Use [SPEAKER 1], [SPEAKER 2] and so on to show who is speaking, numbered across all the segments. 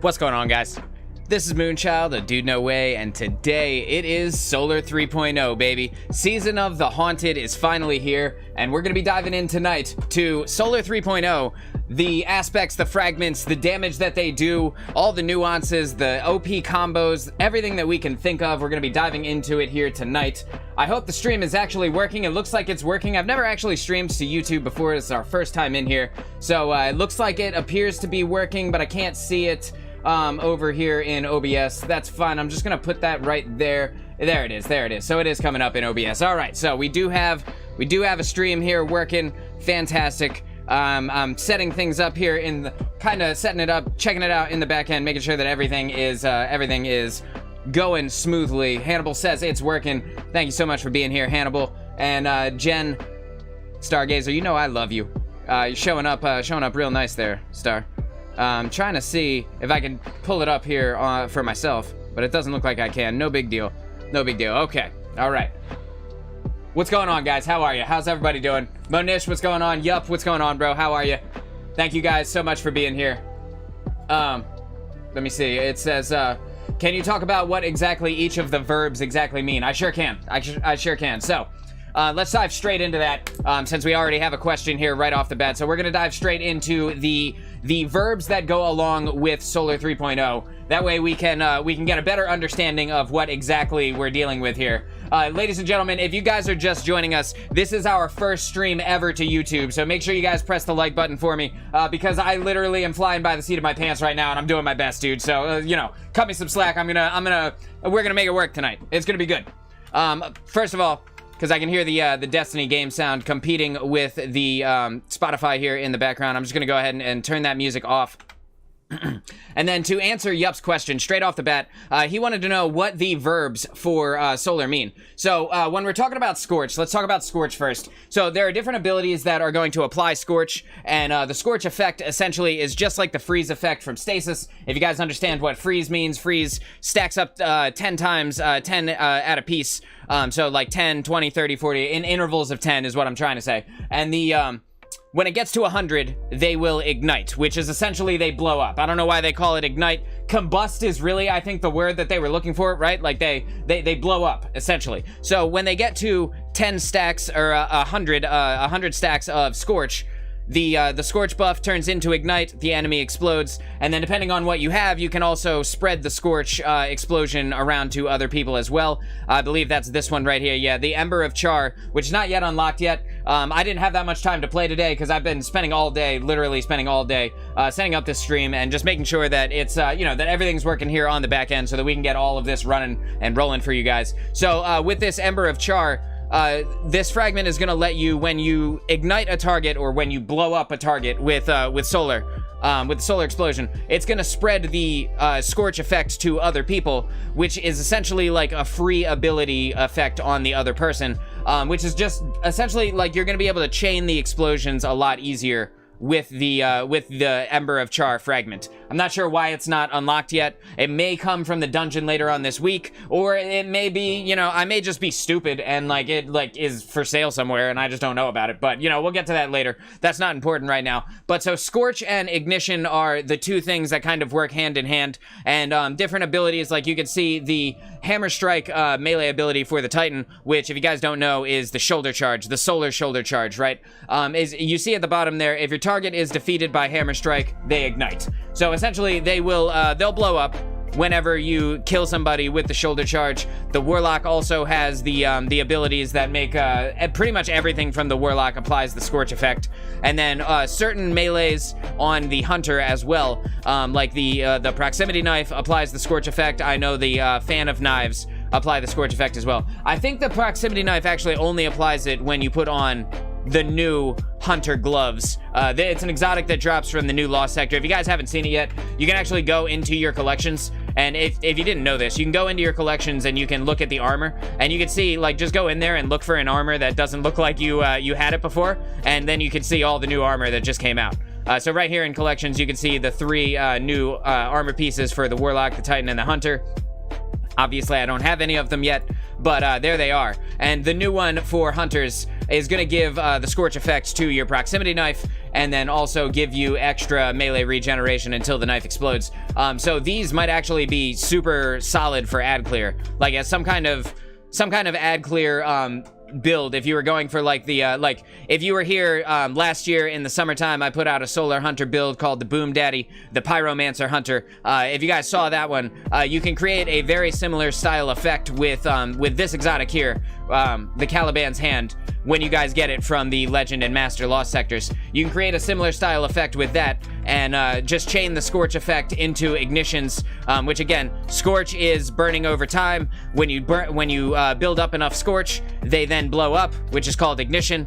[SPEAKER 1] What's going on, guys? This is Moonchild, a dude no way, and today it is Solar 3.0, baby. Season of the Haunted is finally here, and we're gonna be diving in tonight to Solar 3.0, the aspects, the fragments, the damage that they do, all the nuances, the OP combos, everything that we can think of. We're gonna be diving into it here tonight. I hope the stream is actually working. It looks like it's working. I've never actually streamed to YouTube before. It's our first time in here, so it looks like it appears to be working, but I can't see it over here in OBS. That's fine. I'm just gonna put that right there. There it is. There it is. So it is coming up in OBS. All right. So we do have a stream here working. Fantastic. I'm setting things up here in the kind of setting it up, checking it out in the back end, making sure that everything is going smoothly. Hannibal says it's working. Thank you so much for being here, Hannibal. And Jen Stargazer, you know I love you. You're showing up real nice there, Star. I'm trying to see if I can pull it up here for myself, but it doesn't look like I can. No big deal. No big deal. Okay. All right. What's going on, guys? How are you? How's everybody doing? Monish, what's going on? Yup, what's going on, bro? How are you? Thank you guys so much for being here. Let me see. It says, can you talk about what exactly each of the verbs exactly mean? I sure can. I sure can. So, let's dive straight into that, since we already have a question here right off the bat. So we're going to dive straight into the verbs that go along with Solar 3.0. That way we can get a better understanding of what exactly we're dealing with here. Ladies and gentlemen, if you guys are just joining us, this is our first stream ever to YouTube, so make sure you guys press the like button for me, because I literally am flying by the seat of my pants right now, and I'm doing my best, dude. So, you know, cut me some slack. we're gonna make it work tonight. It's gonna be good. First of all, because I can hear the Destiny game sound competing with the Spotify here in the background, I'm just going to go ahead and turn that music off. And then to answer Yup's question straight off the bat, he wanted to know what the verbs for Solar mean. So when we're talking about Scorch, let's talk about Scorch first. So there are different abilities that are going to apply Scorch, and the Scorch effect essentially is just like the freeze effect from Stasis. If you guys understand what freeze means, freeze stacks up 10 times, 10 at a piece. So like 10, 20, 30, 40, in intervals of 10 is what I'm trying to say. And the when it gets to 100, they will ignite, which is essentially they blow up. I don't know why they call it ignite. Combust is really, I think, the word that they were looking for, right? Like they blow up, essentially. So when they get to 10 stacks or 100 stacks of Scorch, the Scorch buff turns into Ignite, the enemy explodes, and then depending on what you have, you can also spread the Scorch explosion around to other people as well. I believe that's this one right here. Yeah, the Ember of Char, which is not yet unlocked yet. I didn't have that much time to play today because I've been spending all day, literally spending all day, setting up this stream and just making sure that it's, you know, that everything's working here on the back end so that we can get all of this running and rolling for you guys. So with this Ember of Char, this fragment is going to let you, when you ignite a target or when you blow up a target with Solar, with the Solar Explosion, it's going to spread the Scorch effect to other people, which is essentially like a free ability effect on the other person, which is just essentially like you're going to be able to chain the explosions a lot easier with the Ember of Char fragment. I'm not sure why it's not unlocked yet. It may come from the dungeon later on this week, or it may be, you know, I may just be stupid and like it like is for sale somewhere and I just don't know about it. But, you know, we'll get to that later. That's not important right now. But so Scorch and Ignition are the two things that kind of work hand in hand, and different abilities. Like you can see the Hammer Strike melee ability for the Titan, which if you guys don't know is the shoulder charge, the Solar shoulder charge, right? Is you see at the bottom there, if your target is defeated by Hammer Strike, they ignite. So essentially they will they'll blow up whenever you kill somebody with the shoulder charge. The Warlock also has the abilities that make pretty much everything from the Warlock applies the Scorch effect, and then certain melees on the Hunter as well, like the Proximity Knife applies the Scorch effect. I know the Fan of Knives apply the Scorch effect as well. I think the Proximity Knife actually only applies it when you put on the new Hunter gloves. It's an exotic that drops from the new Lost Sector. If you guys haven't seen it yet, you can actually go into your collections, and if you didn't know this, you can go into your collections and you can look at the armor, and you can see, like, just go in there and look for an armor that doesn't look like you had it before, and then you can see all the new armor that just came out. So right here in collections, you can see the 3 new armor pieces for the Warlock, the Titan, and the Hunter. Obviously, I don't have any of them yet, but there they are. And the new one for hunters is going to give the scorch effect to your proximity knife, and then also give you extra melee regeneration until the knife explodes. So these might actually be super solid for ad clear, like as some kind of ad clear build. If you were going for like the like if you were here last year in the summertime, I put out a solar hunter build called the Boom Daddy, the Pyromancer Hunter. If you guys saw that one, you can create a very similar style effect with this exotic here, the Caliban's Hand. When you guys get it from the Legend and Master Lost sectors, you can create a similar style effect with that, and just chain the Scorch effect into ignitions, which again, Scorch is burning over time. When you build up enough Scorch, they then blow up, which is called ignition.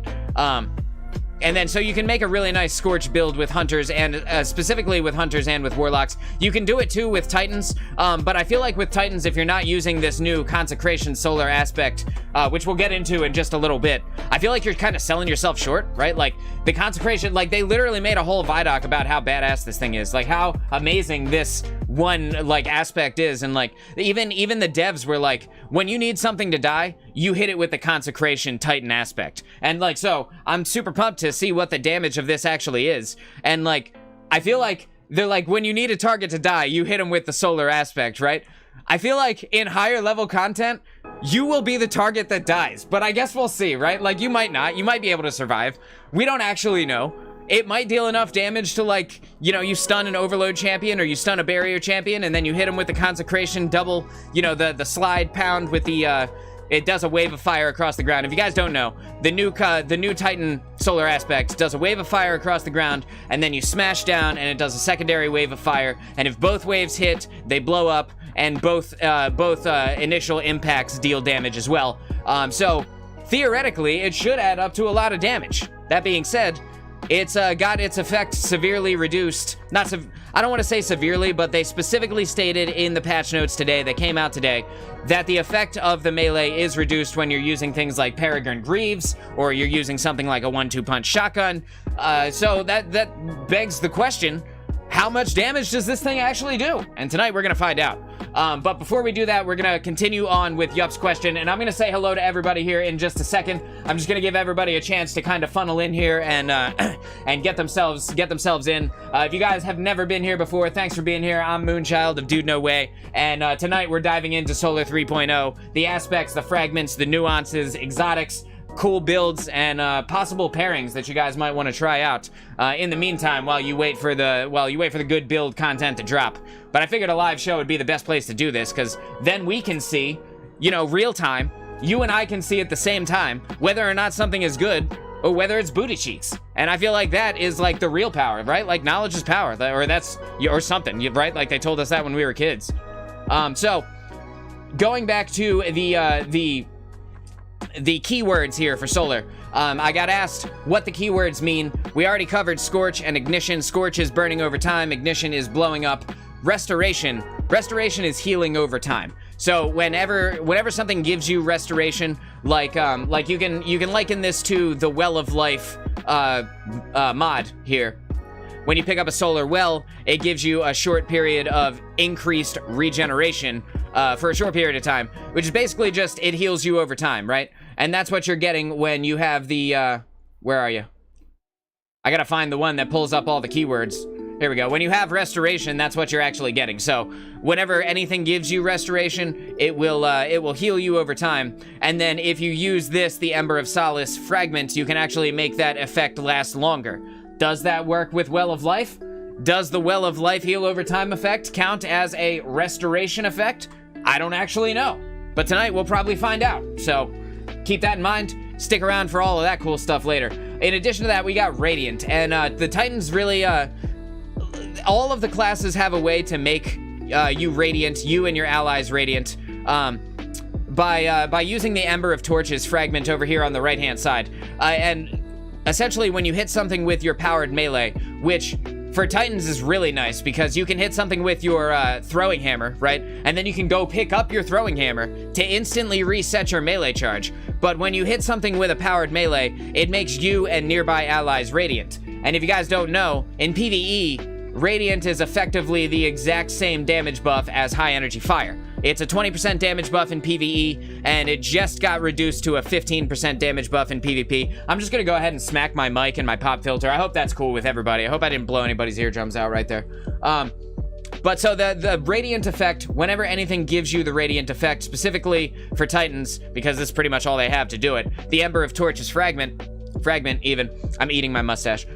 [SPEAKER 1] And then, so you can make a really nice Scorch build with Hunters, and specifically with Hunters and with Warlocks. You can do it too with Titans, but I feel like with Titans, if you're not using this new Consecration Solar aspect, which we'll get into in just a little bit, I feel like you're kind of selling yourself short, right? Like, the Consecration, like, they literally made a whole Vidoc about how badass this thing is, like, how amazing this one, like, aspect is, and, like, even the devs were like, when you need something to die, you hit it with the Consecration Titan aspect. And, like, so, I'm super pumped to see what the damage of this actually is. And, like, I feel like they're like, when you need a target to die, you hit them with the solar aspect, right? I feel like in higher level content, you will be the target that dies, but I guess we'll see, right? Like, you might not. You might be able to survive. We don't actually know. It might deal enough damage to, like, you know, you stun an overload champion or you stun a barrier champion, and then you hit him with the Consecration double, you know, the slide pound with the, it does a wave of fire across the ground. If you guys don't know, the new Titan solar aspect does a wave of fire across the ground, and then you smash down, and it does a secondary wave of fire. And if both waves hit, they blow up, and both initial impacts deal damage as well. So theoretically, it should add up to a lot of damage. That being said, it's got its effect severely reduced. I don't want to say severely, but they specifically stated in the patch notes today that came out today that the effect of the melee is reduced when you're using things like Peregrine Greaves, or you're using something like a 1-2 punch shotgun. So that begs the question, how much damage does this thing actually do? And tonight we're gonna find out. But before we do that, we're gonna continue on with Yup's question, and I'm gonna say hello to everybody here in just a second. I'm just gonna give everybody a chance to kind of funnel in here and and get themselves in. If you guys have never been here before, thanks for being here. I'm Moonchild of Dude No Way, and tonight we're diving into Solar 3.0, the aspects, the fragments, the nuances, exotics, cool builds, and possible pairings that you guys might want to try out in the meantime while you wait for the good build content to drop. But I figured a live show would be the best place to do this, because then we can see, you know, real time, you and I can see at the same time whether or not something is good or whether it's booty cheeks. And I feel like that is like the real power, right? Like, knowledge is power, or something, right? Like they told us that when we were kids. So going back to the keywords here for Solar. I got asked what the keywords mean. We already covered Scorch and Ignition. Scorch is burning over time. Ignition is blowing up. Restoration is healing over time. So whenever something gives you restoration, like you can liken this to the Well of Life mod here. When you pick up a Solar Well, it gives you a short period of increased regeneration for a short period of time, which is basically just, it heals you over time, right? And that's what you're getting when you have the, where are you? I gotta find the one that pulls up all the keywords. Here we go. When you have restoration, that's what you're actually getting. So whenever anything gives you restoration, it will heal you over time. And then if you use this, the Ember of Solace fragment, you can actually make that effect last longer. Does that work with Well of Life? Does the Well of Life heal over time effect count as a restoration effect? I don't actually know, but tonight we'll probably find out. So keep that in mind. Stick around for all of that cool stuff later. In addition to that, we got Radiant, and the Titans really, all of the classes have a way to make you Radiant, you and your allies Radiant, by using the Ember of Torches fragment over here on the right-hand side. And essentially, when you hit something with your powered melee, which for Titans is really nice because you can hit something with your throwing hammer, right? And then you can go pick up your throwing hammer to instantly reset your melee charge. But when you hit something with a powered melee, it makes you and nearby allies Radiant. And if you guys don't know, in PvE, Radiant is effectively the exact same damage buff as high energy fire. It's a 20% damage buff in PvE, and it just got reduced to a 15% damage buff in PvP. I'm just gonna go ahead and smack my mic and my pop filter. I hope that's cool with everybody. I hope I didn't blow anybody's eardrums out right there. But so the Radiant effect, whenever anything gives you the Radiant effect, specifically for Titans, because this is pretty much all they have to do it, the Ember of Torches Fragment even, I'm eating my mustache,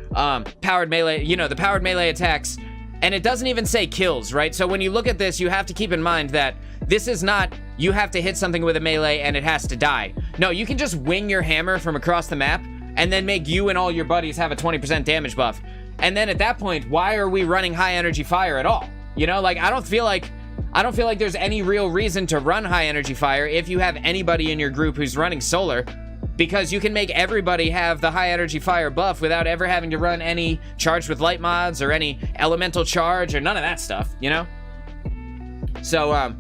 [SPEAKER 1] powered melee, you know, the powered melee attacks, and it doesn't even say kills, right? So when you look at this, you have to keep in mind that this is not, you have to hit something with a melee and it has to die. No, you can just wing your hammer from across the map and then make you and all your buddies have a 20% damage buff. And then at that point, why are we running high energy fire at all? You know, like, I don't feel like there's any real reason to run high energy fire if you have anybody in your group who's running solar, because you can make everybody have the high energy fire buff without ever having to run any charged with light mods or any elemental charge or none of that stuff, you know? So,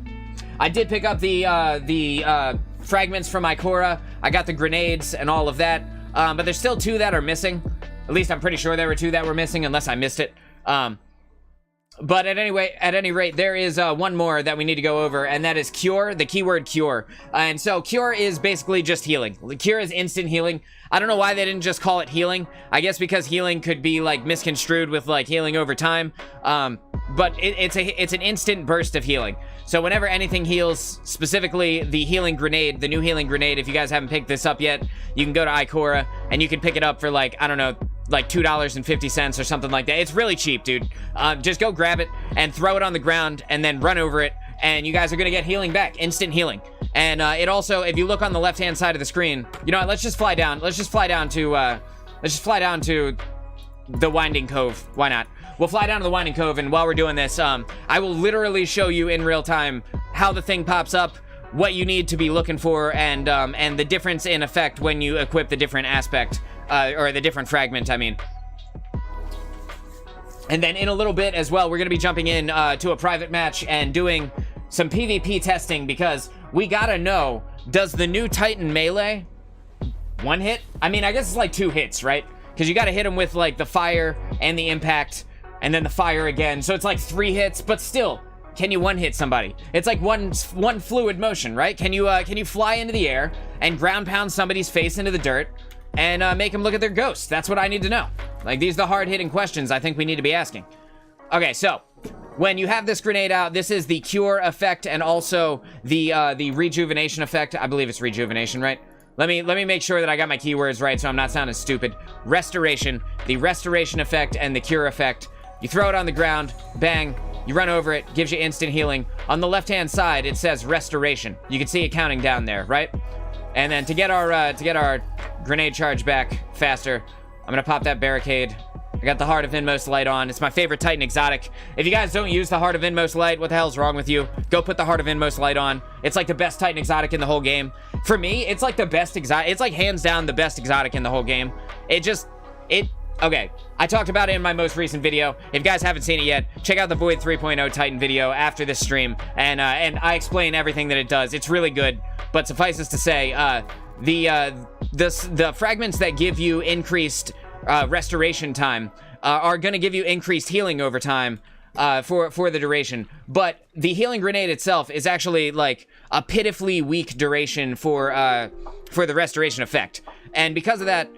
[SPEAKER 1] I did pick up the fragments from Ikora. I got the grenades and all of that, but there's still 2 that are missing. At least I'm pretty sure there were 2 that were missing, unless I missed it. But at any rate, there is 1 more that we need to go over, and that is Cure, the keyword Cure. And so Cure is basically just healing. Cure is instant healing. I don't know why they didn't just call it healing. I guess because healing could be, like, misconstrued with, like, healing over time. But it's an instant burst of healing. So whenever anything heals, specifically the healing grenade, the new healing grenade, if you guys haven't picked this up yet, you can go to Ikora, and you can pick it up for, like, I don't know, like $2.50 or something like that. It's really cheap, dude. Just go grab it and throw it on the ground and then run over it, and you guys are gonna get healing back, instant healing. And it also, if you look on the left-hand side of the screen, you know what, let's just fly down to the Winding Cove. Why not? We'll fly down to the Winding Cove, and while we're doing this, I will literally show you in real time how the thing pops up, what you need to be looking for, and the difference in effect when you equip the different aspect, or the different fragment, I mean. And then in a little bit as well, we're going to be jumping in to a private match and doing some PvP testing, because we gotta know, does the new Titan melee 1 hit? I mean, I guess it's like 2 hits, right? Because you gotta hit him with, like, the fire and the impact, and then the fire again. So it's like 3 hits, but still, can you 1-hit somebody? It's like one fluid motion, right? Can you fly into the air and ground pound somebody's face into the dirt and make them look at their ghost? That's what I need to know. Like, these are the hard-hitting questions I think we need to be asking. Okay, so when you have this grenade out, this is the Cure effect and also the Rejuvenation effect. I believe it's Rejuvenation, right? Let me make sure that I got my keywords right so I'm not sounding stupid. Restoration, the Restoration effect and the Cure effect. You throw it on the ground, bang, you run over it, gives you instant healing. On the left-hand side, it says Restoration. You can see it counting down there, right? And then to get our grenade charge back faster, I'm gonna pop that barricade. I got the Heart of Inmost Light on. It's my favorite Titan exotic. If you guys don't use the Heart of Inmost Light, what the hell's wrong with you? Go put the Heart of Inmost Light on. It's like the best Titan exotic in the whole game. For me, it's like the best exotic. It's like hands down the best exotic in the whole game. Okay, I talked about it in my most recent video. If you guys haven't seen it yet, check out the Void 3.0 Titan video after this stream, and I explain everything that it does. It's really good, but suffices to say, the fragments that give you increased restoration time are going to give you increased healing over time for the duration. But the healing grenade itself is actually like a pitifully weak duration for the restoration effect. And because of that,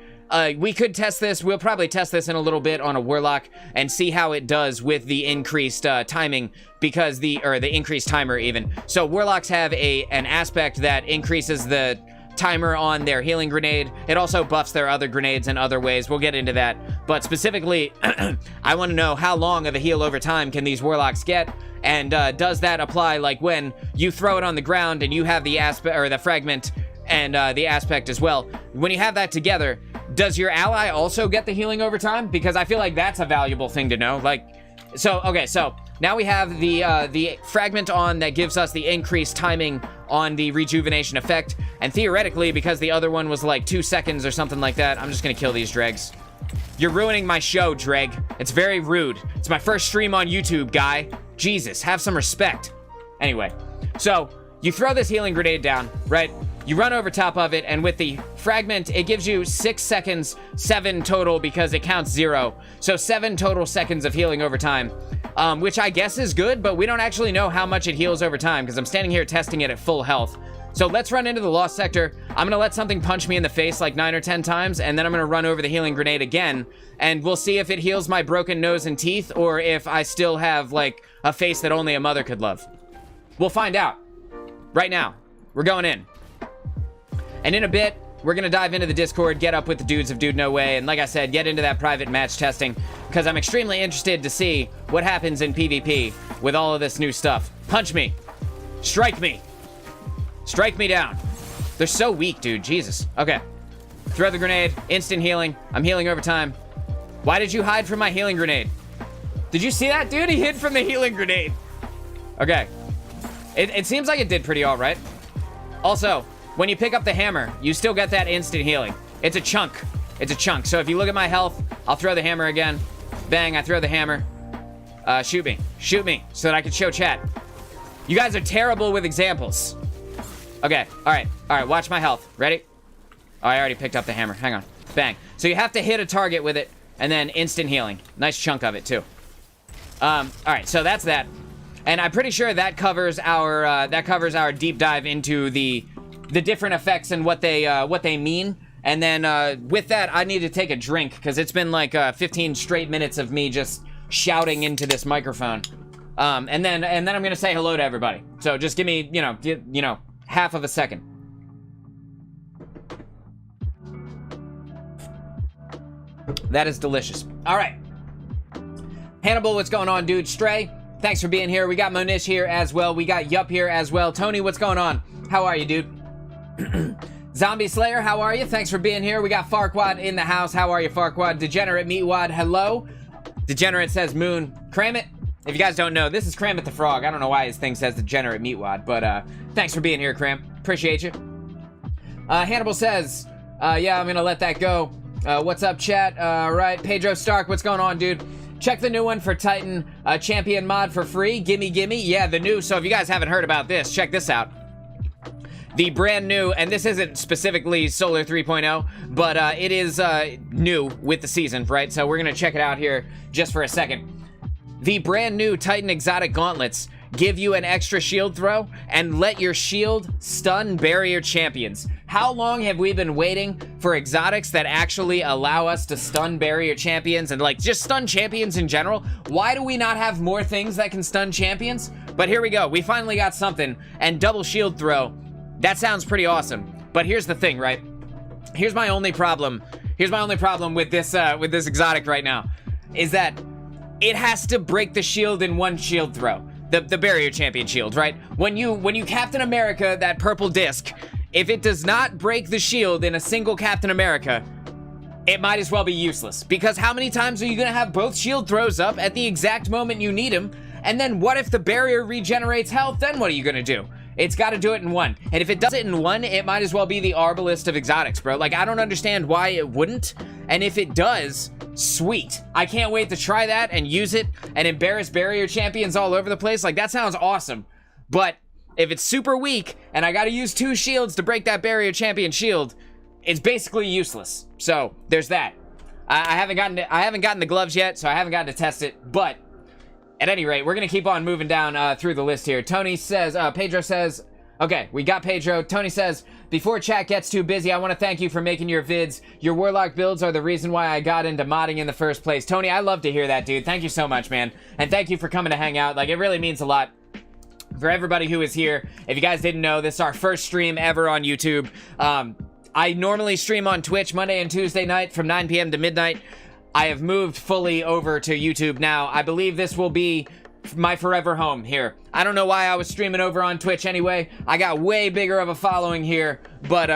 [SPEAKER 1] we could test this. We'll probably test this in a little bit on a Warlock and see how it does with the increased timing, because the increased timer even. So Warlocks have an aspect that increases the timer on their healing grenade. It also buffs their other grenades in other ways. We'll get into that. But specifically, I want to know how long of a heal over time can these Warlocks get, and does that apply like when you throw it on the ground and you have the aspect or the fragment and the aspect as well. When you have that together, does your ally also get the healing over time? Because I feel like that's a valuable thing to know. Okay, so now we have the fragment on that gives us the increased timing on the rejuvenation effect, and theoretically, because the other one was like 2 seconds or something like that, I'm just gonna kill these dregs. You're ruining my show, Dreg. It's very rude. It's my first stream on YouTube, guy. Jesus, have some respect. Anyway, so you throw this healing grenade down, right? you run over top of it, and with the fragment, it gives you 6 seconds, 7 total because it counts 0. So 7 total seconds of healing over time, which I guess is good, but we don't actually know how much it heals over time because I'm standing here testing it at full health. So let's run into the Lost Sector. I'm gonna let something punch me in the face like 9 or 10 times, and then I'm gonna run over the healing grenade again, and we'll see if it heals my broken nose and teeth, or if I still have, like, a face that only a mother could love. We'll find out. Right now. We're going in. And in a bit, we're gonna dive into the Discord, get up with the dudes of Dude No Way, and like I said, get into that private match testing, because I'm extremely interested to see what happens in PvP with all of this new stuff. Punch me. Strike me. Strike me down. They're so weak, dude. Jesus. Okay. Throw the grenade. Instant healing. I'm healing over time. Why did you hide from my healing grenade? Did you see that, dude? He hid from the healing grenade. Okay. It seems like it did pretty all right. Also, when you pick up the hammer, you still get that instant healing. It's a chunk. It's a chunk. So if you look at my health, I'll throw the hammer again. Bang, I throw the hammer. Shoot me. Shoot me so that I can show chat. You guys are terrible with examples. Okay, all right, watch my health. Ready? Oh, I already picked up the hammer. Hang on. Bang. So you have to hit a target with it, and then instant healing. Nice chunk of it, too. All right, so that's that. And I'm pretty sure that covers our deep dive into the different effects and what they mean. And then with that, I need to take a drink because it's been like 15 straight minutes of me just shouting into this microphone. And then I'm gonna say hello to everybody. So just give me, you know, half of a second. That is delicious. All right. Hannibal, what's going on, dude? Stray, thanks for being here. We got Monish here as well. We got Yup here as well. Tony, what's going on? How are you, dude? Zombie Slayer, how are you? Thanks for being here. We got Farquad in the house. How are you, Farquad? Degenerate Meatwad, hello. Degenerate says Moon. Kramit, if you guys don't know, this is Kramit the Frog. I don't know why his thing says Degenerate Meatwad, but thanks for being here, Kram. Appreciate you. Hannibal says, yeah, I'm gonna let that go. What's up, chat? Right, Pedro Stark, what's going on, dude? Check the new one for Titan Champion mod for free. Gimme, gimme. Yeah, the new. So if you guys haven't heard about this, check this out. The brand new, and this isn't specifically Solar 3.0, but it is new with the season, right? So we're gonna check it out here just for a second. The brand new Titan Exotic Gauntlets give you an extra shield throw and let your shield stun barrier champions. How long have we been waiting for exotics that actually allow us to stun barrier champions and like just stun champions in general? Why do we not have more things that can stun champions? But here we go. We finally got something, and double shield throw. That sounds pretty awesome. But here's the thing, right? Here's my only problem. Here's my only problem with this exotic right now, is that it has to break the shield in one shield throw. The barrier champion shield, right? When you Captain America that purple disc, if it does not break the shield in a single Captain America, it might as well be useless. Because how many times are you gonna have both shield throws up at the exact moment you need them? And then what if the barrier regenerates health? Then what are you gonna do? It's got to do it in one. And if it does it in one, it might as well be the Arbalist of exotics, bro. Like, I don't understand why it wouldn't. And if it does, sweet. I can't wait to try that and use it and embarrass barrier champions all over the place. Like, that sounds awesome. But if it's super weak and I got to use 2 shields to break that barrier champion shield, it's basically useless. So there's that. I haven't gotten the gloves yet, so I haven't gotten to test it. But at any rate, we're going to keep on moving down through the list here. Tony says, Pedro says, okay, we got Pedro. Tony says, before chat gets too busy, I want to thank you for making your vids. Your Warlock builds are the reason why I got into modding in the first place. Tony, I love to hear that, dude. Thank you so much, man. And thank you for coming to hang out. Like, it really means a lot. For everybody who is here, if you guys didn't know, this is our first stream ever on YouTube. I normally stream on Twitch Monday and Tuesday night from 9 p.m. to midnight. I have moved fully over to YouTube now. I believe this will be my forever home here. I don't know why I was streaming over on Twitch anyway. I got way bigger of a following here, but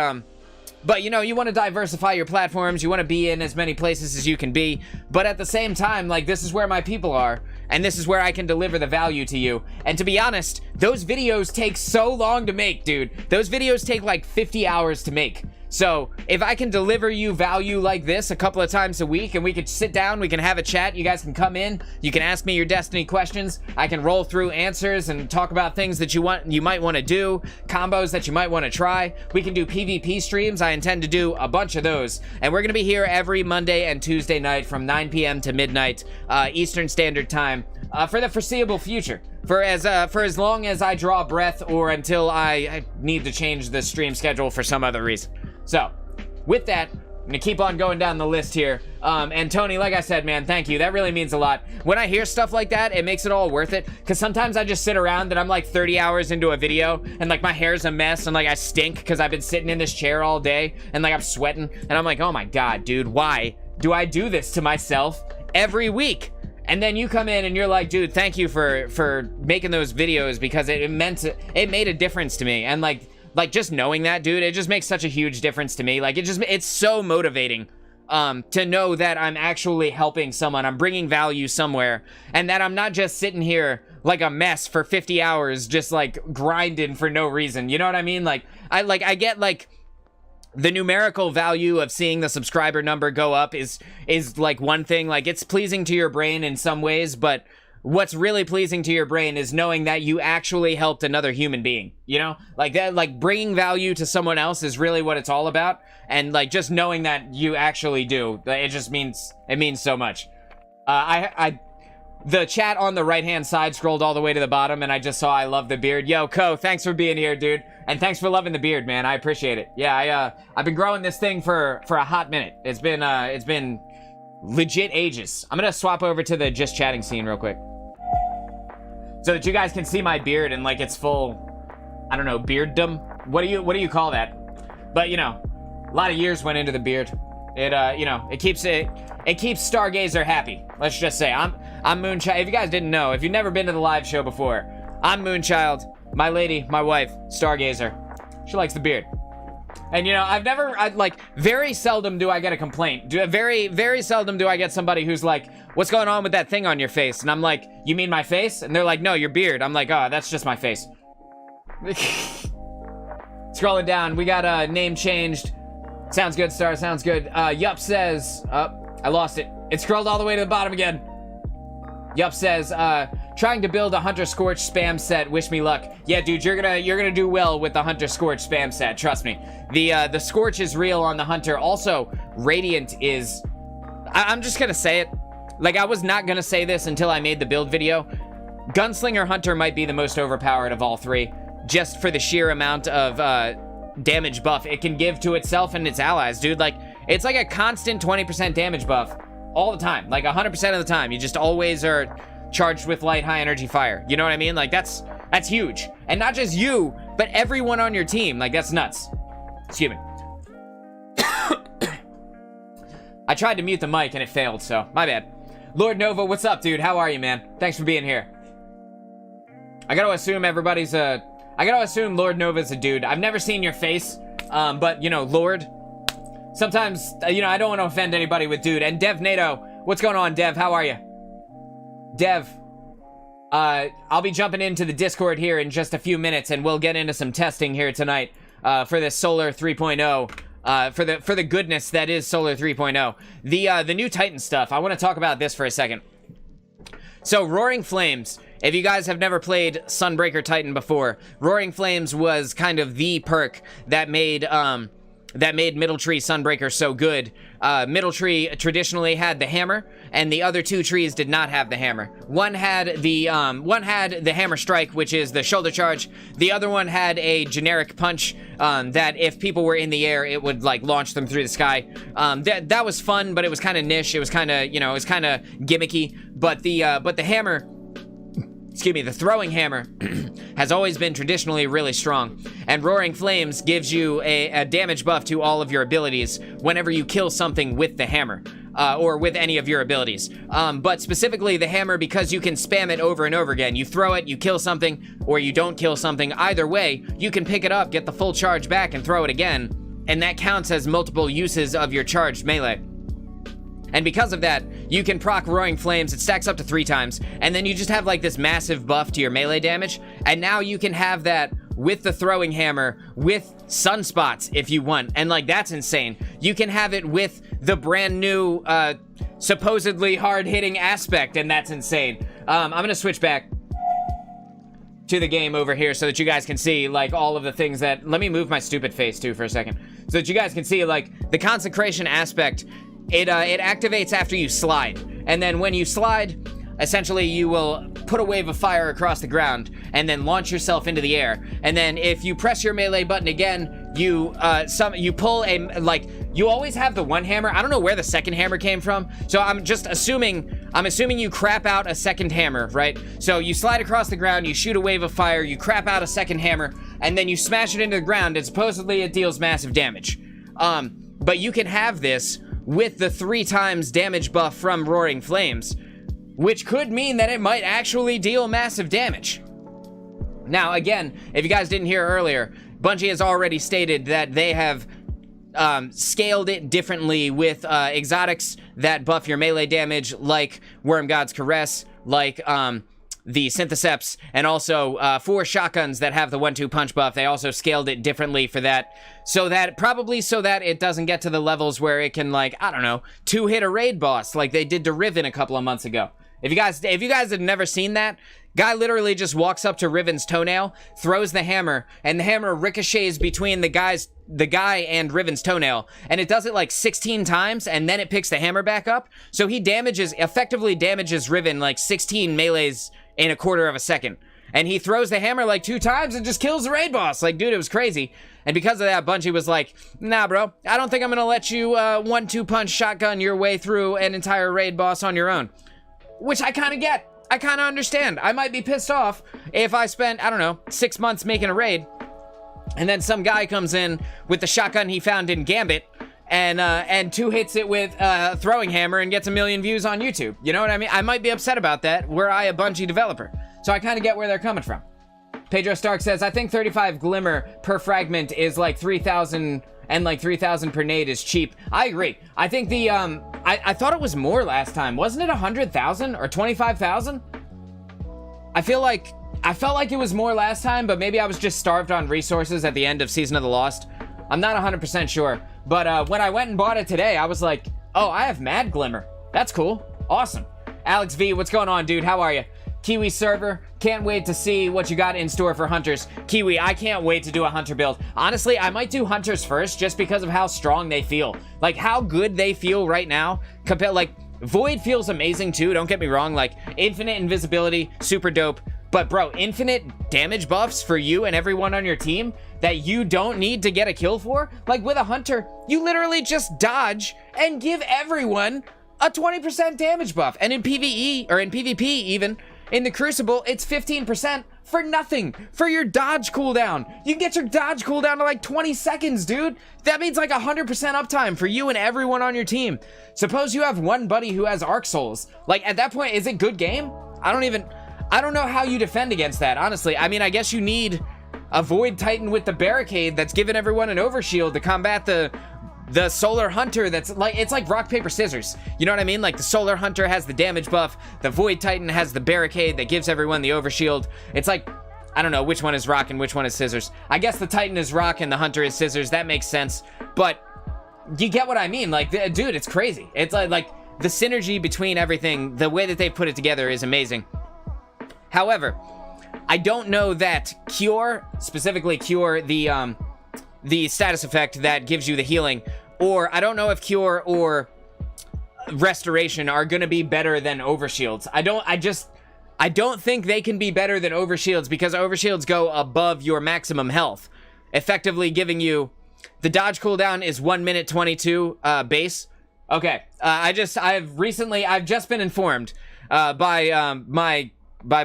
[SPEAKER 1] you know, you want to diversify your platforms. You want to be in as many places as you can be, but at the same time, like, this is where my people are, and this is where I can deliver the value to you. And to be honest, those videos take so long to make, dude. Those videos take like 50 hours to make. So if I can deliver you value like this a couple of times a week, and we could sit down, we can have a chat, you guys can come in, you can ask me your Destiny questions, I can roll through answers and talk about things that you might want to do, combos that you might want to try. We can do PvP streams. I intend to do a bunch of those, and we're going to be here every Monday and Tuesday night from 9 p.m. to midnight Eastern Standard Time for the foreseeable future. For as long as I draw breath, or until I need to change the stream schedule for some other reason. So, with that, I'm gonna keep on going down the list here. And Tony, like I said, man, thank you. That really means a lot. When I hear stuff like that, it makes it all worth it. Because sometimes I just sit around and I'm like 30 hours into a video, and like my hair's a mess, and like I stink because I've been sitting in this chair all day, and like I'm sweating, and I'm like, oh my god, dude, why do I do this to myself every week? And then you come in and you're like, dude, thank you for making those videos, because it made a difference to me. And like just knowing that, dude, it just makes such a huge difference to me. Like it's so motivating to know that I'm actually helping someone, I'm bringing value somewhere, and that I'm not just sitting here like a mess for 50 hours just like grinding for no reason. You know what I mean? Like I get like the numerical value of seeing the subscriber number go up is like one thing. Like, it's pleasing to your brain in some ways, but what's really pleasing to your brain is knowing that you actually helped another human being, you know? Like that, like bringing value to someone else is really what it's all about. And like just knowing that you actually do, it means so much. The chat on the right-hand side scrolled all the way to the bottom, and I just saw I love the beard. Yo, Ko, thanks for being here, dude. And thanks for loving the beard, man. I appreciate it. Yeah, I've been growing this thing for a hot minute. It's been legit ages. I'm gonna swap over to the just chatting scene real quick, so that you guys can see my beard and like its full, I don't know, bearddom. What do you call that? But you know, a lot of years went into the beard. It keeps Stargazer happy. Let's just say I'm Moonchild. If you guys didn't know, if you've never been to the live show before, I'm Moonchild. My lady, my wife, Stargazer. She likes the beard. And you know, very seldom do I get a complaint. Very, very seldom do I get somebody who's like, what's going on with that thing on your face? And I'm like, you mean my face? And they're like, no, your beard. I'm like, oh, that's just my face. Scrolling down, we got a name changed. Sounds good, Star, sounds good. Yup says, I lost it. It scrolled all the way to the bottom again. Yup says, trying to build a Hunter Scorch spam set. Wish me luck. Yeah, dude, you're gonna do well with the Hunter Scorch spam set. Trust me. The Scorch is real on the Hunter. Also, Radiant is. I'm just gonna say it. Like, I was not gonna say this until I made the build video. Gunslinger Hunter might be the most overpowered of all three, just for the sheer amount of damage buff it can give to itself and its allies, dude. Like, it's like a constant 20% damage buff all the time, like 100% of the time. You just always are charged with light, high energy fire. You know what I mean? Like, that's huge. And not just you, but everyone on your team. Like, that's nuts. Excuse me. I tried to mute the mic and it failed, so my bad. Lord Nova, what's up, dude? How are you, man? Thanks for being here. I gotta assume Lord Nova's a dude. I've never seen your face, but, you know, Lord. Sometimes, you know, I don't want to offend anybody with dude. And Dev NATO, what's going on, Dev? How are you? Dev, I'll be jumping into the Discord here in just a few minutes, and we'll get into some testing here tonight for this Solar 3.0, for the goodness that is Solar 3.0. The new Titan stuff, I want to talk about this for a second. So, Roaring Flames, if you guys have never played Sunbreaker Titan before, Roaring Flames was kind of the perk that made Middle Tree Sunbreaker so good. Middle Tree traditionally had the hammer, and the other two trees did not have the hammer. One had the hammer strike, which is the shoulder charge. The other one had a generic punch that if people were in the air, it would like launch them through the sky. That was fun, but it was kind of niche. It was kind of, you know, it was kind of gimmicky. But the hammer, excuse me, the throwing hammer has always been traditionally really strong, and Roaring Flames gives you a damage buff to all of your abilities whenever you kill something with the hammer, or with any of your abilities. But specifically the hammer, because you can spam it over and over again. You throw it, you kill something, or you don't kill something. Either way, you can pick it up, get the full charge back, and throw it again, and that counts as multiple uses of your charged melee. And because of that, you can proc Roaring Flames. It stacks up to 3 times, and then you just have like this massive buff to your melee damage, and now you can have that with the throwing hammer, with sunspots if you want. And like, that's insane. You can have it with the brand new, supposedly hard-hitting aspect, and that's insane. I'm gonna switch back to the game over here so that you guys can see like all of the things that, let me move my stupid face too for a second so that you guys can see like the consecration aspect. It activates after you slide, and then when you slide, essentially you will put a wave of fire across the ground and then launch yourself into the air. And then if you press your melee button again, you pull a, like, you always have the one hammer. I don't know where the second hammer came from, so I'm assuming you crap out a second hammer, right? So you slide across the ground, you shoot a wave of fire, you crap out a second hammer, and then you smash it into the ground, and supposedly it deals massive damage. But you can have this with the 3 times damage buff from Roaring Flames, which could mean that it might actually deal massive damage. Now, again, if you guys didn't hear earlier, Bungie has already stated that they have scaled it differently with exotics that buff your melee damage, like Worm God's Caress, like the Syntheseps, and also 4 shotguns that have the 1-2 punch buff. They also scaled it differently for that, so that it doesn't get to the levels where it can, like, I don't know, 2-hit a raid boss like they did to Riven a couple of months ago. If you guys have never seen that, guy literally just walks up to Riven's toenail, throws the hammer, and the hammer ricochets between the guy and Riven's toenail, and it does it like 16 times, and then it picks the hammer back up. So he effectively damages Riven like 16 melees in a quarter of a second. And he throws the hammer like 2 times and just kills the raid boss. Like, dude, it was crazy. And because of that, Bungie was like, nah, bro, I don't think I'm gonna let you 1-2 punch shotgun your way through an entire raid boss on your own. Which I kind of get. I kind of understand. I might be pissed off if I spent, I don't know, 6 months making a raid, and then some guy comes in with the shotgun he found in Gambit and 2 hits it with a throwing hammer and gets 1 million views on YouTube. You know what I mean? I might be upset about that were I a Bungie developer. So I kind of get where they're coming from. Pedro Stark says, I think 35 glimmer per fragment is like 3,000, and like 3,000 per nade is cheap. I agree. I think the, I thought it was more last time. Wasn't it 100,000 or 25,000? I felt like it was more last time, but maybe I was just starved on resources at the end of Season of the Lost. I'm not 100% sure. But when I went and bought it today, I was like, oh, I have Mad Glimmer. That's cool. Awesome. Alex V, what's going on, dude? How are you? Kiwi server, can't wait to see what you got in store for hunters. Kiwi, I can't wait to do a hunter build. Honestly, I might do hunters first just because of how strong they feel. Like, how good they feel right now. Like, Void feels amazing too, don't get me wrong. Like, infinite invisibility, super dope. But bro, infinite damage buffs for you and everyone on your team that you don't need to get a kill for? Like, with a hunter, you literally just dodge and give everyone a 20% damage buff. And in PvE, or in PvP even, in the Crucible, it's 15% for nothing, for your dodge cooldown. You can get your dodge cooldown to like 20 seconds, dude. That means like 100% uptime for you and everyone on your team. Suppose you have one buddy who has Arc Souls. Like, at that point, is it good game? I don't know how you defend against that, honestly. I mean, I guess you need a Void Titan with the barricade that's giving everyone an overshield to combat the Solar Hunter that's like, it's like rock, paper, scissors. You know what I mean? Like, the Solar Hunter has the damage buff, the Void Titan has the barricade that gives everyone the overshield. It's like, I don't know which one is rock and which one is scissors. I guess the Titan is rock and the Hunter is scissors. That makes sense. But you get what I mean? Like, dude, it's crazy. It's like the synergy between everything, the way that they put it together is amazing. However, I don't know that Cure, specifically Cure, the status effect that gives you the healing, or I don't know if Cure or Restoration are gonna be better than Overshields. I don't think they can be better than Overshields because Overshields go above your maximum health, effectively giving you, the dodge cooldown is 1 minute 22 base. Okay, I've just been informed by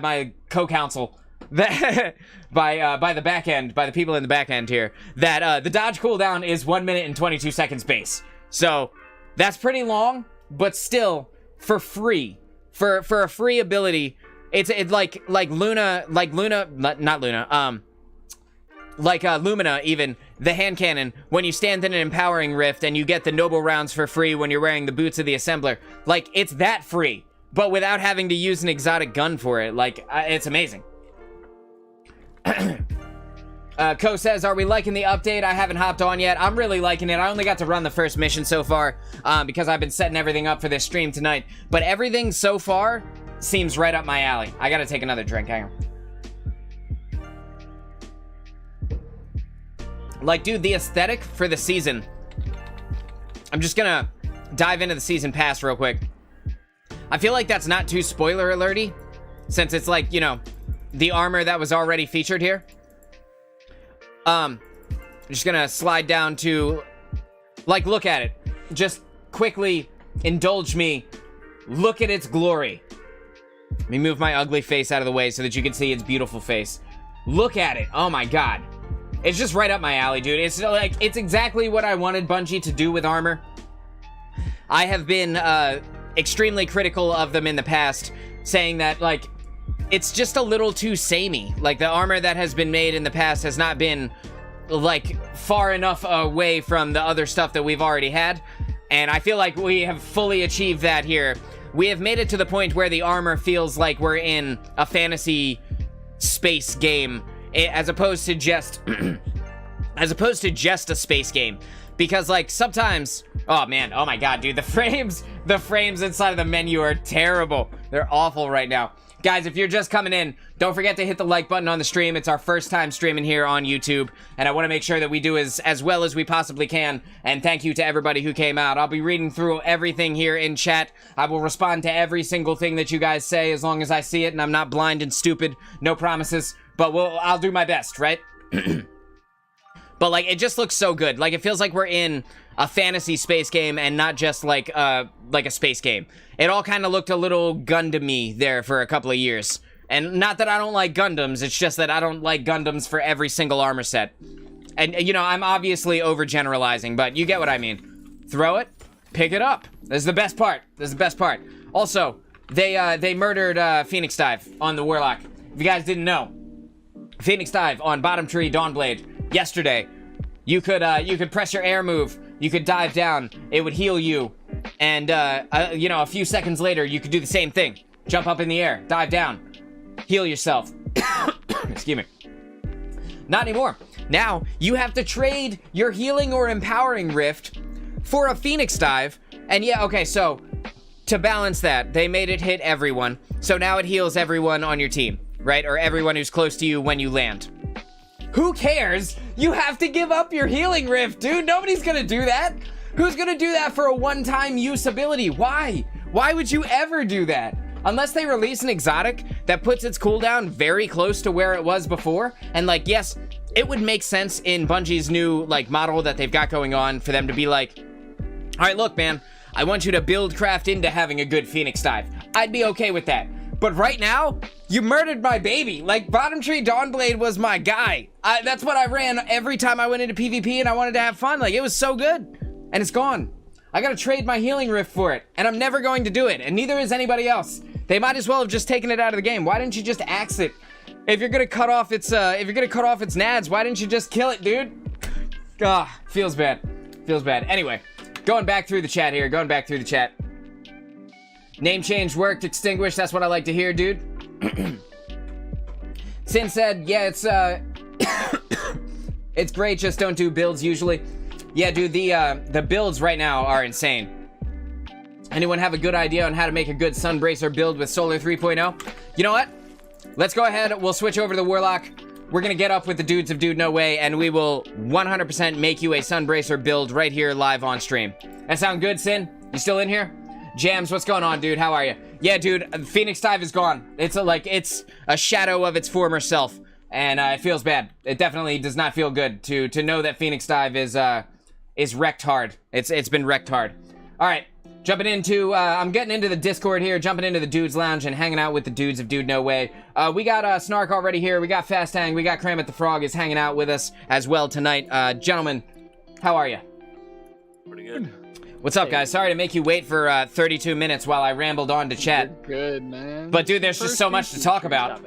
[SPEAKER 1] my co-counsel that by the back end, by the people in the back end here, that the dodge cooldown is 1 minute and 22 seconds base. So that's pretty long, but still for free, for a free ability. It's like Lumina even, the hand cannon, when you stand in an empowering rift and you get the noble rounds for free when you're wearing the boots of the assembler. Like, it's that free, but without having to use an exotic gun for it. Like, it's amazing. Ko says, are we liking the update? I haven't hopped on yet. I'm really liking it. I only got to run the first mission so far because I've been setting everything up for this stream tonight. But everything so far seems right up my alley. I gotta take another drink. Hang on. Like, dude, the aesthetic for the season. I'm just gonna dive into the season pass real quick. I feel like that's not too spoiler alerty, since it's like, you know, the armor that was already featured here. I'm just gonna slide down to, like, look at it. Just quickly indulge me. Look at its glory. Let me move my ugly face out of the way so that you can see its beautiful face. Look at it. Oh my god. It's just right up my alley, dude. It's like, it's exactly what I wanted Bungie to do with armor. I have been extremely critical of them in the past, saying that, like, it's just a little too samey. Like, the armor that has been made in the past has not been, like, far enough away from the other stuff that we've already had. And I feel like we have fully achieved that here. We have made it to the point where the armor feels like we're in a fantasy space game, as opposed to just a space game. Because, like, sometimes, oh man, oh my god, dude, the frames inside of the menu are terrible. They're awful right now. Guys, if you're just coming in, don't forget to hit the like button on the stream. It's our first time streaming here on YouTube, and I want to make sure that we do as well as we possibly can. And thank you to everybody who came out. I'll be reading through everything here in chat. I will respond to every single thing that you guys say as long as I see it and I'm not blind and stupid. No promises, but I'll do my best, right? But, like, it just looks so good. Like, it feels like we're in a fantasy space game and not just, like a space game. It all kind of looked a little Gundam-y there for a couple of years. And not that I don't like Gundams, it's just that I don't like Gundams for every single armor set. And, you know, I'm obviously overgeneralizing, but you get what I mean. Throw it, pick it up. This is the best part. This is the best part. Also, they murdered Phoenix Dive on the Warlock. If you guys didn't know, Phoenix Dive on Bottom Tree Dawnblade yesterday. You could press your air move, you could dive down, it would heal you, and you know, a few seconds later you could do the same thing. Jump up in the air, dive down, heal yourself. Excuse me. Not anymore. Now you have to trade your healing or empowering rift for a Phoenix Dive. And yeah, okay, so to balance that, they made it hit everyone, so now it heals everyone on your team, right? Or everyone who's close to you when you land. Who cares? You have to give up your healing rift, dude. Nobody's gonna do that. Who's gonna do that for a one-time use ability? Why? Why would you ever do that? Unless they release an exotic that puts its cooldown very close to where it was before. And, like, yes, it would make sense in Bungie's new, like, model that they've got going on for them to be like, all right, look, man, I want you to build craft into having a good Phoenix Dive. I'd be okay with that. But right now, you murdered my baby. Like, Bottom Tree Dawnblade was my guy. That's what I ran every time I went into PvP and I wanted to have fun. Like, it was so good. And it's gone. I gotta trade my healing rift for it. And I'm never going to do it. And neither is anybody else. They might as well have just taken it out of the game. Why didn't you just axe it? If you're gonna cut off its nads, why didn't you just kill it, dude? Ah, feels bad. Feels bad. Anyway, going back through the chat here. Going back through the chat. Name change worked, extinguished. That's what I like to hear, dude. Sin said, yeah, it's great, just don't do builds usually. Yeah, dude, the builds right now are insane. Anyone have a good idea on how to make a good Sunbracer build with Solar 3.0? You know what? Let's go ahead, we'll switch over to the Warlock. We're gonna get up with the dudes of Dude No Way, and we will 100% make you a Sunbracer build right here live on stream. That sound good, Sin? You still in here? Jams, what's going on, dude? How are you? Yeah, dude, Phoenix Dive is gone. It's a shadow of its former self, and it feels bad. It definitely does not feel good to know that Phoenix Dive is wrecked hard. It's been wrecked hard. All right, jumping into I'm getting into the Discord here, jumping into the Dudes Lounge and hanging out with the dudes of Dude No Way. We got Snark already here. We got Fast Hang. We got Kramit the Frog is hanging out with us as well tonight. Gentlemen, how are you?
[SPEAKER 2] Pretty good.
[SPEAKER 1] What's up, guys? Sorry to make you wait for 32 minutes while I rambled on to chat.
[SPEAKER 3] Good, man.
[SPEAKER 1] But, dude, there's just so much to talk about.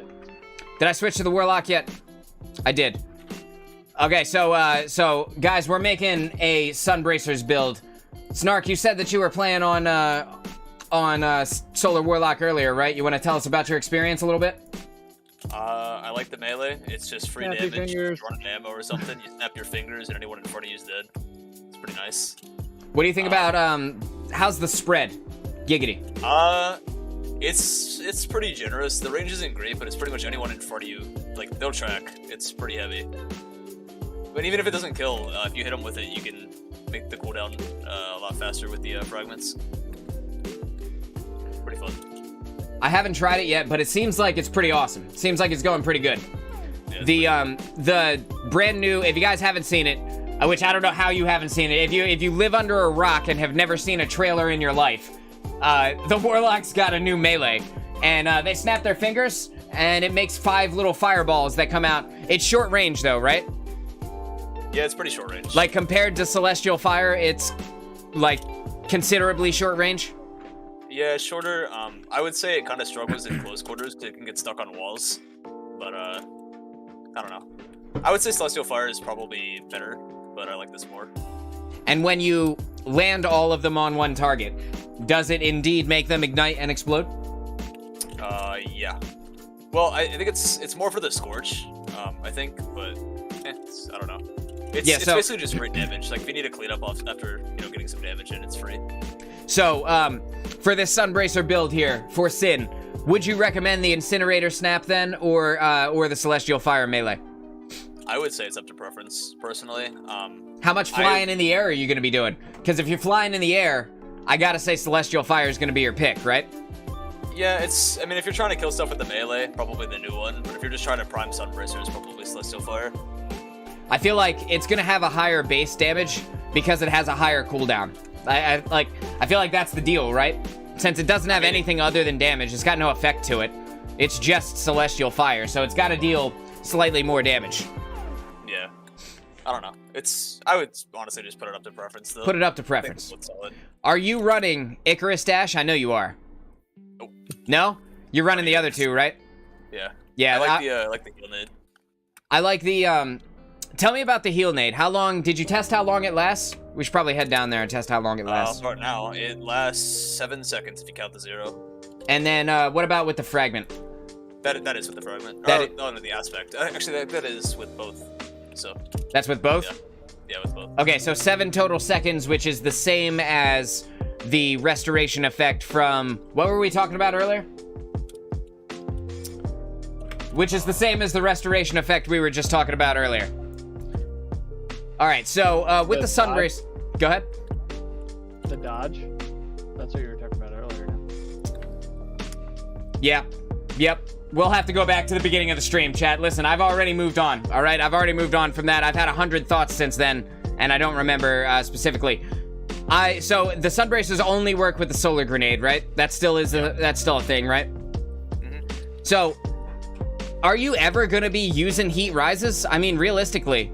[SPEAKER 1] Did I switch to the Warlock yet? I did. Okay, so guys, we're making a Sunbracers build. Snark, you said that you were playing on Solar Warlock earlier, right? You want to tell us about your experience a little bit?
[SPEAKER 2] I like the melee. It's just free
[SPEAKER 3] Snap your
[SPEAKER 2] damage.
[SPEAKER 3] fingers.
[SPEAKER 2] You run an ammo or something, you snap your fingers, and anyone in front of you is dead. It's pretty nice.
[SPEAKER 1] What do you think about how's the spread? Giggity.
[SPEAKER 2] It's pretty generous. The range isn't great, but it's pretty much anyone in front of you. Like, they'll track. It's pretty heavy. But even if it doesn't kill, if you hit them with it, you can make the cooldown a lot faster with the fragments. Pretty fun.
[SPEAKER 1] I haven't tried it yet, but it seems like it's pretty awesome. Seems like it's going pretty good.
[SPEAKER 2] Yeah,
[SPEAKER 1] The brand new, if you guys haven't seen it, which I don't know how you haven't seen it. If you live under a rock and have never seen a trailer in your life, the Warlock's got a new melee, and they snap their fingers, and it makes 5 little fireballs that come out. It's short range though, right?
[SPEAKER 2] Yeah, it's pretty short range.
[SPEAKER 1] Like compared to Celestial Fire, it's like considerably short range.
[SPEAKER 2] Yeah, shorter. I would say it kind of struggles in close quarters because it can get stuck on walls. But I don't know. I would say Celestial Fire is probably better, but I like this more.
[SPEAKER 1] And when you land all of them on one target, does it indeed make them ignite and explode?
[SPEAKER 2] Yeah. Well, I think it's more for the Scorch, I think, but I don't know. It's basically just free damage. Like, if you need to clean up after, getting some damage in, it's free.
[SPEAKER 1] So, for this Sunbracer build here, for Sin, would you recommend the Incinerator Snap then, or the Celestial Fire melee?
[SPEAKER 2] I would say it's up to preference, personally.
[SPEAKER 1] How much flying in the air are you going to be doing? Because if you're flying in the air, I gotta say Celestial Fire is going to be your pick, right?
[SPEAKER 2] Yeah, I mean, if you're trying to kill stuff with the melee, probably the new one. But if you're just trying to prime Sunbracer, it's probably Celestial Fire.
[SPEAKER 1] I feel like it's going to have a higher base damage because it has a higher cooldown. I feel like that's the deal, right? Since it doesn't have anything other than damage, it's got no effect to it. It's just Celestial Fire, so it's got to deal slightly more damage.
[SPEAKER 2] Yeah. I don't know. I would honestly just put it up to preference, though.
[SPEAKER 1] Put it up to preference. Are you running Icarus Dash? I know you are.
[SPEAKER 2] Nope.
[SPEAKER 1] No? You're running the other two, right?
[SPEAKER 2] Yeah.
[SPEAKER 1] Yeah.
[SPEAKER 2] I like the heal nade.
[SPEAKER 1] I like the, tell me about the heal nade. Did you test how long it lasts? We should probably head down there and test how long it lasts.
[SPEAKER 2] I'll start now. It lasts 7 seconds if you count the 0.
[SPEAKER 1] And then, what about with the fragment?
[SPEAKER 2] That is with the fragment. No, the aspect. Actually, that is with both. So.
[SPEAKER 1] That's with both?
[SPEAKER 2] Yeah, with both.
[SPEAKER 1] Okay, so 7 total seconds, which is the same as the restoration effect from... What were we talking about earlier? Which is the same as the restoration effect we were just talking about earlier. Alright, so with the Sunbrace... Go ahead.
[SPEAKER 3] The dodge? That's what you were talking about earlier.
[SPEAKER 1] Yeah. Yep. We'll have to go back to the beginning of the stream, chat. Listen, I've already moved on, all right? I've already moved on from that. I've had 100 thoughts since then, and I don't remember specifically. So the Sunbracers only work with the solar grenade, right? That's still a thing, right?
[SPEAKER 2] Mm-hmm.
[SPEAKER 1] So, are you ever going to be using heat rises? I mean, realistically,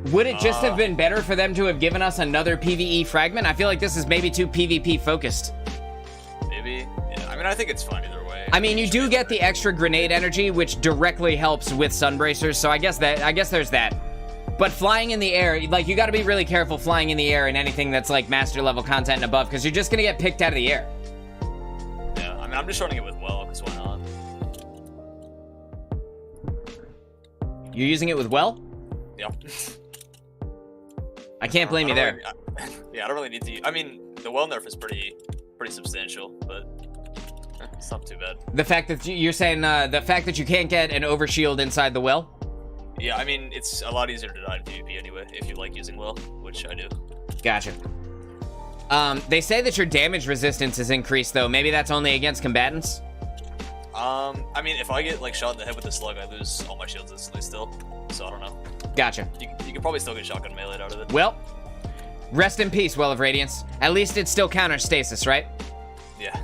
[SPEAKER 1] would it just have been better for them to have given us another PvE fragment? I feel like this is maybe too PvP focused.
[SPEAKER 2] Maybe. Yeah. I mean, I think it's fine either way.
[SPEAKER 1] I mean, you do get the extra grenade energy, which directly helps with Sunbracers, so I guess there's that. But flying in the air, like, you gotta be really careful flying in the air in anything that's, like, master level content and above, because you're just gonna get picked out of the air.
[SPEAKER 2] Yeah, I mean, I'm just running it with well, because why not?
[SPEAKER 1] You're using it with well?
[SPEAKER 2] Yeah.
[SPEAKER 1] I can't blame you there.
[SPEAKER 2] Yeah, I don't really need to. I mean, the well nerf is pretty substantial, but it's not too bad.
[SPEAKER 1] The fact that you're saying the fact that you can't get an overshield inside the well?
[SPEAKER 2] Yeah, I mean, it's a lot easier to die in PvP anyway, if you like using well, which I do.
[SPEAKER 1] Gotcha. They say that your damage resistance is increased, though. Maybe that's only against combatants?
[SPEAKER 2] I mean, if I get, like, shot in the head with a slug, I lose all my shields instantly still, so I don't know.
[SPEAKER 1] Gotcha.
[SPEAKER 2] You could probably still get shotgun melee out of it.
[SPEAKER 1] Well, rest in peace, Well of Radiance. At least it still counters stasis, right?
[SPEAKER 2] Yeah.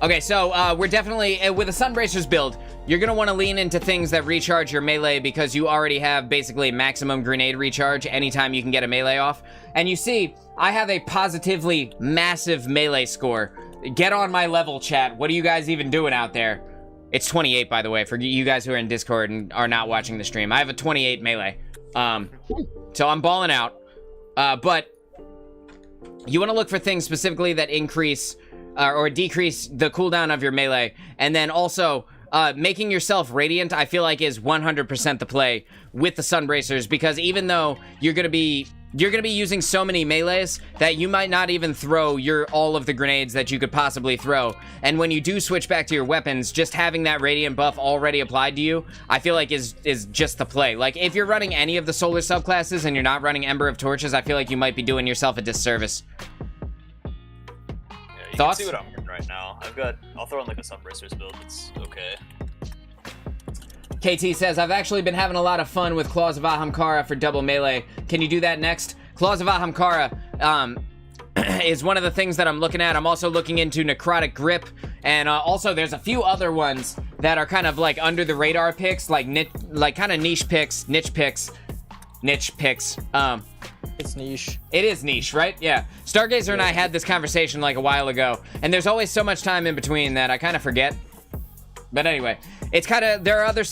[SPEAKER 1] Okay, so we're definitely, with a Sunbracers build, you're going to want to lean into things that recharge your melee because you already have basically maximum grenade recharge anytime you can get a melee off. And you see, I have a positively massive melee score. Get on my level, chat. What are you guys even doing out there? It's 28, by the way, for you guys who are in Discord and are not watching the stream. I have a 28 melee. So I'm balling out. But you want to look for things specifically that increase or decrease the cooldown of your melee. And then also, making yourself radiant, I feel like, is 100% the play with the Sunbracers, because even though you're gonna be using so many melees that you might not even throw all of the grenades that you could possibly throw. And when you do switch back to your weapons, just having that radiant buff already applied to you, I feel like is just the play. Like, if you're running any of the solar subclasses and you're not running Ember of Torches, I feel like you might be doing yourself a disservice.
[SPEAKER 2] You
[SPEAKER 1] Thoughts?
[SPEAKER 2] can see what I'm doing right now. I'll throw in like a Sunbracers build. It's okay.
[SPEAKER 1] KT says, I've actually been having a lot of fun with Claws of Ahamkara for double melee. Can you do that next? Claws of Ahamkara is one of the things that I'm looking at. I'm also looking into Necrotic Grip, and also there's a few other ones that are kind of like under the radar picks, like kind of niche picks.
[SPEAKER 4] It's niche.
[SPEAKER 1] It is niche, right? Yeah. Stargazer and I had this conversation like a while ago, and there's always so much time in between that I kind of forget. But anyway, it's kind of, there are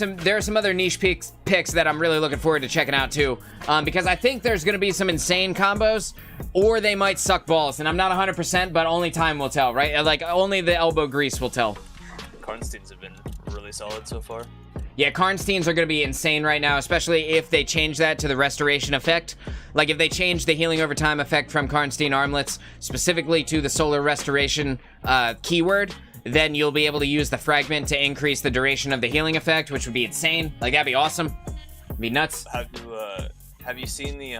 [SPEAKER 1] some other niche picks that I'm really looking forward to checking out too, because I think there's going to be some insane combos, or they might suck balls, and I'm not 100%, but only time will tell, right? Like, only the elbow grease will tell.
[SPEAKER 2] Karnsteins have been really solid so far.
[SPEAKER 1] Yeah, Karnsteins are going to be insane right now, especially if they change that to the restoration effect. Like, if they change the healing over time effect from Karnstein armlets specifically to the solar restoration keyword, then you'll be able to use the fragment to increase the duration of the healing effect, which would be insane. Like, that'd be awesome. It'd be nuts.
[SPEAKER 2] Have you seen the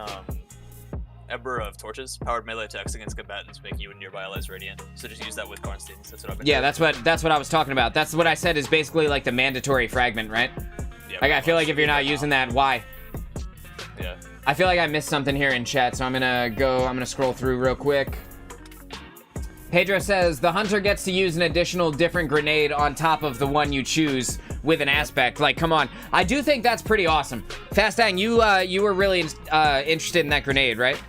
[SPEAKER 2] Ember of Torches? Powered melee attacks against combatants make you and nearby allies radiant. So just use that with Karnsteins. That's what I've been doing.
[SPEAKER 1] That's what I was talking about. That's what I said is basically like the mandatory fragment, right?
[SPEAKER 2] Yeah,
[SPEAKER 1] like, I feel like if you're not using that, why?
[SPEAKER 2] Yeah.
[SPEAKER 1] I feel like I missed something here in chat, so I'm gonna scroll through real quick. Pedro says, the hunter gets to use an additional different grenade on top of the one you choose with an aspect. Like, come on. I do think that's pretty awesome. Fastang, you were really interested in that grenade, right?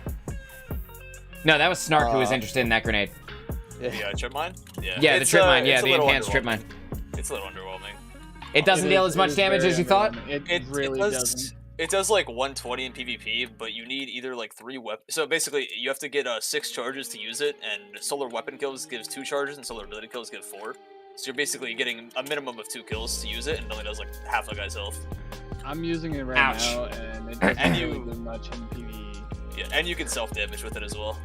[SPEAKER 1] No, that was Snark who was interested in that grenade.
[SPEAKER 2] Yeah, trip mine?
[SPEAKER 1] Yeah, the trip mine. Yeah, the enhanced trip mine.
[SPEAKER 2] It's a little underwhelming.
[SPEAKER 1] It doesn't deal as much damage as you thought?
[SPEAKER 3] It really doesn't.
[SPEAKER 2] It does like 120 in PvP, but you need either like 3 weapons. So basically, you have to get 6 charges to use it, and solar weapon kills gives 2 charges, and solar ability kills give 4. So you're basically getting a minimum of 2 kills to use it, and it only does like half a guy's health.
[SPEAKER 3] I'm using it right now, and it doesn't really do much in PvE.
[SPEAKER 2] Yeah, and you can self-damage with it as well.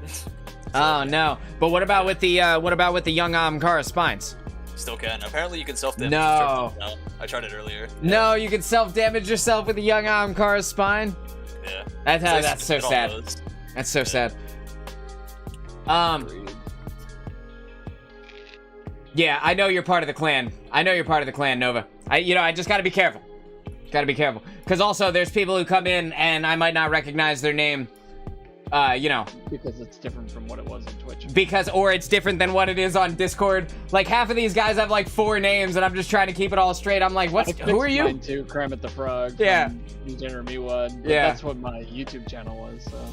[SPEAKER 1] Oh no! But what about with the young Ahamkara spines?
[SPEAKER 2] Still can. Apparently you can self-damage.
[SPEAKER 1] No.
[SPEAKER 2] I tried it earlier.
[SPEAKER 1] No, you can self-damage yourself with the young Ahamkara spine?
[SPEAKER 2] Yeah.
[SPEAKER 1] That's so sad. That's so sad. Yeah, I know you're part of the clan. Nova. I just gotta be careful. Because also, there's people who come in and I might not recognize their name.
[SPEAKER 3] Because it's different from what it was on Twitch.
[SPEAKER 1] Or it's different than what it is on Discord. Like, half of these guys have like 4 names, and I'm just trying to keep it all straight. I'm like, who are you?
[SPEAKER 3] Mine too, Kermit the Frog.
[SPEAKER 1] Yeah.
[SPEAKER 3] Dinner Me One.
[SPEAKER 1] Yeah.
[SPEAKER 3] That's what my YouTube channel was. So.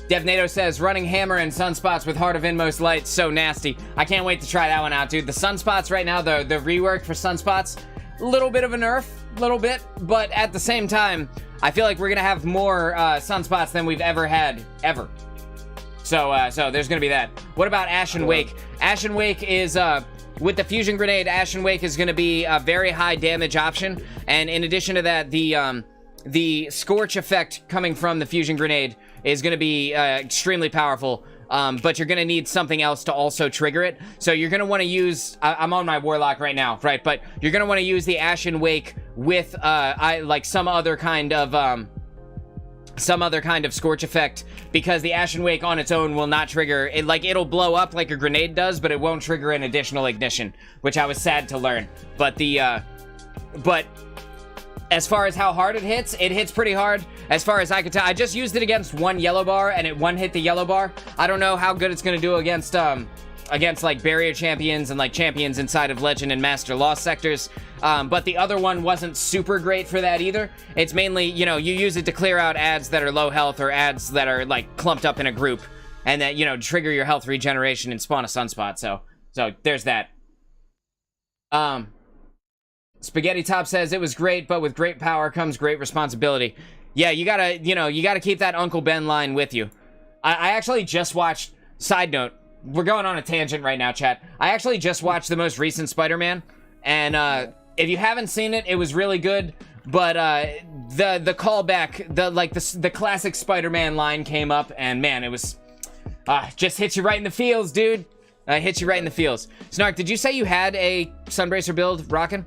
[SPEAKER 1] DevNado says, running hammer and sunspots with Heart of Inmost Light, so nasty. I can't wait to try that one out, dude. The sunspots right now, the rework for sunspots, little bit of a nerf, but at the same time, I feel like we're gonna have more sunspots than we've ever had, ever. So there's gonna be that. What about Ashen Wake? Ashen Wake is, with the fusion grenade, Ashen Wake is gonna be a very high damage option, and in addition to that, the scorch effect coming from the fusion grenade is gonna be extremely powerful. But you're gonna need something else to also trigger it. So you're gonna want to use. I'm on my Warlock right now, right? But you're gonna want to use the Ashen Wake with like some other kind of scorch effect, because the Ashen Wake on its own will not trigger it. Like, it'll blow up like a grenade does, but it won't trigger an additional ignition, which I was sad to learn. But but as far as how hard it hits pretty hard. As far as I could tell, I just used it against one yellow bar, and it one-hit the yellow bar. I don't know how good it's gonna do against like barrier champions and like champions inside of Legend and Master Lost sectors. But the other one wasn't super great for that either. It's mainly, you use it to clear out ads that are low health or ads that are like clumped up in a group, and that, trigger your health regeneration and spawn a sunspot. So there's that. Spaghetti Top says, it was great, but with great power comes great responsibility. Yeah, you gotta keep that Uncle Ben line with you. I actually just watched, side note, we're going on a tangent right now, chat. I actually just watched the most recent Spider-Man, and if you haven't seen it, it was really good. But the callback, the classic Spider-Man line came up, and man, it was just hits you right in the feels, dude. Hits you right in the feels. Snark, did you say you had a Sunbracer build rocking?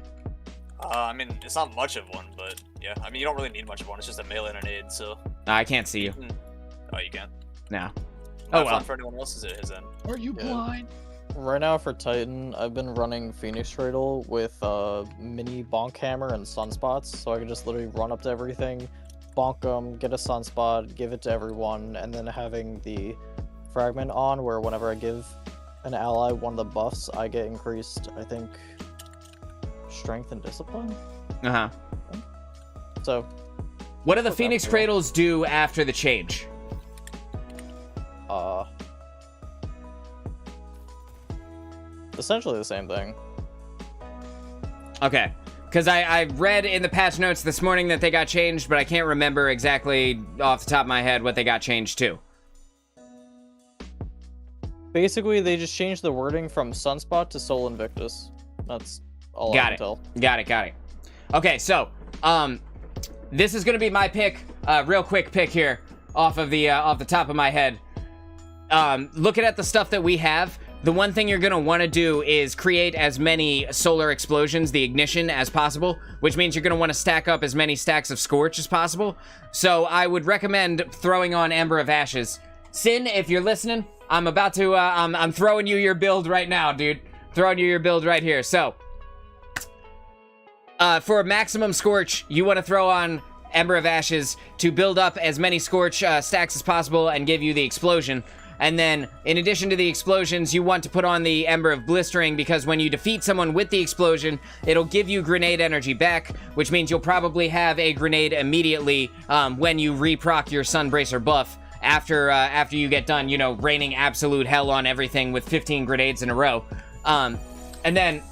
[SPEAKER 2] I mean, it's not much of one, but yeah. I mean, you don't really need much of one. It's just a melee and a nade, so.
[SPEAKER 1] I can't see you.
[SPEAKER 2] Oh, you can?
[SPEAKER 1] No.
[SPEAKER 2] Oh, well. For anyone else, is it his end?
[SPEAKER 3] Are you blind?
[SPEAKER 4] Right now for Titan, I've been running Phoenix Cradle with mini bonk hammer and sunspots, so I can just literally run up to everything, bonk them, get a sunspot, give it to everyone, and then having the fragment on where whenever I give an ally one of the buffs, I get increased, I think, strength and discipline?
[SPEAKER 1] Uh-huh.
[SPEAKER 4] So...
[SPEAKER 1] What do the Phoenix Cradles do after the change?
[SPEAKER 4] Essentially the same thing.
[SPEAKER 1] Okay. Because I read in the patch notes this morning that they got changed, but I can't remember exactly off the top of my head what they got changed to.
[SPEAKER 4] Basically, they just changed the wording from Sunspot to Sol Invictus. That's all I can tell. Got
[SPEAKER 1] it. Okay, so, this is going to be my pick, real quick pick here, off the top of my head. Looking at the stuff that we have, the one thing you're going to want to do is create as many solar explosions, the ignition, as possible, which means you're going to want to stack up as many stacks of Scorch as possible. So I would recommend throwing on Ember of Ashes. Sin, if you're listening, I'm about to, I'm throwing you your build right now, dude. Throwing you your build right here. So, for maximum Scorch, you want to throw on Ember of Ashes to build up as many Scorch stacks as possible and give you the explosion. And then, in addition to the explosions, you want to put on the Ember of Blistering, because when you defeat someone with the explosion, it'll give you grenade energy back, which means you'll probably have a grenade immediately when you reproc your Sunbracer buff after you get done, you know, raining absolute hell on everything with 15 grenades in a row. And then...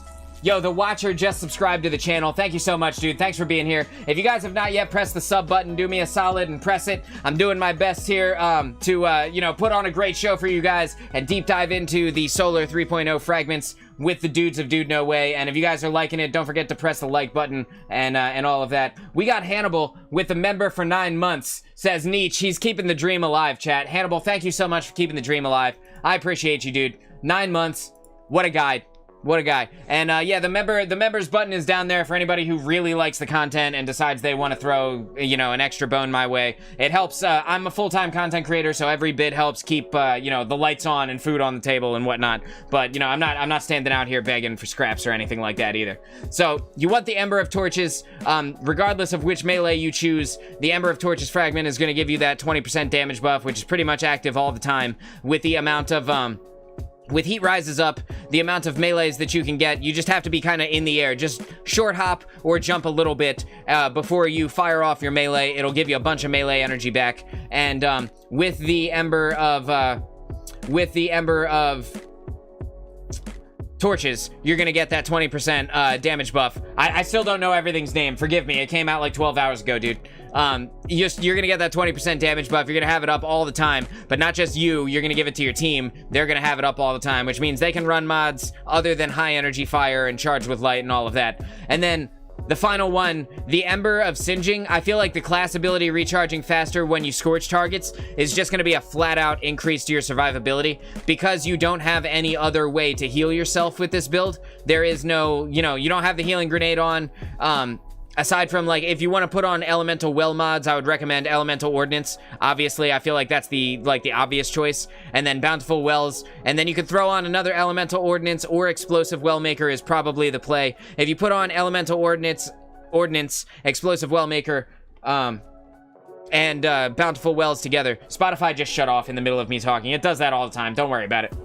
[SPEAKER 1] Yo, the Watcher just subscribed to the channel. Thank you so much, dude. Thanks for being here. If you guys have not yet pressed the sub button, do me a solid and press it. I'm doing my best here to, you know, put on a great show for you guys and deep dive into the Solar 3.0 fragments with the dudes of Dude No Way. And if you guys are liking it, don't forget to press the like button and all of that. We got Hannibal with the member for 9 months, says Nietzsche. He's keeping the dream alive, chat. Hannibal, thank you so much for keeping the dream alive. I appreciate you, dude. 9 months. What a guy. What a guy. And yeah, the members button is down there for anybody who really likes the content and decides they want to throw, you know, an extra bone my way. It helps. I'm a full-time content creator, so every bit helps keep, you know, the lights on and food on the table and whatnot. But, you know, I'm not standing out here begging for scraps or anything like that either. So you want the Ember of Torches. Regardless of which melee you choose, the Ember of Torches fragment is going to give you that 20% damage buff, which is pretty much active all the time with the amount of, with heat rises up, the amount of melees that you can get, you just have to be kind of in the air. Just short hop or jump a little bit before you fire off your melee. It'll give you a bunch of melee energy back. And with the Ember of Torches, you're gonna get that 20% damage buff. I still don't know everything's name. Forgive me. It came out like 12 hours ago, dude. You're gonna get that 20% damage buff. You're gonna have it up all the time, but not just you. You're gonna give it to your team. They're gonna have it up all the time, which means they can run mods other than high energy fire and charge with light and all of that. And then the final one, the Ember of Singeing. I feel like the class ability recharging faster when you scorch targets is just going to be a flat-out increase to your survivability. Because you don't have any other way to heal yourself with this build, there is no, you know, you don't have the healing grenade on. Aside from, like, if you want to put on elemental well mods, I would recommend elemental ordnance. Obviously, I feel like that's the obvious choice. And then bountiful wells, and then you could throw on another elemental ordnance, or explosive well maker is probably the play. If you put on elemental ordnance, explosive well maker, and bountiful wells together. Spotify just shut off in the middle of me talking. It does that all the time. Don't worry about it.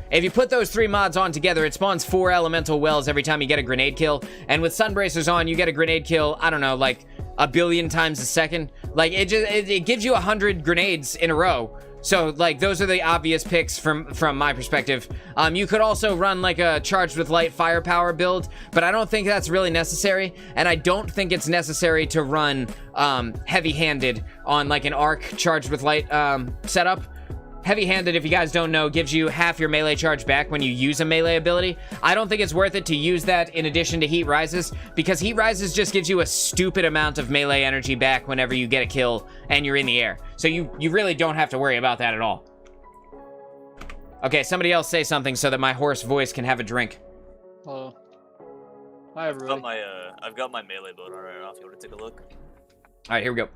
[SPEAKER 1] If you put those 3 mods on together, it spawns 4 elemental wells every time you get a grenade kill. And with Sunbracers on, you get a grenade kill, I don't know, like 1 billion times a second. Like, it gives you 100 grenades in a row. So, like, those are the obvious picks from my perspective. You could also run, like, a charged with light firepower build, but I don't think that's really necessary. And I don't think it's necessary to run heavy-handed on, like, an arc charged with light setup. Heavy-handed, if you guys don't know, gives you half your melee charge back when you use a melee ability. I don't think it's worth it to use that in addition to Heat Rises, because Heat Rises just gives you a stupid amount of melee energy back whenever you get a kill and you're in the air. So you really don't have to worry about that at all. Okay, somebody else say something so that my hoarse voice can have a drink.
[SPEAKER 3] Hello. Hi, everybody.
[SPEAKER 2] I've got my melee boat on right now if you want to take a look.
[SPEAKER 1] All right, here we go.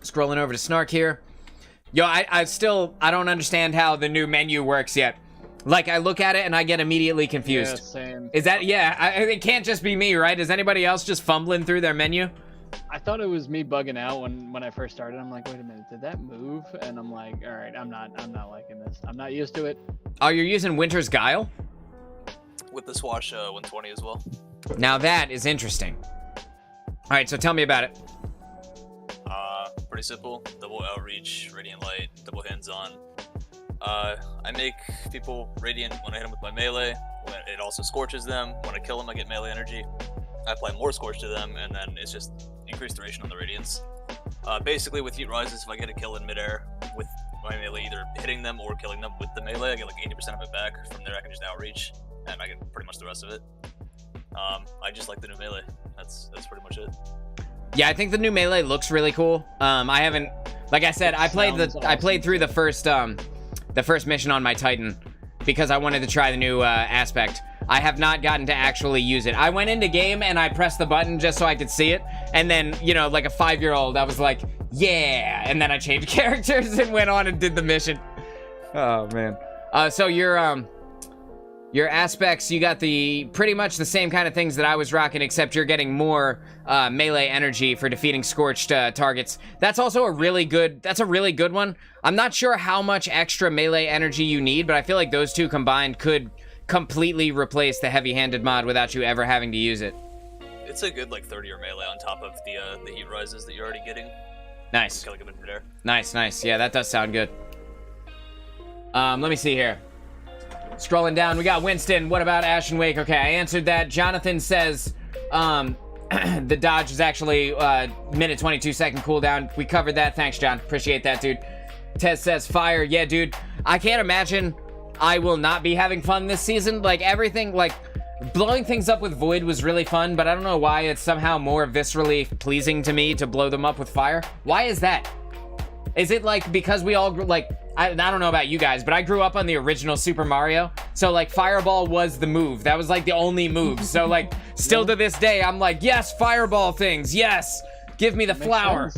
[SPEAKER 1] Scrolling over to Snark here. Yo, I don't understand how the new menu works yet. Like, I look at it and I get immediately confused.
[SPEAKER 3] Yeah, same.
[SPEAKER 1] Is that, it can't just be me, right? Is anybody else just fumbling through their menu?
[SPEAKER 3] I thought it was me bugging out when I first started. I'm like, wait a minute, did that move? And I'm like, all right, I'm not liking this. I'm not used to it.
[SPEAKER 1] Oh, you're using Winter's Guile?
[SPEAKER 2] With the Swash 120 as well.
[SPEAKER 1] Now that is interesting. All right, so tell me about it.
[SPEAKER 2] Pretty simple. Double outreach, radiant light, double hands-on. I make people radiant when I hit them with my melee. It also scorches them. When I kill them, I get melee energy. I apply more scorch to them, and then it's just increased duration on the radiance. Basically, with Heat Rises, if I get a kill in midair with my melee either hitting them or killing them with the melee, I get like 80% of it back. From there, I can just outreach, and I get pretty much the rest of it. I just like the new melee. That's pretty much it.
[SPEAKER 1] Yeah, I think the new melee looks really cool. I haven't, like I said, I played through the first mission on my Titan because I wanted to try the new aspect. I have not gotten to actually use it. I went into game and I pressed the button just so I could see it, and then, you know, like a 5-year-old, I was like, yeah, and then I changed characters and went on and did the mission. Oh man. So your aspects, you got pretty much the same kind of things that I was rocking, except you're getting more melee energy for defeating scorched targets. That's also a really good one. I'm not sure how much extra melee energy you need, but I feel like those two combined could completely replace the heavy-handed mod without you ever having to use it.
[SPEAKER 2] It's a good like 30 or melee on top of the Heat Rises that you're already getting.
[SPEAKER 1] Nice.
[SPEAKER 2] Killing them in midair.
[SPEAKER 1] Nice. Yeah, that does sound good. Let me see here. Scrolling down, we got Winston. What about Ashen Wake? Okay, I answered that. Jonathan says the dodge is actually minute 22 second cooldown. We covered that. Thanks, John. Appreciate that, dude. Tez says fire. Yeah, dude. I can't imagine I will not be having fun this season. Like, everything, like, blowing things up with Void was really fun, but I don't know why it's somehow more viscerally pleasing to me to blow them up with fire. Why is that? Is it, like, because we all, like, I don't know about you guys, but I grew up on the original Super Mario, so, like, Fireball was the move. That was, like, the only move. So, like, still to this day, I'm like, yes, Fireball things, yes! Give me the flower.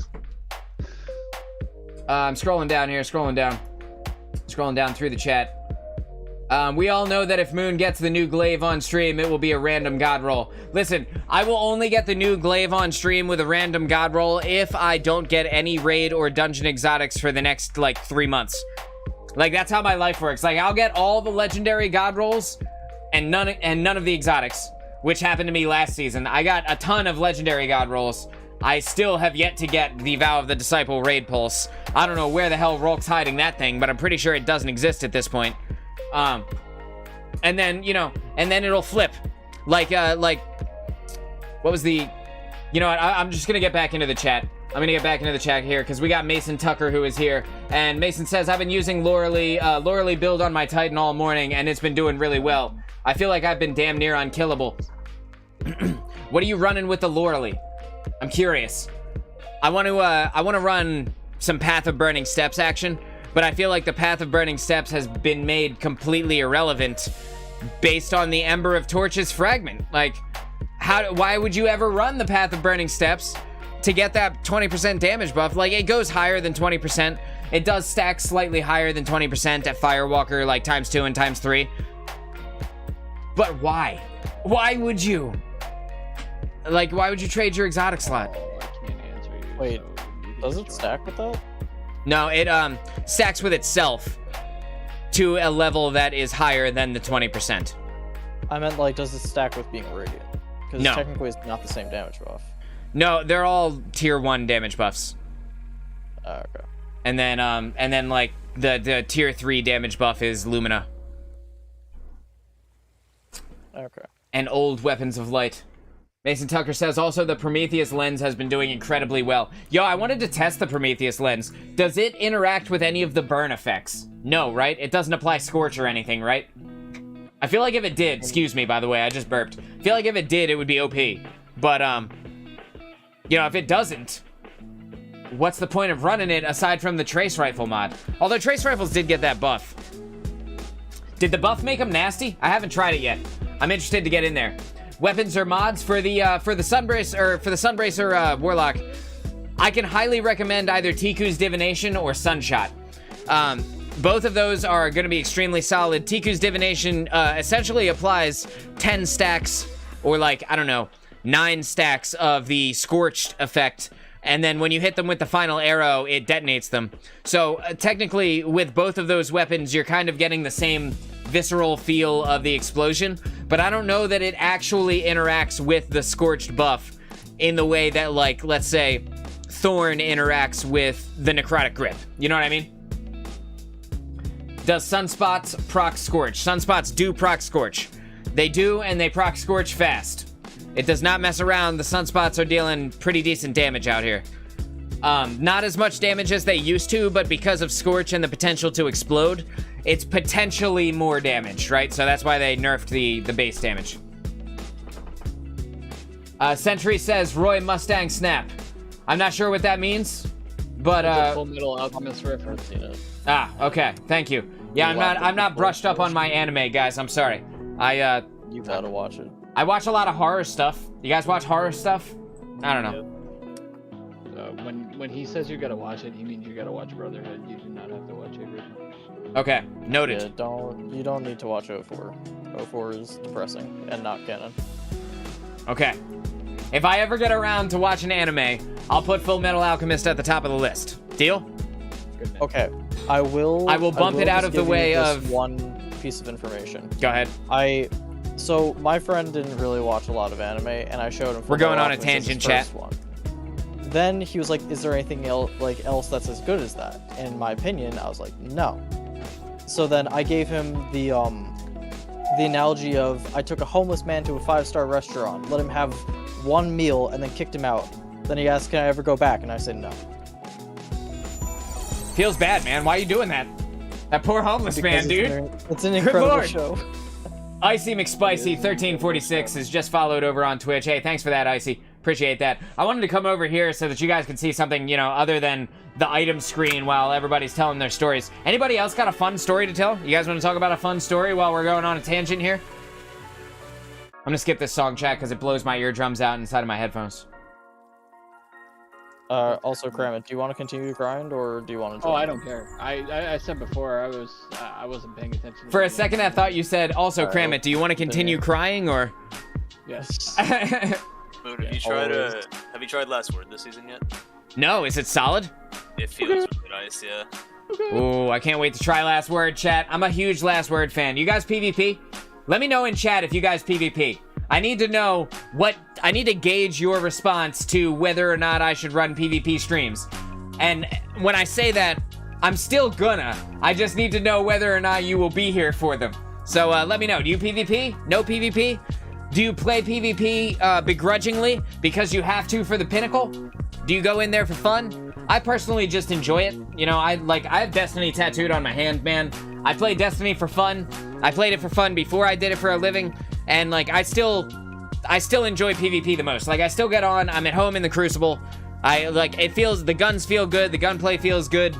[SPEAKER 1] I'm scrolling down here, scrolling down through the chat. We all know that if Moon gets the new glaive on stream, it will be a random god roll. Listen, I will only get the new glaive on stream with a random god roll if I don't get any raid or dungeon exotics for the next, like, 3 months. Like, that's how my life works. Like, I'll get all the legendary god rolls and none of the exotics, which happened to me last season. I got a ton of legendary god rolls. I still have yet to get the Vow of the Disciple raid pulse. I don't know where the hell Rolk's hiding that thing, but I'm pretty sure it doesn't exist at this point. And then, you know, and then it'll flip. Like, what was the, you know what, I'm just gonna get back into the chat. I'm gonna get back into the chat here, because we got Mason Tucker who is here, and Mason says, I've been using Loreley build on my Titan all morning, and it's been doing really well. I feel like I've been damn near unkillable. What are you running with the Loreley? I'm curious. I want to run some Path of Burning Steps action, but I feel like the Path of Burning Steps has been made completely irrelevant based on the Ember of Torches fragment. Like, why would you ever run the Path of Burning Steps to get that 20% damage buff? Like, it goes higher than 20%. It does stack slightly higher than 20% at Firewalker, like ×2 and ×3. But why? Why would you? Like, why would you trade your exotic slot?
[SPEAKER 3] I can't answer you.
[SPEAKER 4] Wait,
[SPEAKER 3] so you can
[SPEAKER 4] does
[SPEAKER 3] just
[SPEAKER 4] it
[SPEAKER 3] join.
[SPEAKER 4] stack with that?
[SPEAKER 1] No, it stacks with itself to a level that is higher than the 20%.
[SPEAKER 4] I meant, like, does it stack with being radiant? Because
[SPEAKER 1] No.
[SPEAKER 4] technically it's not the same damage buff.
[SPEAKER 1] No, they're all tier 1 damage buffs.
[SPEAKER 4] Okay.
[SPEAKER 1] And then like the tier 3 damage buff is Lumina
[SPEAKER 4] Okay.
[SPEAKER 1] and old weapons of light. Mason Tucker says, also, the Prometheus lens has been doing incredibly well. Yo, I wanted to test the Prometheus lens. Does it interact with any of the burn effects? No, right? It doesn't apply Scorch or anything, right? I feel like if it did, excuse me, by the way, I just burped. I feel like if it did, it would be OP. But, you know, if it doesn't, what's the point of running it aside from the Trace Rifle mod? Although Trace Rifles did get that buff. Did the buff make them nasty? I haven't tried it yet. I'm interested to get in there. Weapons or mods for the Sunbracer Warlock. I can highly recommend either Tiku's Divination or Sunshot. Both of those are going to be extremely solid. Tiku's Divination essentially applies 10 stacks or like, I don't know, 9 stacks of the Scorched effect. And then when you hit them with the final arrow, it detonates them. So technically, with both of those weapons, you're kind of getting the same visceral feel of the explosion. But I don't know that it actually interacts with the Scorched buff in the way that, like, let's say, Thorn interacts with the Necrotic Grip. You know what I mean? Does Sunspots proc Scorch? Sunspots do proc Scorch. They do, and they proc Scorch fast. It does not mess around. The Sunspots are dealing pretty decent damage out here. Not as much damage as they used to, but because of Scorch and the potential to explode, it's potentially more damage, right? So that's why they nerfed the base damage. Sentry says, Roy Mustang Snap. I'm not sure what that means, but
[SPEAKER 3] Full Metal Alchemist reference, you know.
[SPEAKER 1] Ah, okay. Thank you. Yeah, I'm not brushed up on my anime, guys. I'm sorry.
[SPEAKER 4] You gotta watch it.
[SPEAKER 1] I watch a lot of horror stuff. You guys watch horror stuff? I don't know.
[SPEAKER 3] When he says you gotta watch it, he means you gotta watch Brotherhood. You do not have to watch the original.
[SPEAKER 1] Okay, noted.
[SPEAKER 4] Yeah, you don't need to watch 04. 04 is depressing and not canon.
[SPEAKER 1] Okay. If I ever get around to watching anime, I'll put Full Metal Alchemist at the top of the list. Deal?
[SPEAKER 4] Okay. I will
[SPEAKER 1] bump it out of the way of
[SPEAKER 4] one piece of information.
[SPEAKER 1] Go ahead.
[SPEAKER 4] So my friend didn't really watch a lot of anime, and I showed him.
[SPEAKER 1] We're going on a tangent, chat.
[SPEAKER 4] Then he was like, "Is there anything else that's as good as that?" And in my opinion, I was like, "No." So then I gave him the analogy of I took a homeless man to a 5-star restaurant, let him have one meal, and then kicked him out. Then he asked, "Can I ever go back?" And I said, "No."
[SPEAKER 1] Feels bad, man. Why are you doing that? That poor homeless man, dude.
[SPEAKER 4] It's an incredible show.
[SPEAKER 1] Icy McSpicy 1346 is just followed over on Twitch. Hey, thanks for that, Icy. Appreciate that. I wanted to come over here so that you guys could see something, you know, other than the item screen while everybody's telling their stories. Anybody else got a fun story to tell? You guys want to talk about a fun story while we're going on a tangent here? I'm gonna skip this song, chat, because it blows my eardrums out inside of my headphones.
[SPEAKER 4] Also, Kramit, do you want to continue to grind, or do you want to?
[SPEAKER 3] Oh, I don't care. I said before I wasn't paying attention.
[SPEAKER 1] For a second, I thought you said, also, Kramit, do you want to continue crying, or?
[SPEAKER 3] Yes.
[SPEAKER 2] Moon, have you tried Last Word this season yet?
[SPEAKER 1] No, is it solid?
[SPEAKER 2] It feels really nice, yeah.
[SPEAKER 1] Ooh, I can't wait to try Last Word, chat. I'm a huge Last Word fan. You guys PvP? Let me know in chat if you guys PvP. I need to know I need to gauge your response to whether or not I should run PvP streams. And when I say that, I'm still gonna. I just need to know whether or not you will be here for them. So let me know. Do you PvP? No PvP? Do you play PvP begrudgingly because you have to for the pinnacle? Do you go in there for fun? I personally just enjoy it. You know, I have Destiny tattooed on my hand, man. I play Destiny for fun. I played it for fun before I did it for a living. And like I still enjoy PvP the most. Like I still get on, I'm at home in the Crucible. The guns feel good, the gunplay feels good.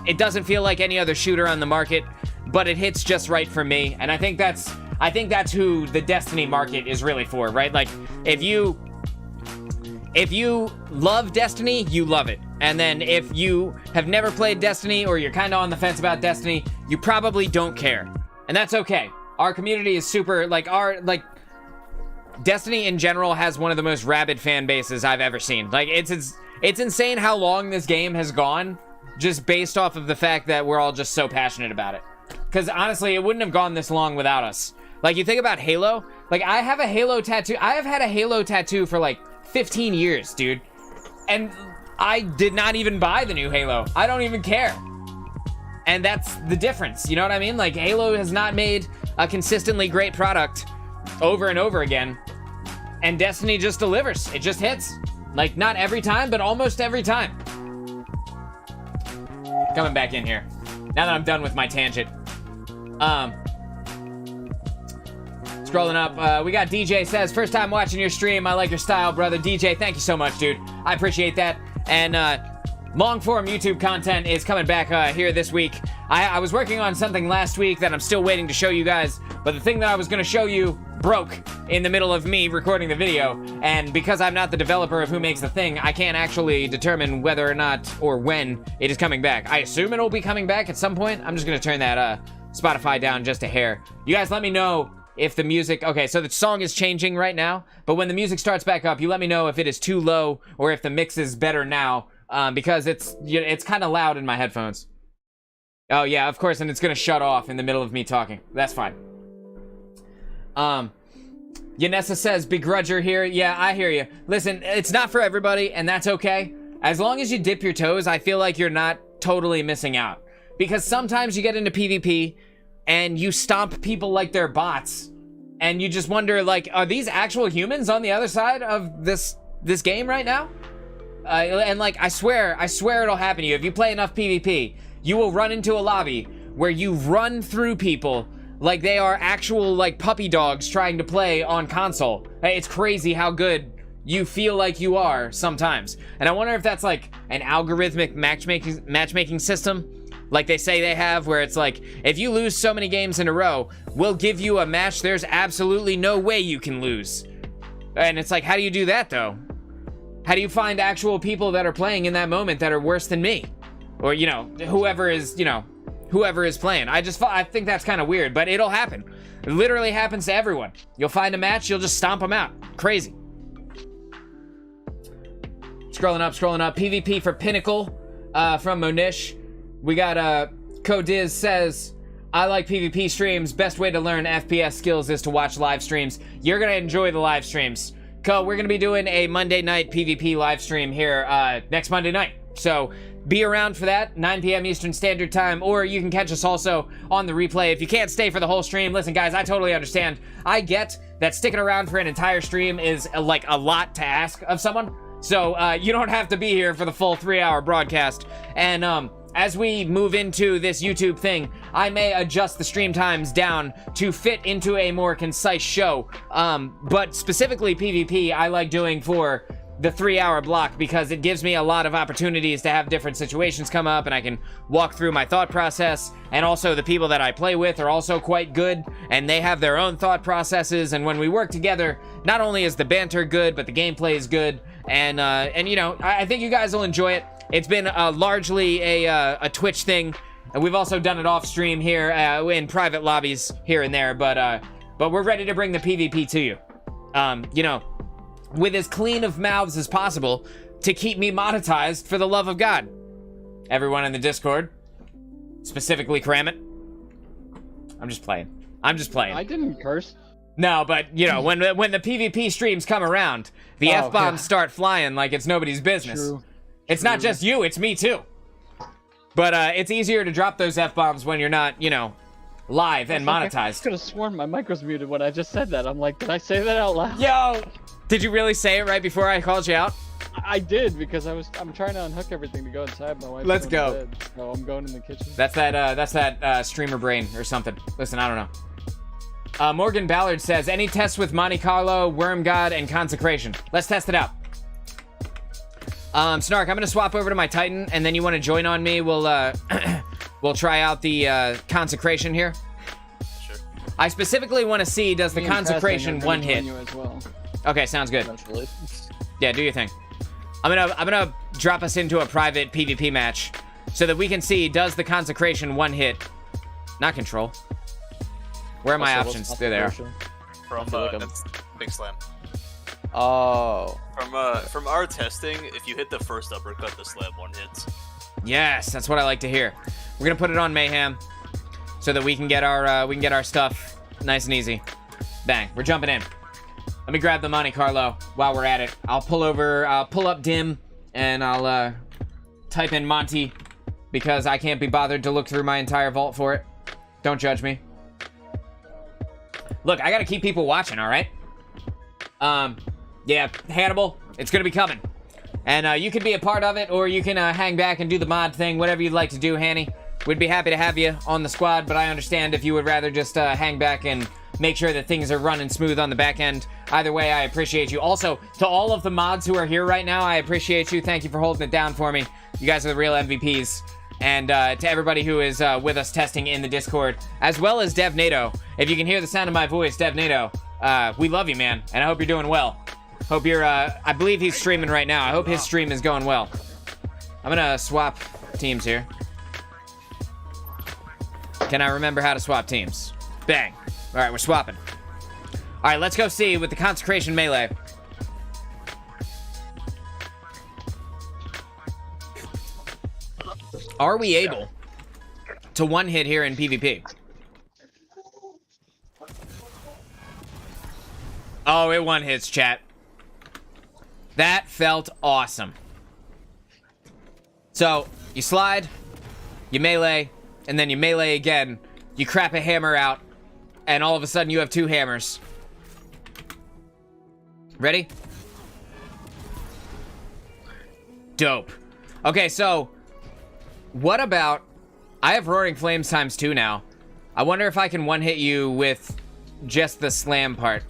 [SPEAKER 1] It doesn't feel like any other shooter on the market, but it hits just right for me. And I think that's who the Destiny market is really for, right? Like if you love Destiny, you love it. And then if you have never played Destiny or you're kind of on the fence about Destiny, you probably don't care. And that's okay. Our community is super, Destiny in general has one of the most rabid fan bases I've ever seen. Like, it's insane how long this game has gone, just based off of the fact that we're all just so passionate about it. Because honestly, it wouldn't have gone this long without us. Like, you think about Halo, like, I have a Halo tattoo. I have had a Halo tattoo for, 15 years, dude. And I did not even buy the new Halo. I don't even care. And that's the difference, you know what I mean? Like, Halo has not made a consistently great product over and over again. And Destiny just delivers. It just hits. Like, not every time, but almost every time. Coming back in here. Now that I'm done with my tangent. Scrolling up, we got DJ says, first time watching your stream. I like your style, brother. DJ, thank you so much, dude. I appreciate that. And long form YouTube content is coming back here this week. I was working on something last week that I'm still waiting to show you guys, but the thing that I was going to show you broke in the middle of me recording the video, and because I'm not the developer of Who Makes the Thing, I can't actually determine whether or not or when it is coming back. I assume it'll be coming back at some point. I'm just going to turn that Spotify down just a hair. You guys let me know if the music... Okay, so the song is changing right now, but when the music starts back up, you let me know if it is too low or if the mix is better now, because it's kind of loud in my headphones. Oh, yeah, of course, and it's going to shut off in the middle of me talking. That's fine. Yanessa says, begrudger here. Yeah, I hear you. Listen, it's not for everybody, and that's okay. As long as you dip your toes, I feel like you're not totally missing out. Because sometimes you get into PvP, and you stomp people like they're bots, and you just wonder, like, are these actual humans on the other side of this game right now? And, like, I swear it'll happen to you. If you play enough PvP, you will run into a lobby where you run through people like they are actual, like, puppy dogs trying to play on console. It's crazy how good you feel like you are sometimes. And I wonder if that's, like, an algorithmic matchmaking system, like they say they have, where it's like, if you lose so many games in a row, we'll give you a match there's absolutely no way you can lose. And it's like, how do you do that, though? How do you find actual people that are playing in that moment that are worse than me? Or, you know, whoever is playing. I think that's kind of weird, but it'll happen. It literally happens to everyone. You'll find a match, you'll just stomp them out. Crazy. Scrolling up. PvP for Pinnacle from Monish. We got Codiz says, I like PvP streams. Best way to learn FPS skills is to watch live streams. You're going to enjoy the live streams. Co, we're going to be doing a Monday night PvP live stream here next Monday night. So be around for that, 9 p.m. Eastern Standard Time, or you can catch us also on the replay. If you can't stay for the whole stream, listen, guys, I totally understand. I get that sticking around for an entire stream is like a lot to ask of someone. So you don't have to be here for the full 3-hour broadcast. And as we move into this YouTube thing, I may adjust the stream times down to fit into a more concise show. But specifically PvP, I like doing for the 3-hour block because it gives me a lot of opportunities to have different situations come up, and I can walk through my thought process. And also the people that I play with are also quite good, and they have their own thought processes. And when we work together, not only is the banter good, but the gameplay is good. And you know, I think you guys will enjoy it. It's been largely a Twitch thing, and we've also done it off stream here in private lobbies here and there. But we're ready to bring the PvP to you. You know, with as clean of mouths as possible to keep me monetized, for the love of God. Everyone in the Discord, specifically Kramit. I'm just playing. I didn't
[SPEAKER 3] curse.
[SPEAKER 1] No, but you know, when the PvP streams come around, the F-bombs start flying like it's nobody's business.
[SPEAKER 3] True.
[SPEAKER 1] It's not just you, it's me too. But it's easier to drop those F-bombs when you're not, you know, live and monetized. I could
[SPEAKER 3] have sworn my mic was muted when I just said that. I'm like, did I say that out loud?
[SPEAKER 1] Yo! Did you really say it right before I called you out?
[SPEAKER 3] I did, because I'm trying to unhook everything to go inside. My wife's
[SPEAKER 1] Let's go.
[SPEAKER 3] Bed, so I'm going in the kitchen.
[SPEAKER 1] That's that streamer brain or something. Listen, I don't know. Morgan Ballard says, any tests with Monte Carlo, Worm God, and Consecration? Let's test it out. Snark, I'm gonna swap over to my Titan, and then you want to join on me. We'll try out the Consecration here.
[SPEAKER 2] Sure.
[SPEAKER 1] I specifically want to see, does the Consecration one hit?
[SPEAKER 3] Well.
[SPEAKER 1] Okay, sounds good.
[SPEAKER 4] Eventually.
[SPEAKER 1] Yeah, do your thing. I'm gonna drop us into a private PvP match so that we can see, does the Consecration one hit? Not control. Where are my options? There they are.
[SPEAKER 2] From that's Big Slam.
[SPEAKER 4] Oh.
[SPEAKER 2] From our testing, if you hit the first uppercut, the slam one hits.
[SPEAKER 1] Yes, that's what I like to hear. We're gonna put it on Mayhem so that we can get our stuff nice and easy. Bang, we're jumping in. Let me grab the Monte Carlo while we're at it. I'll pull up Dim, and I'll type in Monty because I can't be bothered to look through my entire vault for it. Don't judge me. Look, I gotta keep people watching, all right? Yeah, Hannibal, it's gonna be coming. And you can be a part of it, or you can hang back and do the mod thing, whatever you'd like to do, Hanny. We'd be happy to have you on the squad, but I understand if you would rather just hang back and make sure that things are running smooth on the back end. Either way, I appreciate you. Also, to all of the mods who are here right now, I appreciate you. Thank you for holding it down for me. You guys are the real MVPs. And to everybody who is with us testing in the Discord, as well as DevNado. If you can hear the sound of my voice, DevNado, we love you, man, and I hope you're doing well. Hope you're, I believe he's streaming right now. I hope his stream is going well. I'm gonna swap teams here. Can I remember how to swap teams? Bang. All right, we're swapping. All right, let's go see with the Consecration Melee. Are we able to one-hit here in PvP? Oh, it one-hits, chat. That felt awesome. So, you slide, you melee, and then you melee again. You crap a hammer out, and all of a sudden you have 2 hammers. Ready? Dope. Okay, so what about... I have Roaring Flames ×2 now. I wonder if I can one-hit you with just the slam part.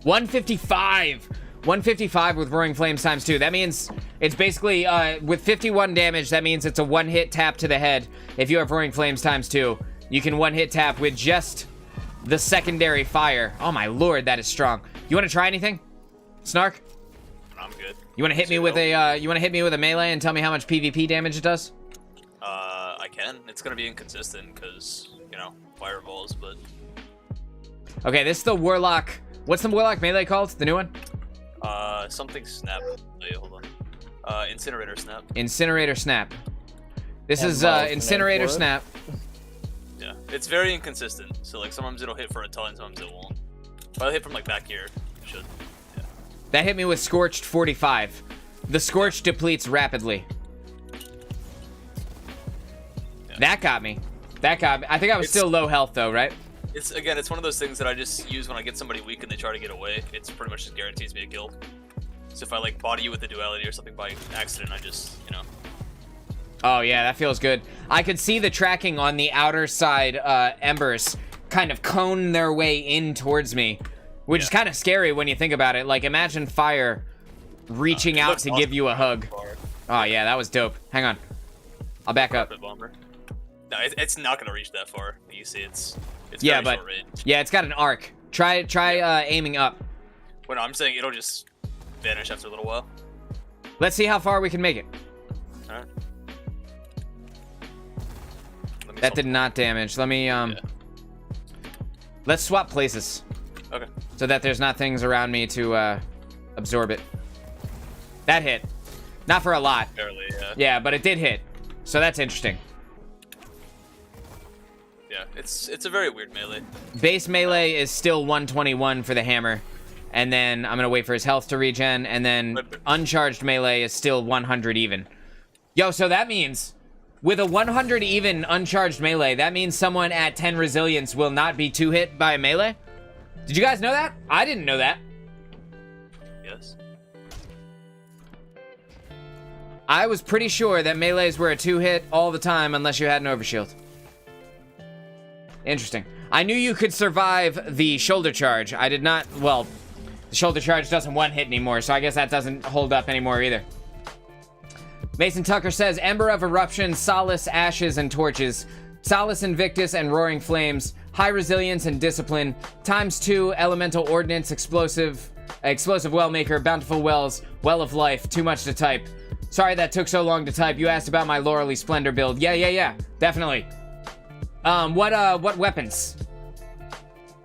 [SPEAKER 1] 155! 155 with Roaring Flames ×2. That means it's basically, with 51 damage, that means it's a one-hit tap to the head. If you have Roaring Flames ×2, you can one-hit tap with just the secondary fire. Oh my lord, that is strong. You want to try anything? Snark?
[SPEAKER 2] I'm good.
[SPEAKER 1] You want to hit me with a, you want to hit me with a melee and tell me how much PvP damage it does?
[SPEAKER 2] I can. It's gonna be inconsistent, because, you know, fireballs, but...
[SPEAKER 1] Okay, this is the Warlock... What's the Warlock melee called? The new one?
[SPEAKER 2] Something snap. Wait, hold on. Incinerator snap.
[SPEAKER 1] Incinerator snap. This
[SPEAKER 4] And
[SPEAKER 1] is
[SPEAKER 4] miles
[SPEAKER 1] Incinerator
[SPEAKER 4] an hour.
[SPEAKER 1] snap.
[SPEAKER 2] Yeah, it's very inconsistent. So like sometimes it'll hit for a ton, sometimes it won't. If I hit from like back here, it should. Yeah.
[SPEAKER 1] That hit me with Scorched 45. The Scorch depletes rapidly.
[SPEAKER 2] Yeah.
[SPEAKER 1] That got me. That got me. I think I was still low health though, right?
[SPEAKER 2] It's one of those things that I just use when I get somebody weak and they try to get away. It's pretty much just guarantees me a kill. So if I like body you with the duality or something by accident, I just, you know.
[SPEAKER 1] Oh yeah, that feels good. I could see the tracking on the outer side embers kind of cone their way in towards me, which is kind of scary when you think about it. Like imagine fire reaching out to give you a hug. Oh yeah, that was dope. Hang on, I'll back up.
[SPEAKER 2] Bomber. No, it's not gonna reach that far. You see, it's
[SPEAKER 1] yeah,
[SPEAKER 2] very
[SPEAKER 1] but
[SPEAKER 2] short range.
[SPEAKER 1] yeah, it's got an arc. Try aiming up.
[SPEAKER 2] Well, no, I'm saying it'll just vanish after a little while.
[SPEAKER 1] Let's see how far we can make it.
[SPEAKER 2] All right.
[SPEAKER 1] That did not damage. Let me
[SPEAKER 2] Yeah.
[SPEAKER 1] Let's swap places.
[SPEAKER 2] Okay.
[SPEAKER 1] So that there's not things around me to absorb it. That hit. Not for a lot.
[SPEAKER 2] Barely, yeah.
[SPEAKER 1] Yeah, but it did hit. So that's interesting.
[SPEAKER 2] Yeah, it's a very weird melee.
[SPEAKER 1] Base melee is still 121 for the hammer. And then I'm gonna wait for his health to regen, and then uncharged melee is still 100 even. Yo, so that means with a 100 even uncharged melee, that means someone at 10 resilience will not be 2-hit by a melee? Did you guys know that? I didn't know that.
[SPEAKER 2] Yes.
[SPEAKER 1] I was pretty sure that melees were a 2-hit all the time unless you had an overshield. Interesting. I knew you could survive the shoulder charge. I did not, well, the shoulder charge doesn't one-hit anymore, so I guess that doesn't hold up anymore either. Mason Tucker says, Ember of Eruption, Solace, Ashes, and Torches. Solace, Invictus, and Roaring Flames. High Resilience and Discipline. ×2, Elemental Ordnance, Explosive Well Maker, Bountiful Wells, Well of Life. Too much to type. Sorry that took so long to type. You asked about my Laurely Splendor build. Yeah. Definitely. What weapons?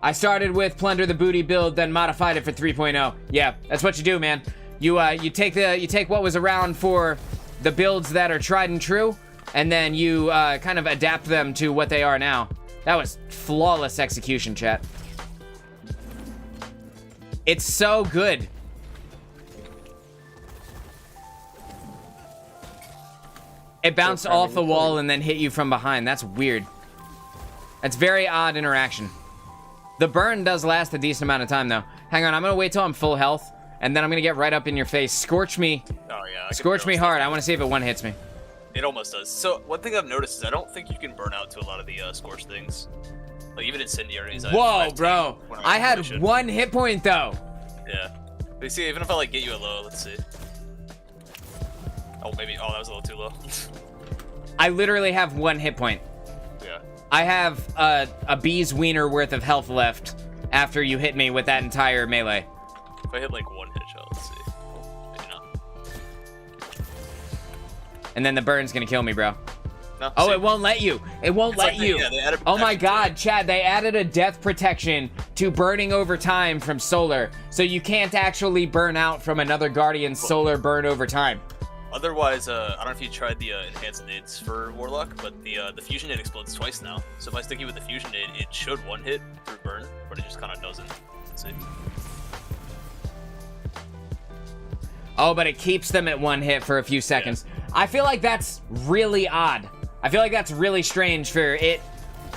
[SPEAKER 1] I started with Plunder the Booty build, then modified it for 3.0. Yeah, that's what you do, man. You take what was around for the builds that are tried and true, and then you kind of adapt them to what they are now. That was flawless execution, chat. It's so good. It bounced off the wall and then hit you from behind. That's weird. That's very odd interaction. The burn does last a decent amount of time, though. Hang on, I'm gonna wait till I'm full health, and then I'm gonna get right up in your face. Scorch me.
[SPEAKER 2] Oh yeah.
[SPEAKER 1] Scorch me hard. I want to see if it one hits me.
[SPEAKER 2] It almost does. So one thing I've noticed is I don't think you can burn out to a lot of the scorch things. Like even incendiaries.
[SPEAKER 1] Whoa, bro! I had 1 hit point though.
[SPEAKER 2] Yeah. But you see, even if I like get you a low, let's see. Oh, maybe. Oh, that was a little too low.
[SPEAKER 1] I literally have 1 hit point.
[SPEAKER 2] Yeah.
[SPEAKER 1] I have a bee's wiener worth of health left after you hit me with that entire melee.
[SPEAKER 2] If I hit like 1 headshot, let's see. Oh, maybe not.
[SPEAKER 1] And then the burn's gonna kill me, bro.
[SPEAKER 2] No,
[SPEAKER 1] oh,
[SPEAKER 2] see?
[SPEAKER 1] it won't let you. It won't let you.
[SPEAKER 2] Yeah, they added
[SPEAKER 1] oh my
[SPEAKER 2] protection
[SPEAKER 1] god, Chad, they added a death protection to burning over time from solar. So you can't actually burn out from another Guardian's solar burn over time.
[SPEAKER 2] Otherwise, I don't know if you tried the enhanced nades for Warlock, but the fusion nade explodes twice now. So if I stick you with the fusion nade, it should 1 hit through burn, but it just kind of doesn't. Let's see.
[SPEAKER 1] Oh, but it keeps them at 1 hit for a few seconds. Yeah. I feel like that's really odd. I feel like that's really strange for it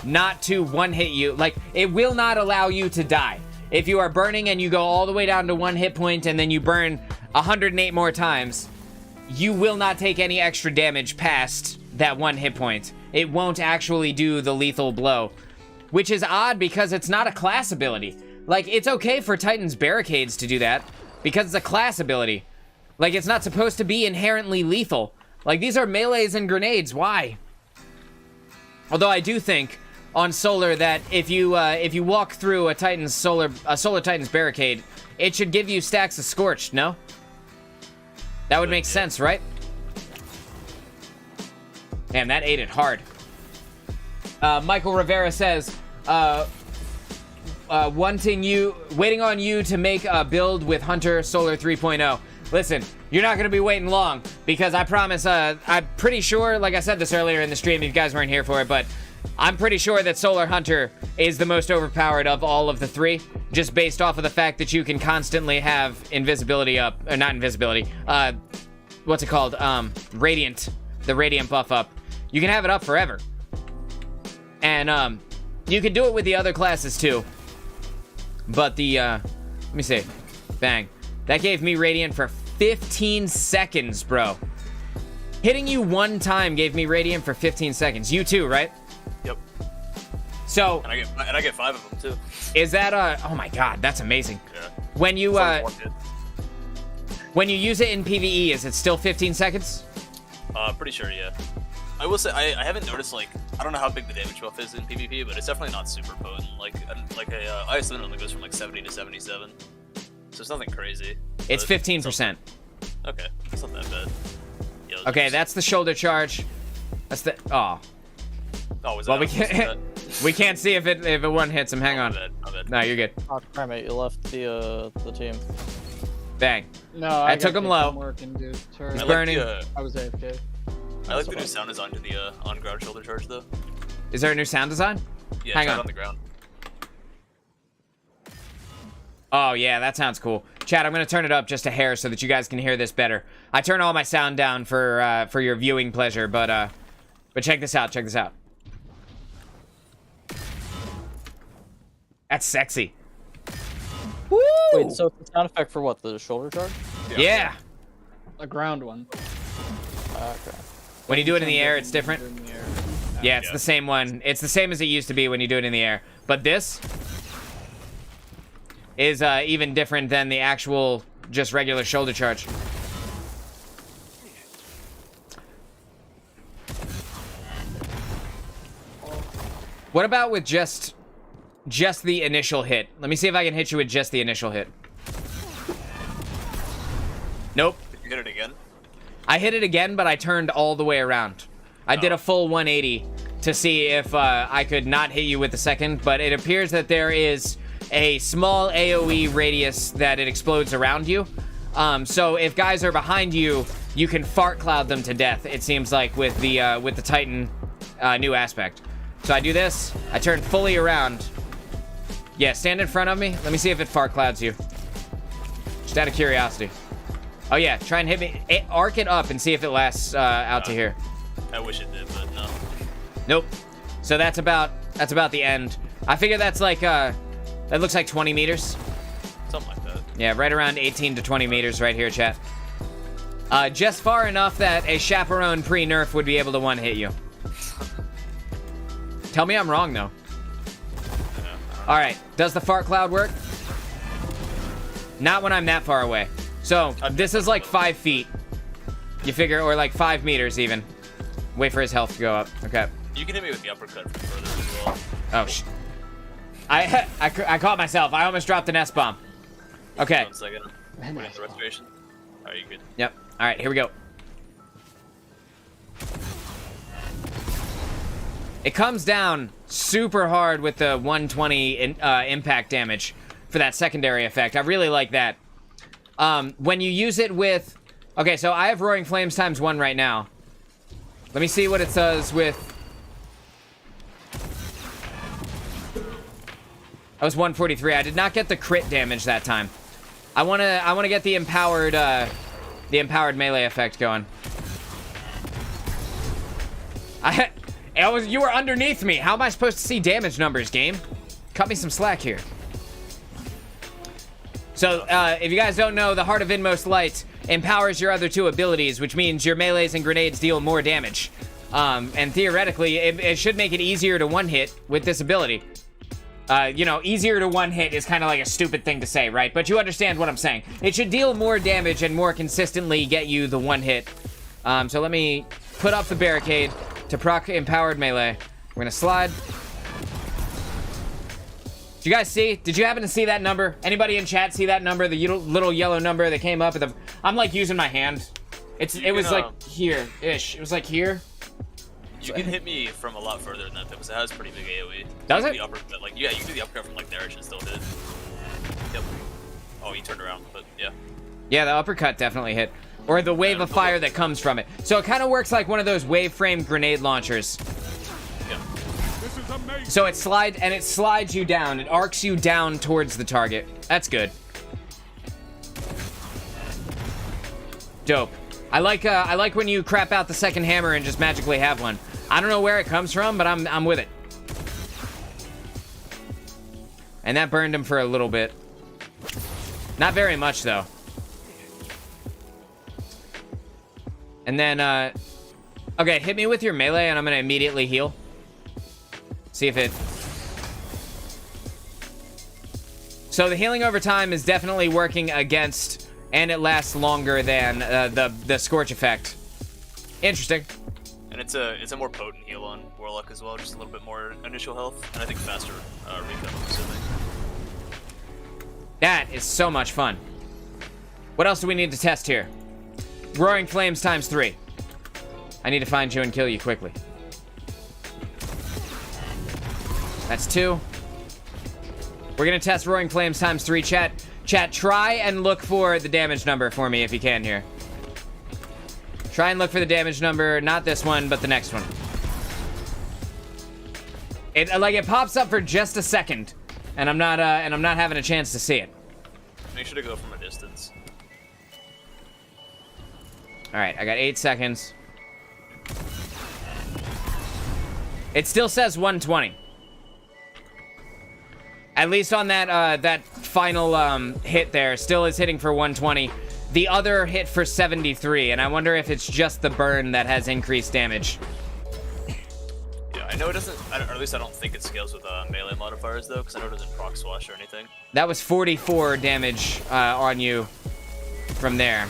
[SPEAKER 1] not to 1 hit you. Like, it will not allow you to die. If you are burning and you go all the way down to 1 hit point and then you burn 108 more times, you will not take any extra damage past that 1 hit point. It won't actually do the lethal blow, which is odd because it's not a class ability. Like, it's okay for Titan's Barricades to do that because it's a class ability. Like, it's not supposed to be inherently lethal. Like, these are melees and grenades. Why? Although I do think on solar that if you walk through a solar Titan's Barricade, it should give you stacks of Scorched, no? That would make sense, right? Damn, that ate it hard. Michael Rivera says, waiting on you to make a build with Hunter Solar 3.0. Listen, you're not going to be waiting long, because I promise, I'm pretty sure, like I said this earlier in the stream, if you guys weren't here for it, but I'm pretty sure that Solar Hunter is the most overpowered of all of the 3, just based off of the fact that you can constantly have invisibility up, or not invisibility, what's it called, Radiant, the Radiant buff up. You can have it up forever. And, you can do it with the other classes too. But let me see, bang. That gave me Radiant for 15 seconds, bro. Hitting you 1 time gave me Radiant for 15 seconds. You too, right?
[SPEAKER 2] Yep.
[SPEAKER 1] So...
[SPEAKER 2] And I get 5 of them, too.
[SPEAKER 1] Is that, oh my god, that's amazing.
[SPEAKER 2] Yeah.
[SPEAKER 1] When you, when you use it in PvE, is it still 15 seconds?
[SPEAKER 2] Pretty sure, yeah. I will say, I haven't noticed, like, I don't know how big the damage buff is in PvP, but it's definitely not super potent. Like a IS limit only goes from, like, 70 to 77. So it's nothing crazy.
[SPEAKER 1] It's 15%.
[SPEAKER 2] Okay, it's not that bad. Yeah,
[SPEAKER 1] okay, that's the shoulder charge. That's the... Oh.
[SPEAKER 2] Oh, was
[SPEAKER 1] well,
[SPEAKER 2] that?
[SPEAKER 1] we can't see if it one hits him. Hang on.
[SPEAKER 2] My bad.
[SPEAKER 1] No, you're good.
[SPEAKER 4] Oh, Primate, you left the team.
[SPEAKER 1] Bang.
[SPEAKER 3] No,
[SPEAKER 1] I took him low.
[SPEAKER 3] He's
[SPEAKER 1] burning.
[SPEAKER 3] I was AFK.
[SPEAKER 2] I like the new sound design to the on-ground shoulder charge, though.
[SPEAKER 1] Is there a new sound design?
[SPEAKER 2] Yeah,
[SPEAKER 1] hang
[SPEAKER 2] on the ground.
[SPEAKER 1] Oh, yeah, that sounds cool. Chat, I'm going to turn it up just a hair so that you guys can hear this better. I turn all my sound down for your viewing pleasure, but check this out, check this out. That's sexy. Woo!
[SPEAKER 4] Wait, so it's a sound effect for what, the shoulder charge?
[SPEAKER 1] Yeah.
[SPEAKER 3] A ground one.
[SPEAKER 4] Okay.
[SPEAKER 1] When you do it in the air, it's different? Yeah, it's the same one. It's the same as it used to be when you do it in the air. But this is even different than the actual just regular shoulder charge. What about with just the initial hit? Let me see if I can hit you with just the initial hit. Nope.
[SPEAKER 2] Did you hit it again?
[SPEAKER 1] I hit it again, but I turned all the way around. I did a full 180 to see if I could not hit you with the second, but it appears that there is a small AoE radius that it explodes around you. So if guys are behind you, you can fart cloud them to death, it seems like, with the Titan new aspect. So I do this, I turn fully around. Yeah, stand in front of me. Let me see if it fart clouds you. Just out of curiosity. Oh yeah, try and hit me. Arc it up and see if it lasts out to here.
[SPEAKER 2] I wish it did, but no.
[SPEAKER 1] Nope. So that's about the end. I figure that's like That looks like 20 meters.
[SPEAKER 2] Something like that.
[SPEAKER 1] Yeah, right around 18 to 20 meters right here, chat. Just far enough that a chaperone pre-nerf would be able to one-hit you. Tell me I'm wrong, though. All right, does the fart cloud work? Not when I'm that far away. So, this is like 5 feet. You figure, or like 5 meters even. Wait for his health to go up. Okay.
[SPEAKER 2] You can hit me with the uppercut from further as well.
[SPEAKER 1] Oh, I caught myself. I almost dropped an S-bomb. Okay.
[SPEAKER 2] 1 second. Waiting for restoration. Are you good?
[SPEAKER 1] Yep. All right, here we go. It comes down super hard with the 120 impact damage for that secondary effect. I really like that. When you use it with... Okay, so I have Roaring Flames ×1 right now. Let me see what it does with... That was 143. I did not get the crit damage that time. I wanna get the empowered melee effect going. You were underneath me. How am I supposed to see damage numbers, game? Cut me some slack here. So, if you guys don't know, the Heart of Inmost Light empowers your other 2 abilities, which means your melees and grenades deal more damage. And theoretically, it should make it easier to one-hit with this ability. You know, easier to one-hit is kind of like a stupid thing to say, right? But you understand what I'm saying. It should deal more damage and more consistently get you the one-hit. So let me put up the barricade to proc empowered melee. We're gonna slide. Did you guys see? Did you happen to see that number? Anybody in chat see that number? The little yellow number that came up at the... I'm like using my hand. It was like here-ish. It was like here.
[SPEAKER 2] You can hit me from a lot further than that because it has pretty big AoE.
[SPEAKER 1] Does it?
[SPEAKER 2] The uppercut, like, yeah, you can do the uppercut from like there. It should still hit. Yep. Oh, you turned around, but yeah. Yeah,
[SPEAKER 1] the uppercut definitely hit. Or the wave of fire that comes from it. So it kind of works like one of those wave frame grenade launchers.
[SPEAKER 2] Yeah.
[SPEAKER 1] So it slides you down. It arcs you down towards the target. That's good. Dope. I like when you crap out the second hammer and just magically have one. I don't know where it comes from, but I'm with it. And that burned him for a little bit. Not very much though. And then, okay, hit me with your melee and I'm gonna immediately heal. See if it... So the healing over time is definitely working against, and it lasts longer than the Scorch effect. Interesting.
[SPEAKER 2] And it's a more potent heal on Warlock as well, just a little bit more initial health, and I think faster recon, I'm assuming.
[SPEAKER 1] That is so much fun. What else do we need to test here? Roaring Flames ×3. I need to find you and kill you quickly. That's 2. We're gonna test Roaring Flames ×3. Chat, try and look for the damage number for me if you can here. Try and look for the damage number, not this one, but the next one. It pops up for just a second, and I'm not having a chance to see it.
[SPEAKER 2] Make sure to go from a distance.
[SPEAKER 1] All right, I got 8 seconds. It still says 120. At least on that final hit there, still is hitting for 120. The other hit for 73, and I wonder if it's just the burn that has increased damage.
[SPEAKER 2] Yeah, I know it doesn't, or at least I don't think it scales with melee modifiers though, because I know it doesn't proc swash or anything.
[SPEAKER 1] That was 44 damage on you from there.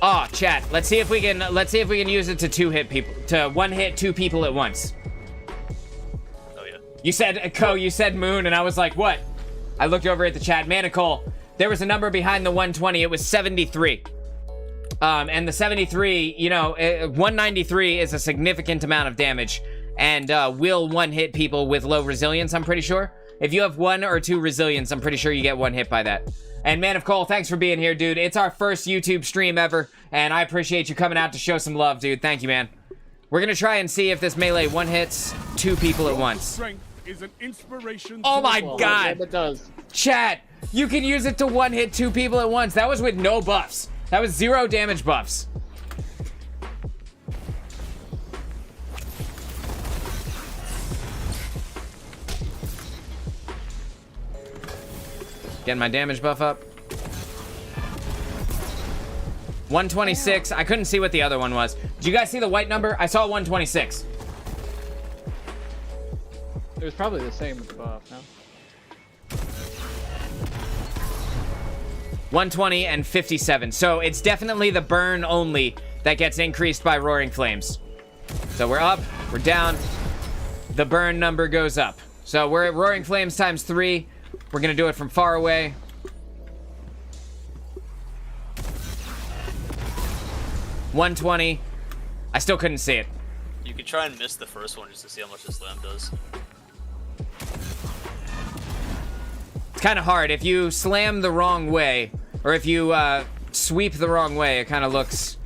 [SPEAKER 1] Oh, chat. Let's see if we can use it to one-hit 2 people at once.
[SPEAKER 2] Oh yeah.
[SPEAKER 1] You said Moon, and I was like, what? I looked over at the chat. Manical, there was a number behind the 120. It was 73. And the 73, you know, 193 is a significant amount of damage, and will one-hit people with low resilience, I'm pretty sure. If you have 1 or 2 resilience, I'm pretty sure you get one hit by that. And Man of Cole, thanks for being here, dude. It's our first YouTube stream ever, and I appreciate you coming out to show some love, dude. Thank you, man. We're gonna try and see if this melee one-hits 2 people at once. Oh my god!
[SPEAKER 3] It does.
[SPEAKER 1] Chat, you can use it to one-hit 2 people at once. That was with no buffs. That was 0 damage buffs. Getting my damage buff up. 126. I couldn't see what the other one was. Did you guys see the white number? I saw 126.
[SPEAKER 3] It was probably the same with the buff, no?
[SPEAKER 1] 120 and 57. So it's definitely the burn only that gets increased by Roaring Flames. So we're up, we're down. The burn number goes up. So we're at Roaring Flames times 3. We're gonna do it from far away. $120. I still couldn't see it.
[SPEAKER 2] You could try and miss the first one just to see how much the slam does.
[SPEAKER 1] It's kind of hard. If you slam the wrong way, or if you sweep the wrong way, it kind of looks...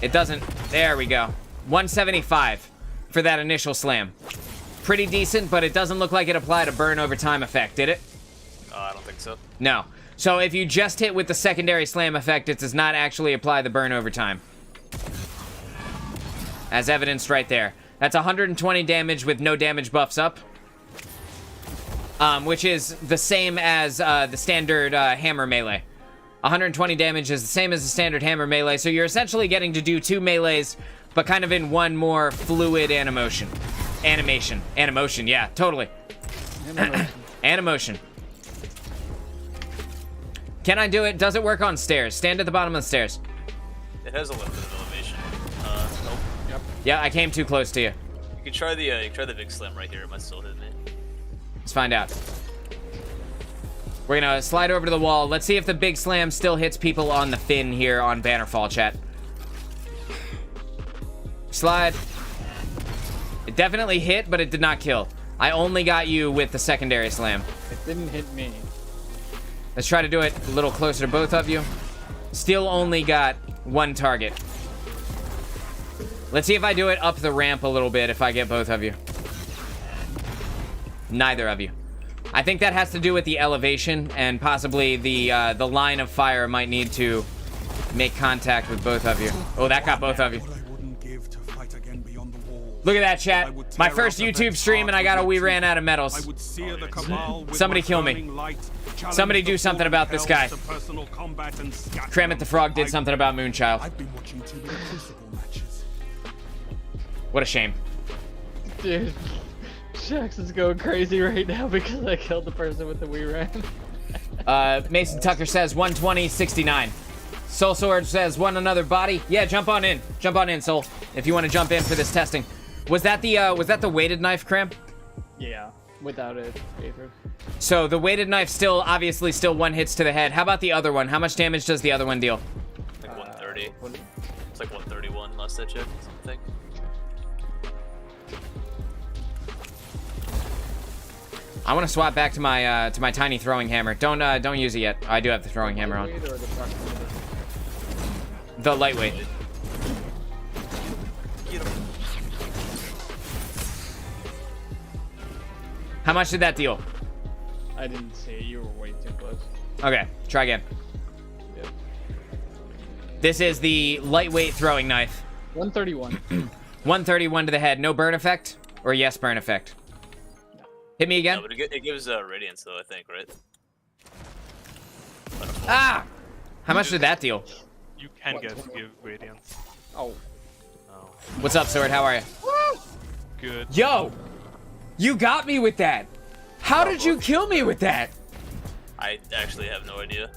[SPEAKER 1] It doesn't... There we go. 175 for that initial slam. Pretty decent, but it doesn't look like it applied a burn over time effect, did it?
[SPEAKER 2] I don't think so.
[SPEAKER 1] No. So if you just hit with the secondary slam effect, it does not actually apply the burn over time. As evidenced right there. That's 120 damage with no damage buffs up. Which is the same as the standard hammer melee. 120 damage is the same as the standard hammer melee, so you're essentially getting to do 2 melees, but kind of in one more fluid animation. Animation, yeah, totally. Animation. Can I do it? Does it work on stairs? Stand at the bottom of the stairs.
[SPEAKER 2] It has a little bit of elevation. Nope.
[SPEAKER 3] Yep.
[SPEAKER 1] Yeah, I came too close to you.
[SPEAKER 2] You can try the big slam right here. It might still hit me.
[SPEAKER 1] Let's find out. We're gonna slide over to the wall. Let's see if the big slam still hits people on the fin here on Bannerfall, chat. Slide. It definitely hit, but it did not kill. I only got you with the secondary slam.
[SPEAKER 3] It didn't hit me.
[SPEAKER 1] Let's try to do it a little closer to both of you. Still only got 1 target. Let's see if I do it up the ramp a little bit if I get both of you. Neither of you. I think that has to do with the elevation, and possibly the line of fire might need to make contact with both of you. Oh, that got both of you. Look at that, chat. My first YouTube stream, and I got a we ran out of medals. Somebody kill me. Somebody do something about this guy. Kramit the Frog did something about Moonchild. What a shame.
[SPEAKER 3] Dude, Shax is going crazy right now because I killed the person with the Wii ran.
[SPEAKER 1] Mason Tucker says 120, 69. Soul Sword says one another body. Yeah, jump on in. Jump on in, Soul. If you want to jump in for this testing. Was that the weighted knife, Cram?
[SPEAKER 3] Yeah, without it.
[SPEAKER 1] So the weighted knife obviously still 1 hits to the head. How about the other one? How much damage does the other one deal?
[SPEAKER 2] Like 130. It's like 131 last I checked, I think.
[SPEAKER 1] I want to swap back to my tiny throwing hammer. Don't use it yet. I do have the throwing hammer on. The lightweight. How much did that deal?
[SPEAKER 3] I didn't see it. You were way too close.
[SPEAKER 1] Okay, try again.
[SPEAKER 3] Yep.
[SPEAKER 1] This is the lightweight throwing knife.
[SPEAKER 3] 131.
[SPEAKER 1] 131 to the head. No burn effect? Or yes, burn effect? Hit me again?
[SPEAKER 2] No, but it gives radiance though, I think, right?
[SPEAKER 1] Ah! How much did that deal?
[SPEAKER 5] You can give radiance.
[SPEAKER 3] Oh.
[SPEAKER 1] What's up, Sword? How are you?
[SPEAKER 5] Good.
[SPEAKER 1] Yo! You got me with that! How did you kill me with that?
[SPEAKER 2] I actually have no idea.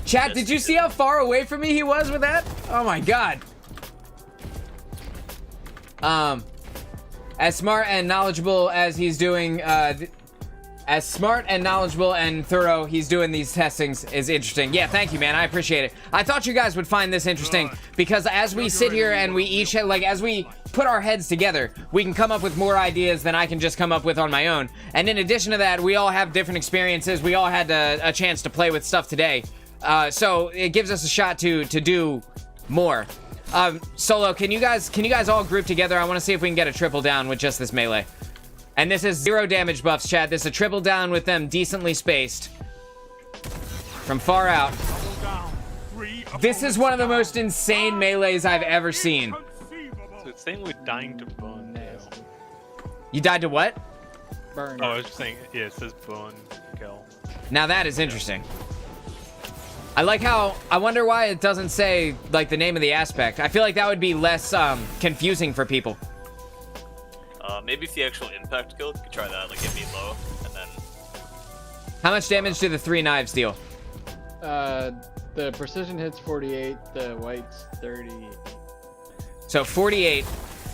[SPEAKER 1] Chat, did you see how far away from me he was with that? Oh my god. As smart and knowledgeable as he's doing, as smart and knowledgeable and thorough he's doing these testings is interesting. Yeah, thank you, man. I appreciate it. I thought you guys would find this interesting because as we sit here and we each, as we put our heads together, we can come up with more ideas than I can just come up with on my own. And in addition to that, we all have different experiences. We all had a chance to play with stuff today. So it gives us a shot to do more. Solo, can you guys all group together? I want to see if we can get a triple down with just this melee. And this is 0 damage buffs, chat. This is a triple down with them decently spaced. From far out. This is one of the most insane melees I've ever seen.
[SPEAKER 5] So it's saying we're dying to burn.
[SPEAKER 1] You died to what?
[SPEAKER 3] Burn.
[SPEAKER 5] Oh, I was just saying, yeah, it says burn, kill.
[SPEAKER 1] Now that is interesting. I like how, I wonder why it doesn't say, like, the name of the aspect. I feel like that would be less confusing for people.
[SPEAKER 2] Maybe if the actual impact killed, you could try that, like hit me low, and then...
[SPEAKER 1] How much damage do the 3 knives deal?
[SPEAKER 3] The precision hits 48, the white's 30.
[SPEAKER 1] So 48.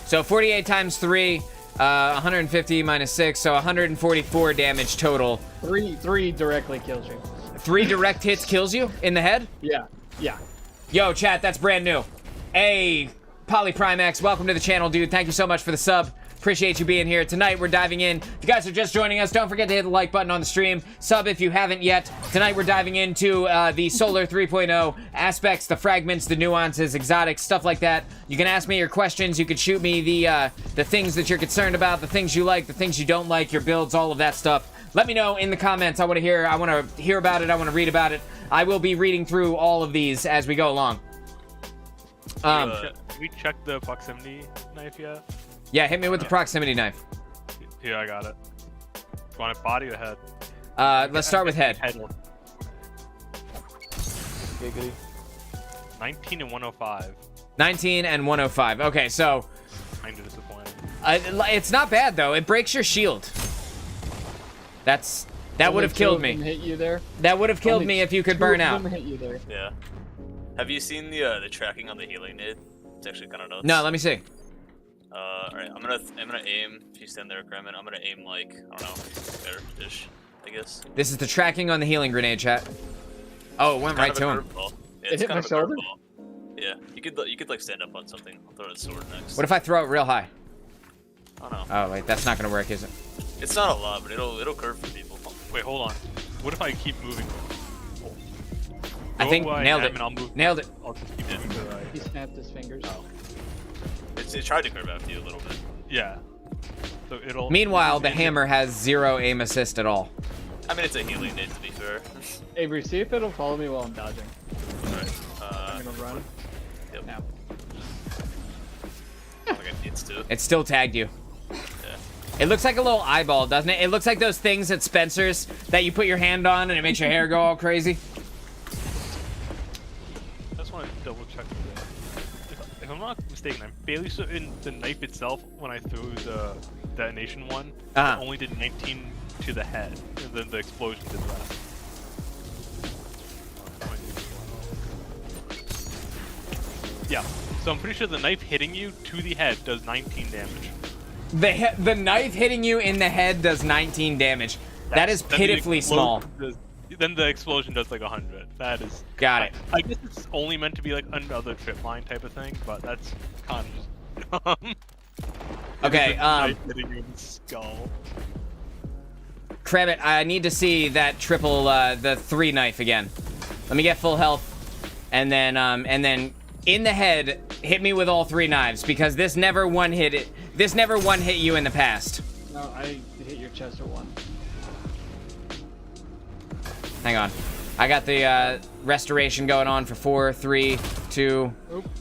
[SPEAKER 1] So 48 times 3, 150 minus 6, so 144 damage total.
[SPEAKER 3] Three directly kills you.
[SPEAKER 1] 3 direct hits kills you in the head?
[SPEAKER 3] Yeah.
[SPEAKER 1] Yo, chat, that's brand new. Hey, Polyprimex, welcome to the channel, dude. Thank you so much for the sub. Appreciate you being here. Tonight, we're diving in. If you guys are just joining us, don't forget to hit the like button on the stream. Sub if you haven't yet. Tonight, we're diving into the Solar 3.0 aspects, the fragments, the nuances, exotics, stuff like that. You can ask me your questions. You can shoot me the things that you're concerned about, the things you like, the things you don't like, your builds, all of that stuff. Let me know in the comments. I want to hear about it. I want to read about it. I will be reading through all of these as we go along.
[SPEAKER 5] Did we check the proximity knife yet?
[SPEAKER 1] Yeah, hit me with the proximity knife.
[SPEAKER 5] Here, I got it. Want it body or head?
[SPEAKER 1] Let's start with head.
[SPEAKER 4] Giggity.
[SPEAKER 5] 19 and 105.
[SPEAKER 1] 19 and 105. Okay, so
[SPEAKER 5] Kind of disappointed.
[SPEAKER 1] it's not bad though. It breaks your shield. That would have killed me.
[SPEAKER 3] Hit you there.
[SPEAKER 1] That would have killed me if you could burn out.
[SPEAKER 3] Hit you there.
[SPEAKER 2] Yeah. Have you seen the tracking on the healing nade? It's actually kind of nuts.
[SPEAKER 1] No, let me see.
[SPEAKER 2] Alright, I'm gonna aim. If you stand there, Gremlin, I'm gonna aim like, I don't know, there-ish, I guess.
[SPEAKER 1] This is the tracking on the healing grenade, chat. Oh, it went right to him.
[SPEAKER 2] Yeah,
[SPEAKER 3] It
[SPEAKER 2] it's
[SPEAKER 3] hit
[SPEAKER 2] kind
[SPEAKER 3] my
[SPEAKER 2] of a
[SPEAKER 3] shoulder?
[SPEAKER 2] curveball. Yeah, you could like stand up on something. I'll throw a sword next.
[SPEAKER 1] What if I throw it real high?
[SPEAKER 2] Oh no.
[SPEAKER 1] Oh wait, that's not gonna work, is it?
[SPEAKER 2] It's not a lot, but it'll curve for people.
[SPEAKER 5] Wait, hold on. What if I keep moving?
[SPEAKER 1] I think
[SPEAKER 5] Go where
[SPEAKER 1] nailed
[SPEAKER 5] am
[SPEAKER 1] it.
[SPEAKER 5] and I'll move.
[SPEAKER 1] Nailed it.
[SPEAKER 5] I'll just keep moving to the right.
[SPEAKER 3] He snapped his fingers.
[SPEAKER 2] It tried to curve after you a little bit.
[SPEAKER 5] Yeah. So it'll.
[SPEAKER 1] Meanwhile, the hammer has 0 aim assist at all.
[SPEAKER 2] I mean, it's a healing nade to be fair.
[SPEAKER 3] Avery, see if it'll follow me while I'm dodging.
[SPEAKER 2] Alright.
[SPEAKER 3] I'm gonna run.
[SPEAKER 2] Yep.
[SPEAKER 3] Now.
[SPEAKER 2] I think it needs to.
[SPEAKER 1] It still tagged you.
[SPEAKER 2] Yeah.
[SPEAKER 1] It looks like a little eyeball, doesn't it? It looks like those things at Spencer's that you put your hand on and it makes your hair go all crazy.
[SPEAKER 5] I just want to double check the. If I'm not mistaken, I'm fairly certain the knife itself, when I threw the detonation one,
[SPEAKER 1] Uh-huh.
[SPEAKER 5] it only did 19 to the head, and then the explosion did the rest. Yeah, so I'm pretty sure the knife hitting you to the head does 19 damage.
[SPEAKER 1] The knife hitting you in the head does 19 damage. That is
[SPEAKER 5] Then the
[SPEAKER 1] pitifully small.
[SPEAKER 5] Then the explosion does like 100. That is...
[SPEAKER 1] Got it.
[SPEAKER 5] I guess it's only meant to be like another trip line type of thing, but that's kind of just...
[SPEAKER 1] Okay,
[SPEAKER 5] knife hitting you in the skull.
[SPEAKER 1] Krabbit, I need to see that triple, the 3 knife again. Let me get full health, and then in the head, hit me with all 3 knives, because this never one hit you in the past.
[SPEAKER 3] No, I hit your chest at 1.
[SPEAKER 1] Hang on. I got the restoration going on for 4, 3, 2,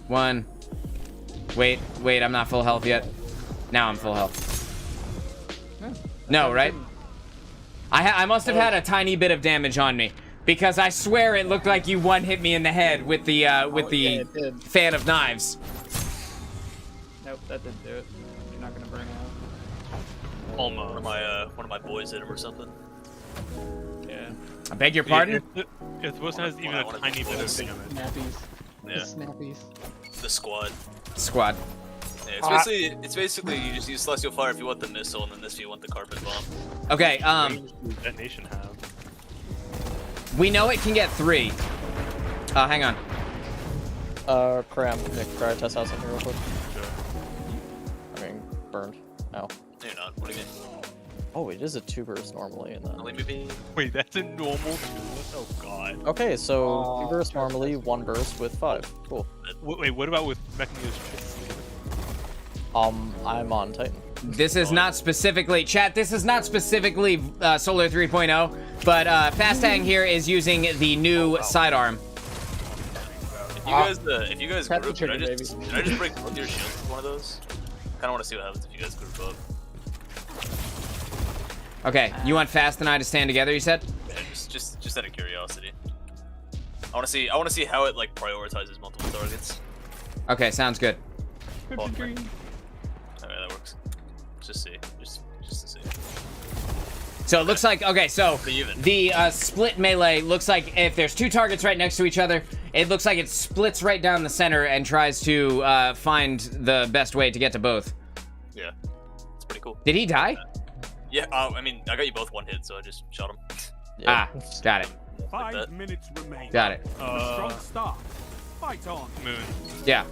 [SPEAKER 1] 1. Wait, I'm not full health yet. Now I'm full health. No, right? I must have had a tiny bit of damage on me, because I swear it looked like you one hit me in the head with the
[SPEAKER 3] Yeah, it did.
[SPEAKER 1] fan of knives.
[SPEAKER 3] Nope, that didn't do it. You're not gonna burn out.
[SPEAKER 5] Almost.
[SPEAKER 2] One of my boys hit him or something.
[SPEAKER 3] Yeah.
[SPEAKER 1] I beg your pardon?
[SPEAKER 5] If the person has even a
[SPEAKER 2] One of
[SPEAKER 5] tiny
[SPEAKER 2] the
[SPEAKER 5] bit of
[SPEAKER 2] boys.
[SPEAKER 5] damage.
[SPEAKER 3] Snappies.
[SPEAKER 2] Yeah.
[SPEAKER 3] The snappies.
[SPEAKER 2] The squad.
[SPEAKER 1] Squad.
[SPEAKER 2] Yeah, it's basically you just use celestial fire if you want the missile, and then this if you want the carpet bomb.
[SPEAKER 1] Okay,
[SPEAKER 5] What does detonation have?
[SPEAKER 1] we know it can get 3. Hang on.
[SPEAKER 4] Cram, Nick, try to test out something real quick.
[SPEAKER 5] Sure.
[SPEAKER 4] I mean, burned. Ow.
[SPEAKER 2] No, you're not. What do you mean?
[SPEAKER 4] Oh, it is a 2 burst normally, and then...
[SPEAKER 2] Leave me be.
[SPEAKER 5] Wait, that's a normal tool? Oh god.
[SPEAKER 4] Okay, so
[SPEAKER 3] Aw,
[SPEAKER 4] 2 burst
[SPEAKER 3] try to
[SPEAKER 4] normally,
[SPEAKER 3] test
[SPEAKER 4] 1 burst with 5. Cool.
[SPEAKER 5] Wait, what about with mechanism?
[SPEAKER 4] I'm on Titan.
[SPEAKER 1] This is not specifically, chat, this is not specifically Solar 3.0, but Fast Hang here is using the new Sidearm.
[SPEAKER 2] If you guys
[SPEAKER 3] Tap the
[SPEAKER 2] group, did I
[SPEAKER 3] trigger,
[SPEAKER 2] just
[SPEAKER 3] baby.
[SPEAKER 2] break both your shields with one of those? Kind of want to see what happens if you guys group up.
[SPEAKER 1] Okay, you want Fast and I to stand together, you said?
[SPEAKER 2] Yeah, just Just out of curiosity. I want to see how it like prioritizes multiple targets.
[SPEAKER 1] Okay, sounds good.
[SPEAKER 2] Alright, that works. Just see. Just to see.
[SPEAKER 1] So it looks like, okay, so
[SPEAKER 2] Even.
[SPEAKER 1] the split melee looks like if there's two targets right next to each other, it looks like it splits right down the center and tries to find the best way to get to both.
[SPEAKER 2] Yeah, it's pretty cool.
[SPEAKER 1] Did he die?
[SPEAKER 2] Yeah, I mean, I got you both one hit, so I just shot him.
[SPEAKER 1] Ah, got it.
[SPEAKER 2] Like that.
[SPEAKER 6] 5 minutes remain.
[SPEAKER 1] Got it.
[SPEAKER 6] Strong start. Fight on.
[SPEAKER 5] Moon.
[SPEAKER 1] Yeah.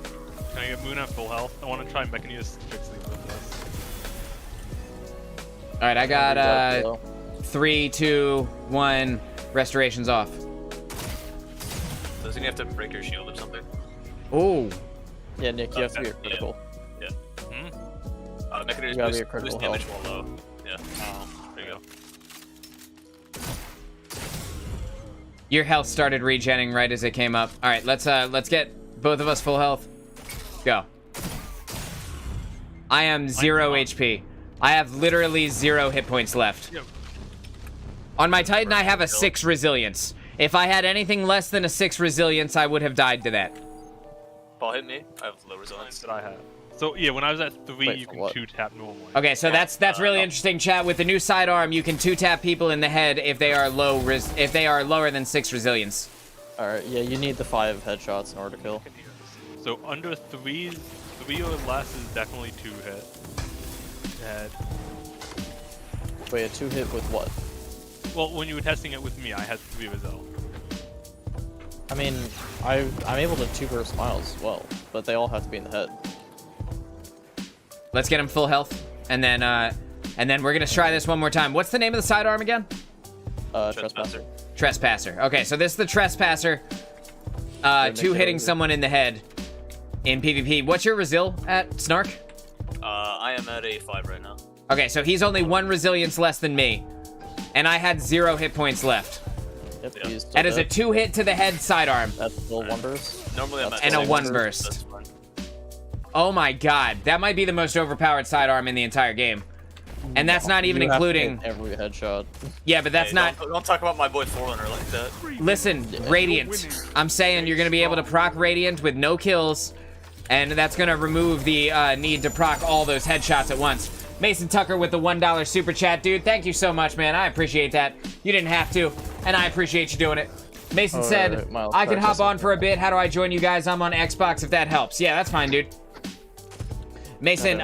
[SPEAKER 5] Can I get Moon at full health? I want to try and Beckon use trick sleep with this.
[SPEAKER 1] All right, I got 3, 2, 1. Restorations off.
[SPEAKER 2] Doesn't he have to break your shield or something?
[SPEAKER 1] Oh.
[SPEAKER 4] Yeah, Nick, you have to be a
[SPEAKER 2] Okay,
[SPEAKER 4] critical.
[SPEAKER 2] Yeah.
[SPEAKER 5] Hmm?
[SPEAKER 2] Mechanism
[SPEAKER 4] You gotta be a
[SPEAKER 2] boost
[SPEAKER 4] critical
[SPEAKER 2] damage
[SPEAKER 4] health.
[SPEAKER 2] while low. Yeah. There you go.
[SPEAKER 1] Your health started regenning right as it came up. All right, let's get both of us full health. Go. I am 0 HP. I have literally 0 hit points left.
[SPEAKER 5] Yep.
[SPEAKER 1] On my Titan, I have a 6 resilience. If I had anything less than a 6 resilience, I would have died to that.
[SPEAKER 2] Ball hit me. I have low resilience.
[SPEAKER 5] That I have. So yeah, when I was at 3,
[SPEAKER 4] Wait,
[SPEAKER 5] you
[SPEAKER 4] for
[SPEAKER 5] can
[SPEAKER 4] what?
[SPEAKER 5] 2-tap normally.
[SPEAKER 1] Okay, so that's really interesting, chat. With the new sidearm, you can 2-tap people in the head if they are lower than 6 resilience.
[SPEAKER 4] Alright, yeah, you need the 5 headshots in order to kill.
[SPEAKER 5] So under 3 or less is definitely 2 hit. Head.
[SPEAKER 4] Wait, a 2 hit with what?
[SPEAKER 5] Well, when you were testing it with me, I had 3 results.
[SPEAKER 4] I mean, I'm able to 2 burst miles as well, but they all have to be in the head.
[SPEAKER 1] Let's get him full health, and then we're gonna try this one more time. What's the name of the sidearm again?
[SPEAKER 4] Trespasser.
[SPEAKER 1] Trespasser. Okay, so this is the Trespasser.
[SPEAKER 4] make
[SPEAKER 1] 2
[SPEAKER 4] it
[SPEAKER 1] hitting
[SPEAKER 4] over.
[SPEAKER 1] someone in the head in PvP. What's your resil at, Snark?
[SPEAKER 2] I am at a 5 right now.
[SPEAKER 1] Okay, so he's only 1 resilience less than me, and I had 0 hit points left.
[SPEAKER 4] Yep,
[SPEAKER 2] Yeah.
[SPEAKER 4] he's still
[SPEAKER 1] That is a
[SPEAKER 4] dead.
[SPEAKER 1] 2-hit to the head sidearm.
[SPEAKER 4] That's still 1 burst.
[SPEAKER 2] Normally I'm
[SPEAKER 4] That's
[SPEAKER 2] at
[SPEAKER 1] And a
[SPEAKER 2] six,
[SPEAKER 1] 1
[SPEAKER 2] so
[SPEAKER 1] burst.
[SPEAKER 2] That's fine.
[SPEAKER 1] Oh my god, that might be the most overpowered sidearm in the entire game. And that's not even
[SPEAKER 4] You have to
[SPEAKER 1] including...
[SPEAKER 4] hit every headshot.
[SPEAKER 1] Yeah, but that's
[SPEAKER 2] Hey,
[SPEAKER 1] not...
[SPEAKER 2] Don't talk about my boy Forerunner like that.
[SPEAKER 1] Listen, Radiant. I'm saying you're going to be able to proc Radiant with no kills, and that's going to remove the need to proc all those headshots at once. Mason Tucker with the $1 super chat, dude. Thank you so much, man. I appreciate that. You didn't have to, and I appreciate you doing it. Mason said,
[SPEAKER 4] Alright, Miles,
[SPEAKER 1] I can
[SPEAKER 4] practice
[SPEAKER 1] hop on
[SPEAKER 4] it.
[SPEAKER 1] for a bit. How do I join you guys? I'm on Xbox if that helps. Yeah, that's fine, dude. Mason,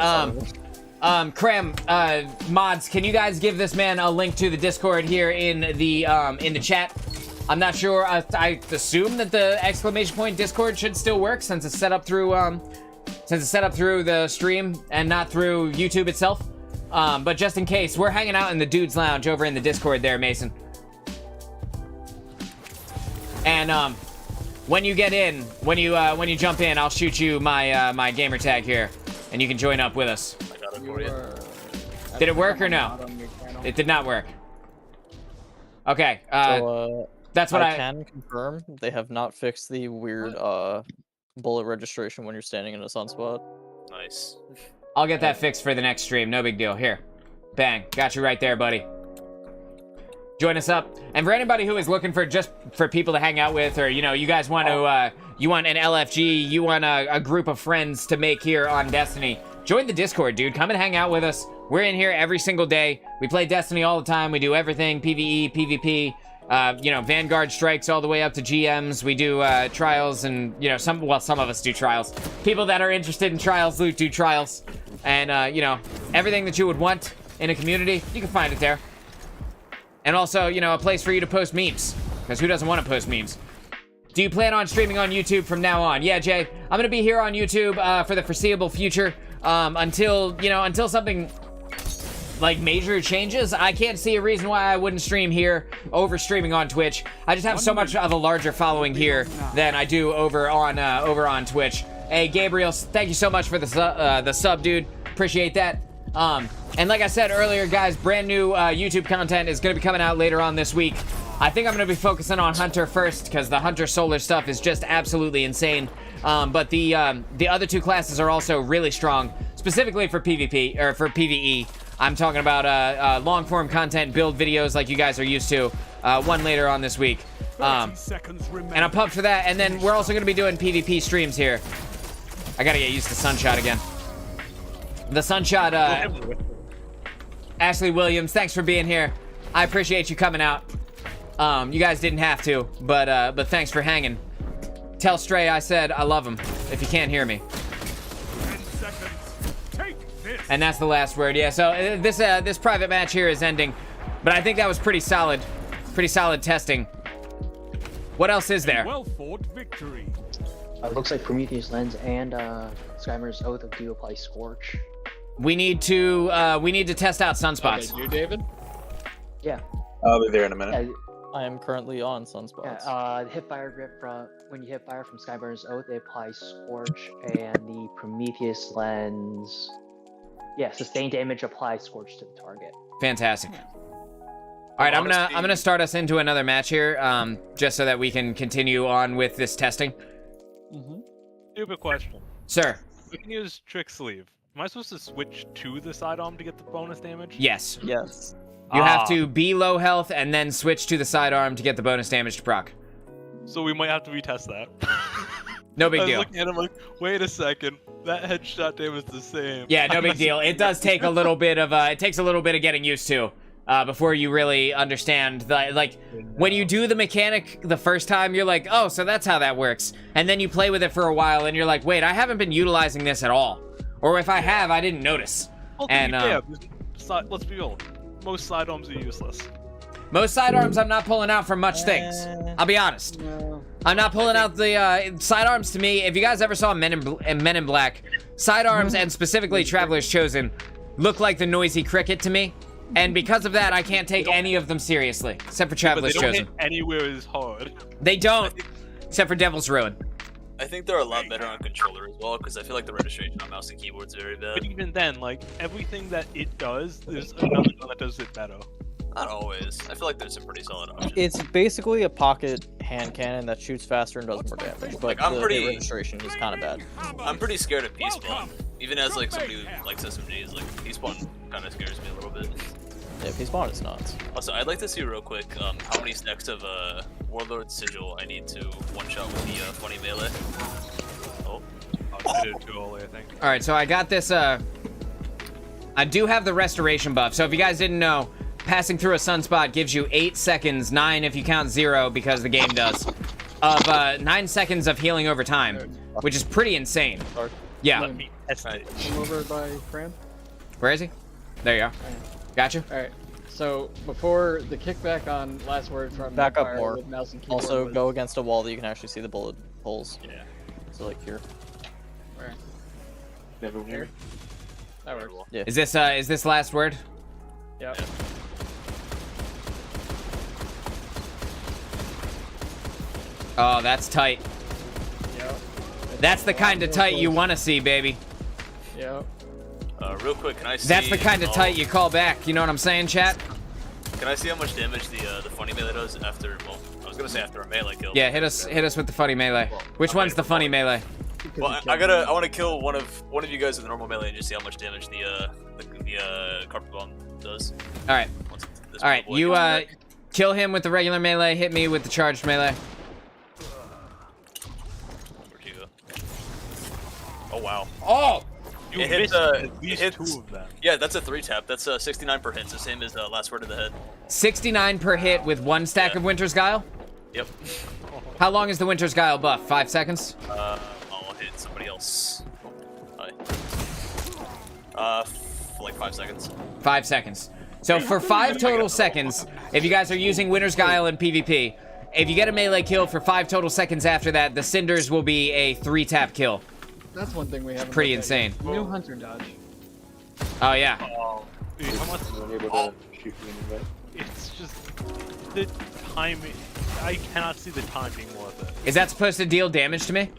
[SPEAKER 1] Cram, mods, can you guys give this man a link to the Discord here in the chat? I'm not sure. I assume that the exclamation point Discord should still work since it's set up through the stream and not through YouTube itself. But just in case, we're hanging out in the Dudes Lounge over in the Discord there, Mason. And when you get in, when you jump in, I'll shoot you my gamer tag here, and you can join up with us.
[SPEAKER 2] I got it for you.
[SPEAKER 1] Did it work or no? It did not work. Okay, that's what
[SPEAKER 4] I can confirm they have not fixed the weird bullet registration when you're standing in a sunspot.
[SPEAKER 2] Nice.
[SPEAKER 1] I'll get that fixed for the next stream. No big deal. Here, bang, got you right there, buddy. Join us up, and for anybody who is looking for people to hang out with, or you guys want to you want an LFG, you want a group of friends to make here on Destiny, join the Discord, dude. Come and hang out with us. We're in here every single day. We play Destiny all the time. We do everything: PvE, PvP. Vanguard strikes all the way up to GMs. We do trials, and some of us do trials. People that are interested in trials do trials, and everything that you would want in a community, you can find it there. And also, a place for you to post memes, because who doesn't want to post memes? Do you plan on streaming on YouTube from now on? Yeah, Jay, I'm gonna be here on YouTube for the foreseeable future until something like major changes. I can't see a reason why I wouldn't stream here over streaming on Twitch. I just have so much of a larger following here than I do over on Twitch. Hey, Gabriel, thank you so much for the sub, dude. Appreciate that. And like I said earlier, guys, brand new YouTube content is going to be coming out later on this week. I think I'm going to be focusing on Hunter first, because the Hunter Solar stuff is just absolutely insane. But the other 2 classes are also really strong, specifically for PvP, or for PvE. I'm talking about long-form content, build videos like you guys are used to. one later on this week.
[SPEAKER 6] 30 seconds remain.
[SPEAKER 1] And I'm pumped for that. And then we're also going to be doing PvP streams here. I got to get used to Sunshot again. The Sunshot, Ashley Williams, thanks for being here. I appreciate you coming out. You guys didn't have to, but thanks for hanging. Tell Stray I said I love him, if you can't hear me.
[SPEAKER 6] 10 seconds. Take this.
[SPEAKER 1] And that's the last word. Yeah, so this private match here is ending. But I think that was pretty solid testing. What else is there?
[SPEAKER 6] Well fought victory.
[SPEAKER 7] Looks like Prometheus Lens and Skymir's Oath do apply Scorch.
[SPEAKER 1] We need to test out sunspots.
[SPEAKER 3] Okay, you, David?
[SPEAKER 7] Yeah.
[SPEAKER 8] I'll be there in a minute.
[SPEAKER 4] I am currently on sunspots.
[SPEAKER 7] Hip fire grip from when you hit fire from Skymir's Oath, they apply Scorch, and the Prometheus Lens. Yeah, sustained damage applies Scorch to the target.
[SPEAKER 1] Fantastic. All right, I'm gonna start us into another match here, just so that we can continue on with this testing.
[SPEAKER 5] Stupid question.
[SPEAKER 1] Sir.
[SPEAKER 5] We can use Trick Sleeve. Am I supposed to switch to the sidearm to get the bonus damage?
[SPEAKER 1] Yes.
[SPEAKER 4] Yes.
[SPEAKER 1] You have to be low health and then switch to the sidearm to get the bonus damage to proc.
[SPEAKER 5] So we might have to retest that.
[SPEAKER 1] No big
[SPEAKER 5] I was
[SPEAKER 1] deal.
[SPEAKER 5] looking at him like, wait a second, that headshot damage is the same.
[SPEAKER 1] Yeah, no big deal. It does take a little bit of it takes a little bit of getting used to before you really understand when you do the mechanic the first time, you're like, oh, so that's how that works. And then you play with it for a while and you're like, wait, I haven't been utilizing this at all. Or if I have, I didn't notice.
[SPEAKER 5] Well,
[SPEAKER 1] And
[SPEAKER 5] let's be real. Most sidearms are useless.
[SPEAKER 1] most sidearms I'm not pulling out for much things. I'll be honest. I'm not pulling out the sidearms. To me, if you guys ever saw Men in Black, sidearms and specifically Traveler's Chosen look like the noisy cricket to me. And because of that, I can't take any of them seriously, except for Traveler's
[SPEAKER 5] But they don't
[SPEAKER 1] Chosen.
[SPEAKER 5] hit anywhere as hard.
[SPEAKER 1] They don't, except for Devil's Ruin.
[SPEAKER 2] I think they're a lot better on controller as well, because I feel like the registration on mouse and keyboard is very bad.
[SPEAKER 5] But even then, like, everything that it does, there's another one that does it better.
[SPEAKER 2] Not always. I feel like there's some pretty solid options.
[SPEAKER 4] It's basically a pocket hand cannon that shoots faster and does more damage, but
[SPEAKER 2] I'm
[SPEAKER 4] the
[SPEAKER 2] pretty-
[SPEAKER 4] registration is kind of bad.
[SPEAKER 2] I'm pretty scared of P-Spawn. Even as like somebody who likes SMGs, like P-Spawn kind of scares me a little bit.
[SPEAKER 4] Yeah, P-Spawn is nuts.
[SPEAKER 2] Also, I'd like to see real quick how many stacks of Warlord Sigil I need to one-shot with the funny melee. Oh.
[SPEAKER 5] I did it too early, I think.
[SPEAKER 1] All right, so I got this. I do have the restoration buff. So if you guys didn't know, passing through a sunspot gives you 8 seconds, 9 if you count 0 because the game does, of 9 seconds of healing over time, which is pretty insane. Yeah.
[SPEAKER 5] Let me test it.
[SPEAKER 3] I'm over by Fran.
[SPEAKER 1] Where is he? There you are. Gotcha.
[SPEAKER 3] All right. So before the kickback on last word from
[SPEAKER 4] Back up
[SPEAKER 3] Fire
[SPEAKER 4] more.
[SPEAKER 3] with mouse and keyboard
[SPEAKER 4] Also,
[SPEAKER 3] was-
[SPEAKER 4] go against a wall that you can actually see the bullet holes.
[SPEAKER 5] Yeah.
[SPEAKER 4] So like here.
[SPEAKER 3] Where?
[SPEAKER 8] Never
[SPEAKER 3] Here? That works.
[SPEAKER 4] Yeah.
[SPEAKER 1] Is this last word?
[SPEAKER 3] Yep.
[SPEAKER 1] Oh, that's tight.
[SPEAKER 3] Yep.
[SPEAKER 1] That's the kind of tight you want to see, baby.
[SPEAKER 3] Yep.
[SPEAKER 2] Real quick, can I see?
[SPEAKER 1] That's the kind of tight you call back. You know what I'm saying, chat?
[SPEAKER 2] Can I see how much damage the funny melee does after? Well, I was gonna say after a melee kill.
[SPEAKER 1] Yeah, hit us with the funny melee. Which one's the funny melee?
[SPEAKER 2] Well, I want to kill one of you guys with the normal melee and just see how much damage the carpet bomb does.
[SPEAKER 1] All right.
[SPEAKER 2] Once this
[SPEAKER 1] All right,
[SPEAKER 2] boy
[SPEAKER 1] you
[SPEAKER 2] gets back.
[SPEAKER 1] kill him with the regular melee, hit me with the charged melee.
[SPEAKER 2] Where'd you go? Oh wow.
[SPEAKER 1] Oh!
[SPEAKER 5] You
[SPEAKER 2] It hit,
[SPEAKER 5] missed
[SPEAKER 2] it
[SPEAKER 5] at least
[SPEAKER 2] hits-
[SPEAKER 5] 2 of them.
[SPEAKER 2] Yeah, that's a 3-tap. That's 69 per hit. It's the same as last word of the head.
[SPEAKER 1] 69 per hit with 1 stack
[SPEAKER 2] Yeah.
[SPEAKER 1] of Winter's Guile?
[SPEAKER 2] Yep.
[SPEAKER 1] How long is the Winter's Guile buff? 5 seconds?
[SPEAKER 2] I'll hit somebody else. Hi. For like 5 seconds.
[SPEAKER 1] 5 seconds. So for 5 total seconds, if you guys are using Winter's Guile in PvP, if you get a melee kill for 5 total seconds after that, the Cinders will be a 3-tap kill.
[SPEAKER 3] That's one thing we have.
[SPEAKER 1] Pretty insane.
[SPEAKER 3] New hunter dodge.
[SPEAKER 1] Oh, yeah.
[SPEAKER 5] Dude, how much?
[SPEAKER 8] able to shoot me in the way.
[SPEAKER 5] It's just the timing. I cannot see the time being worth it.
[SPEAKER 1] Is that supposed to deal damage to me?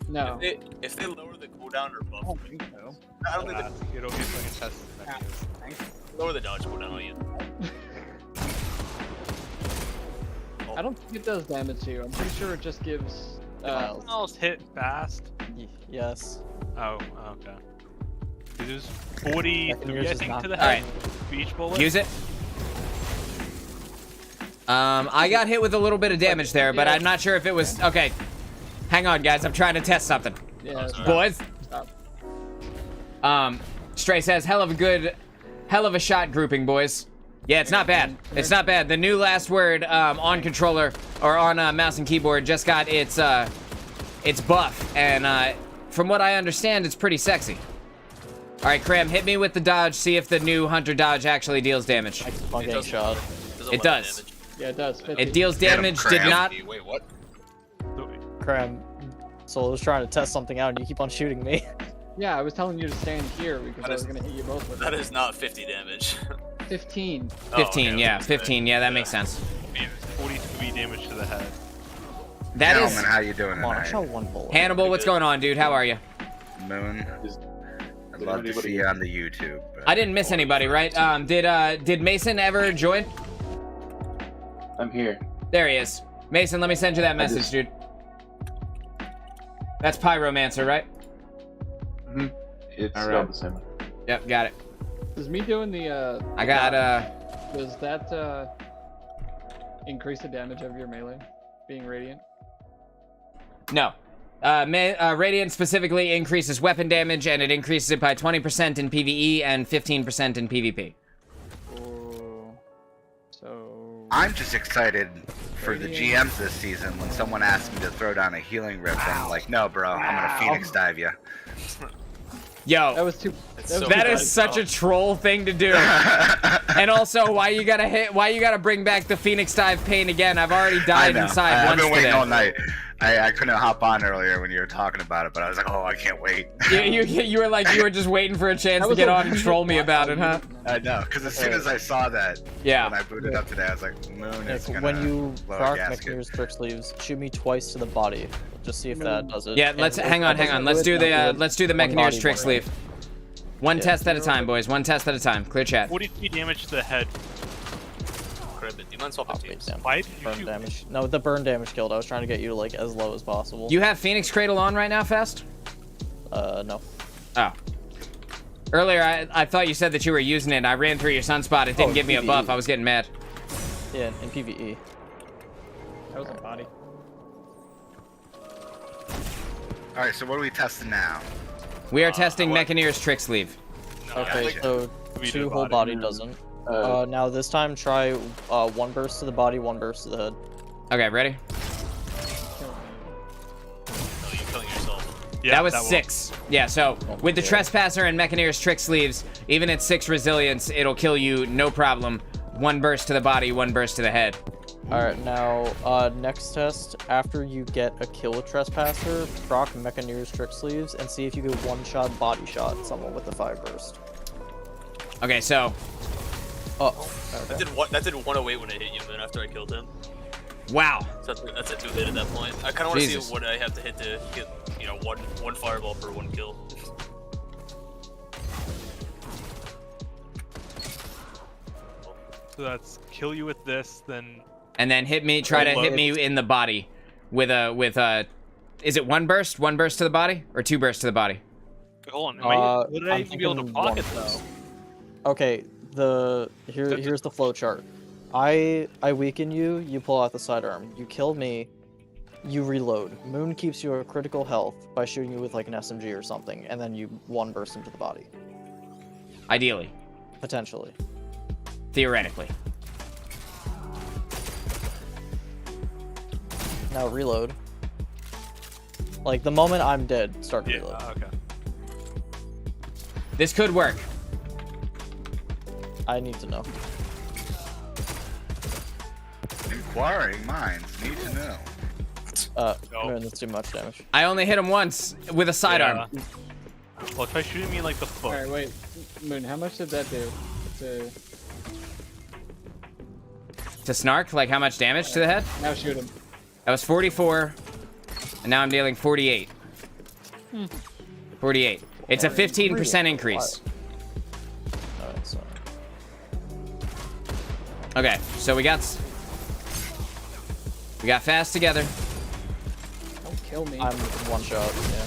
[SPEAKER 3] No.
[SPEAKER 2] If they lower the cooldown or buff,
[SPEAKER 3] I don't think so.
[SPEAKER 2] I don't think
[SPEAKER 5] It'll be like a test mechanism.
[SPEAKER 2] they lower the dodge cooldown on you.
[SPEAKER 3] I don't think it does damage to you. I'm pretty sure it just gives.
[SPEAKER 5] Almost hit fast.
[SPEAKER 4] Yes.
[SPEAKER 5] Oh, okay. It is 43, I
[SPEAKER 4] yours is
[SPEAKER 5] think,
[SPEAKER 4] not
[SPEAKER 5] to the
[SPEAKER 1] All
[SPEAKER 5] head. Beach bullet.
[SPEAKER 1] Use it. I got hit with a little bit of damage there, but I'm not sure if it was... Okay. Hang on, guys. I'm trying to test something.
[SPEAKER 3] Yeah,
[SPEAKER 1] Boys.
[SPEAKER 3] Stop.
[SPEAKER 1] Stray says, hell of a shot grouping, boys. Yeah, it's not bad. It's not bad. The new last word on controller or on mouse and keyboard just got its buff, and from what I understand, it's pretty sexy. All right, Cram, hit me with the dodge. See if the new Hunter dodge actually deals damage.
[SPEAKER 4] I'm getting shot.
[SPEAKER 1] It does.
[SPEAKER 3] Yeah, it does. 50.
[SPEAKER 1] It deals damage. Did not.
[SPEAKER 2] Wait, what?
[SPEAKER 4] Cram. So I was trying to test something out, and you keep on shooting me.
[SPEAKER 3] Yeah, I was telling you to stand here because I was gonna hit you both with
[SPEAKER 2] That
[SPEAKER 3] it.
[SPEAKER 2] is not 50 damage.
[SPEAKER 3] 15.
[SPEAKER 1] 15, yeah, 15. Yeah, that makes sense.
[SPEAKER 5] 43 damage to the head.
[SPEAKER 1] That is.
[SPEAKER 9] Gentlemen, how you doing
[SPEAKER 4] Come on, I
[SPEAKER 9] tonight?
[SPEAKER 4] shot one bullet.
[SPEAKER 1] Hannibal, what's going on, dude? How are you?
[SPEAKER 9] Moon. I'd love to see you on the YouTube. But
[SPEAKER 1] I didn't miss anybody, right? Did Mason ever join?
[SPEAKER 8] I'm here.
[SPEAKER 1] There he is. Mason, let me send you that message, dude. That's Pyromancer, right?
[SPEAKER 8] Mm-hmm. It's
[SPEAKER 1] All
[SPEAKER 8] spelled
[SPEAKER 1] right.
[SPEAKER 8] the same.
[SPEAKER 1] Yep, got it.
[SPEAKER 3] Is me doing the
[SPEAKER 1] I got
[SPEAKER 3] does that increase the damage of your melee being radiant?
[SPEAKER 1] no. Radiant specifically increases weapon damage, and it increases it by 20% in PvE and 15% in PvP.
[SPEAKER 3] Oh, so
[SPEAKER 9] I'm just excited for the GMs this season when someone asks me to throw down a healing rip, and I'm like, no, bro, I'm gonna Phoenix dive you.
[SPEAKER 1] Yo,
[SPEAKER 3] that was too.
[SPEAKER 1] that is such a troll thing to do. And also, why you gotta bring back the Phoenix dive pain again? I've already died inside
[SPEAKER 9] I've
[SPEAKER 1] once
[SPEAKER 9] been waiting
[SPEAKER 1] today.
[SPEAKER 9] all night. I couldn't hop on earlier when you were talking about it, but I was like, oh, I can't wait.
[SPEAKER 1] You were like, you were just waiting for a chance to get on and troll me about it, huh?
[SPEAKER 9] I know, because as soon as I saw that,
[SPEAKER 1] Yeah.
[SPEAKER 9] when I booted up today, I was like, Moon is gonna
[SPEAKER 4] When you
[SPEAKER 9] blow a
[SPEAKER 4] proc
[SPEAKER 9] gasket.
[SPEAKER 4] McNear's trick sleeves, shoot me twice to the body. Just see if that does it.
[SPEAKER 1] Yeah, let's hang on. Let's do the Mechaneer's trick sleeve. One test at a time, boys. One test at a time. Clear chat.
[SPEAKER 5] 43 damage to the head.
[SPEAKER 2] Do you mind swapping teams?
[SPEAKER 5] Why did you
[SPEAKER 4] Burn
[SPEAKER 5] shoot?
[SPEAKER 4] damage. No, the burn damage killed. I was trying to get you like as low as possible.
[SPEAKER 1] You have Phoenix Cradle on right now, Fest?
[SPEAKER 4] No.
[SPEAKER 1] Oh. Earlier, I thought you said that you were using it. I ran through your sunspot. It didn't give me a buff. I was getting mad.
[SPEAKER 4] Yeah, in PvE.
[SPEAKER 3] That was a body.
[SPEAKER 9] All right, so what are we testing now?
[SPEAKER 1] We are testing Mechaneer's trick sleeve.
[SPEAKER 4] Okay,
[SPEAKER 9] Gotcha.
[SPEAKER 4] so
[SPEAKER 5] We
[SPEAKER 4] two
[SPEAKER 5] did
[SPEAKER 4] whole
[SPEAKER 5] body.
[SPEAKER 4] body doesn't. Now this time try one burst to the body, one burst to the head.
[SPEAKER 1] Okay, ready?
[SPEAKER 2] No, you're killing yourself.
[SPEAKER 5] Yeah,
[SPEAKER 1] that was
[SPEAKER 5] will-
[SPEAKER 1] 6. Yeah, so with the Trespasser and Mechaneer's trick sleeves, even at 6 resilience, it'll kill you no problem. One burst to the body, one burst to the head.
[SPEAKER 4] Alright, now next test, after you get a kill with Trespasser, proc Mechaneer's trick sleeves and see if you can one-shot body shot someone with the 5 burst.
[SPEAKER 1] Okay, so
[SPEAKER 4] Oh,
[SPEAKER 2] That did 108 when it hit you, man, after I killed him.
[SPEAKER 1] wow.
[SPEAKER 2] So that's a 2-hit at that point. I kind of want to see
[SPEAKER 1] Jesus.
[SPEAKER 2] what I have to hit to get, one fireball for 1 kill.
[SPEAKER 5] So that's kill you with this, then
[SPEAKER 1] And then try to hit me in the body with a is it one burst? One burst to the body or 2 bursts to the body?
[SPEAKER 5] hold on. Would I
[SPEAKER 4] I'm
[SPEAKER 5] even be able to
[SPEAKER 4] thinking
[SPEAKER 5] proc it
[SPEAKER 4] one
[SPEAKER 5] though?
[SPEAKER 4] burst. Okay, here's the flow chart. I weaken you, you pull out the sidearm. You kill me, you reload. Moon keeps you at critical health by shooting you with like an SMG or something, and then you one burst into the body.
[SPEAKER 1] Ideally.
[SPEAKER 4] Potentially.
[SPEAKER 1] Theoretically.
[SPEAKER 4] Now reload. Like the moment I'm dead, start to
[SPEAKER 5] Yeah.
[SPEAKER 4] reload.
[SPEAKER 5] Okay.
[SPEAKER 1] This could work.
[SPEAKER 4] I need to know.
[SPEAKER 9] Inquiring minds need to know.
[SPEAKER 5] No.
[SPEAKER 4] Moon, that's too much damage.
[SPEAKER 1] I only hit him once with a sidearm.
[SPEAKER 5] Yeah. Well, try shooting me in like the foot.
[SPEAKER 3] Alright, wait. Moon, how much did that do?
[SPEAKER 1] To snark, like how much damage to the head?
[SPEAKER 3] Now shoot him.
[SPEAKER 1] That was 44, and now I'm dealing 48. 48. It's a 15% increase.
[SPEAKER 4] Alright, so.
[SPEAKER 1] Okay, so we got fast together.
[SPEAKER 3] Don't kill me.
[SPEAKER 4] I'm one shot, yeah.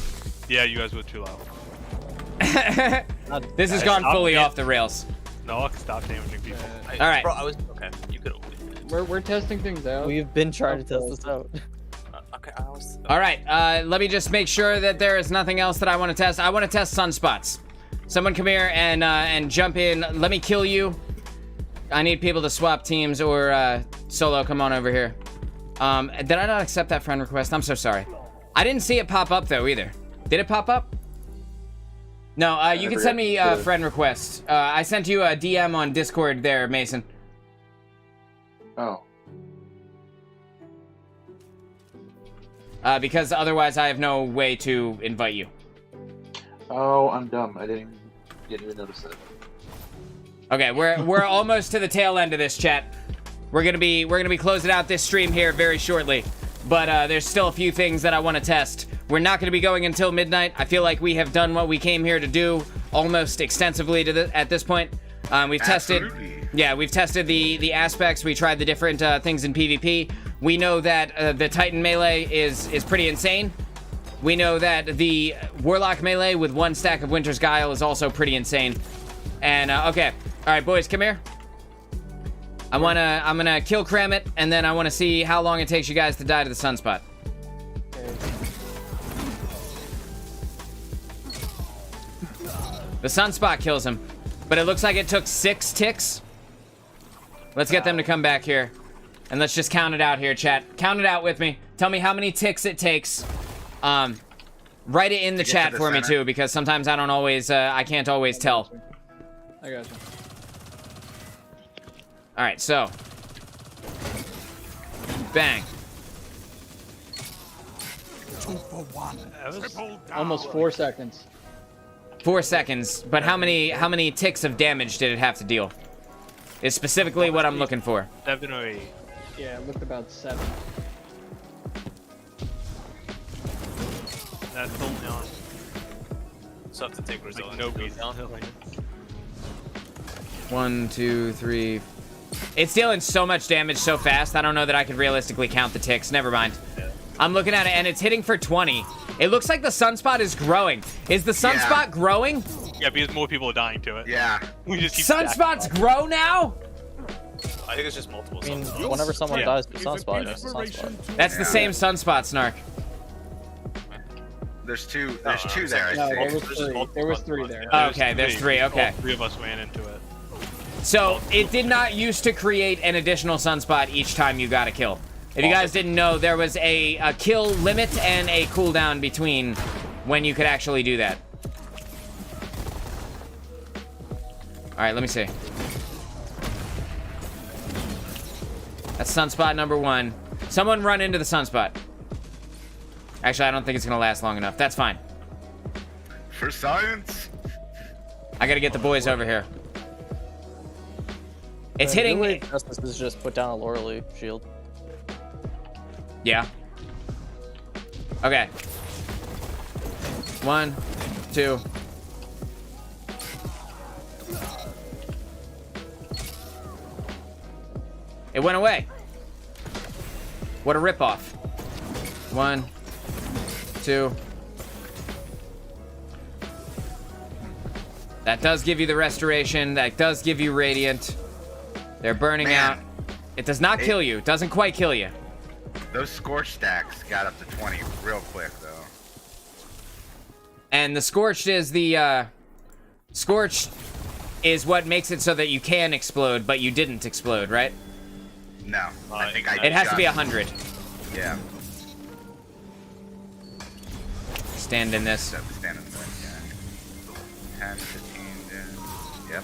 [SPEAKER 5] Yeah, you guys were too loud.
[SPEAKER 1] This has gone fully off the rails.
[SPEAKER 5] No, 'cause stop damaging people.
[SPEAKER 1] All right.
[SPEAKER 2] Bro, I was okay. You could have.
[SPEAKER 3] We're testing things out.
[SPEAKER 4] We've been trying to test this out.
[SPEAKER 2] Okay, I was.
[SPEAKER 1] All right, let me just make sure that there is nothing else that I want to test. I want to test sunspots. Someone come here and jump in. Let me kill you. I need people to swap teams or Solo, come on over here. Did I not accept that friend request? I'm so sorry. I didn't see it pop up though either. Did it pop up? No, you can send me a friend request. I sent you a DM on Discord there, Mason.
[SPEAKER 8] Oh.
[SPEAKER 1] Because otherwise I have no way to invite you.
[SPEAKER 8] Oh, I'm dumb. I didn't even notice that.
[SPEAKER 1] Okay, we're almost to the tail end of this, chat. We're gonna be closing out this stream here very shortly, but there's still a few things that I want to test. We're not gonna be going until midnight. I feel like we have done what we came here to do almost extensively at this point. We've tested, we've tested the aspects. We tried the different things in PvP. We know that the Titan melee is pretty insane. We know that the Warlock melee with 1 stack of Winter's Guile is also pretty insane. And okay, all right, boys, come here. I'm gonna kill Kramit, and then I want to see how long it takes you guys to die to the sunspot. The sunspot kills him, but it looks like it took 6 ticks. Let's get them to come back here, and let's just count it out here, chat. Count it out with me. Tell me how many ticks it takes. Write it in the chat for me too, because sometimes I don't always, I can't always tell.
[SPEAKER 3] I got you.
[SPEAKER 1] All right, so bang.
[SPEAKER 6] 2 for 1. Triple down.
[SPEAKER 3] Almost 4 seconds.
[SPEAKER 1] 4 seconds, but how many ticks of damage did it have to deal? Is specifically what I'm looking for.
[SPEAKER 5] 7 or 8.
[SPEAKER 3] Yeah, it looked about 7.
[SPEAKER 5] That's only on.
[SPEAKER 2] So have to take
[SPEAKER 5] Like
[SPEAKER 2] resilience.
[SPEAKER 5] nobody's
[SPEAKER 2] down.
[SPEAKER 1] 1, 2, 3. It's dealing so much damage so fast. I don't know that I could realistically count the ticks. Never mind.
[SPEAKER 2] Yeah.
[SPEAKER 1] I'm looking at it, and it's hitting for 20. It looks like the sunspot is growing. Is the sunspot growing?
[SPEAKER 5] Yeah, because more people are dying to it.
[SPEAKER 9] Yeah.
[SPEAKER 5] We just keep
[SPEAKER 1] Sunspots grow now?
[SPEAKER 2] I think it's just multiple.
[SPEAKER 4] I mean,
[SPEAKER 2] sunspots.
[SPEAKER 4] whenever someone
[SPEAKER 5] Yeah.
[SPEAKER 4] dies to sunspot, it's a sunspot.
[SPEAKER 1] That's the same sunspot, Snark.
[SPEAKER 9] There's two there, I
[SPEAKER 3] No,
[SPEAKER 9] think.
[SPEAKER 3] there was 3. There was 3 there.
[SPEAKER 1] Okay, there's 3, okay.
[SPEAKER 5] All 3 of us ran into it.
[SPEAKER 1] So, it did not used to create an additional sunspot each time you got a kill. If you guys didn't know, there was a kill limit and a cooldown between when you could actually do that. Alright, let me see. That's sunspot number 1. Someone run into the sunspot. Actually, I don't think it's gonna last long enough. That's fine.
[SPEAKER 9] For science.
[SPEAKER 1] I gotta get the boys over here. It's hitting.
[SPEAKER 4] The way to test this is just put down a Lorelei shield.
[SPEAKER 1] Yeah. Okay. 1, 2. It went away. What a ripoff. 1, 2. That does give you the restoration. That does give you radiant. They're burning out. It does not kill you. It doesn't quite kill you.
[SPEAKER 9] Those scorch stacks got up to 20 real quick, though.
[SPEAKER 1] And the scorched is the scorched is what makes it so that you can explode, but you didn't explode, right?
[SPEAKER 9] No, I think I.
[SPEAKER 1] It has to be 100.
[SPEAKER 9] Yeah.
[SPEAKER 1] Stand in this.
[SPEAKER 9] Stand in this. Yeah. 10, 15. Yep.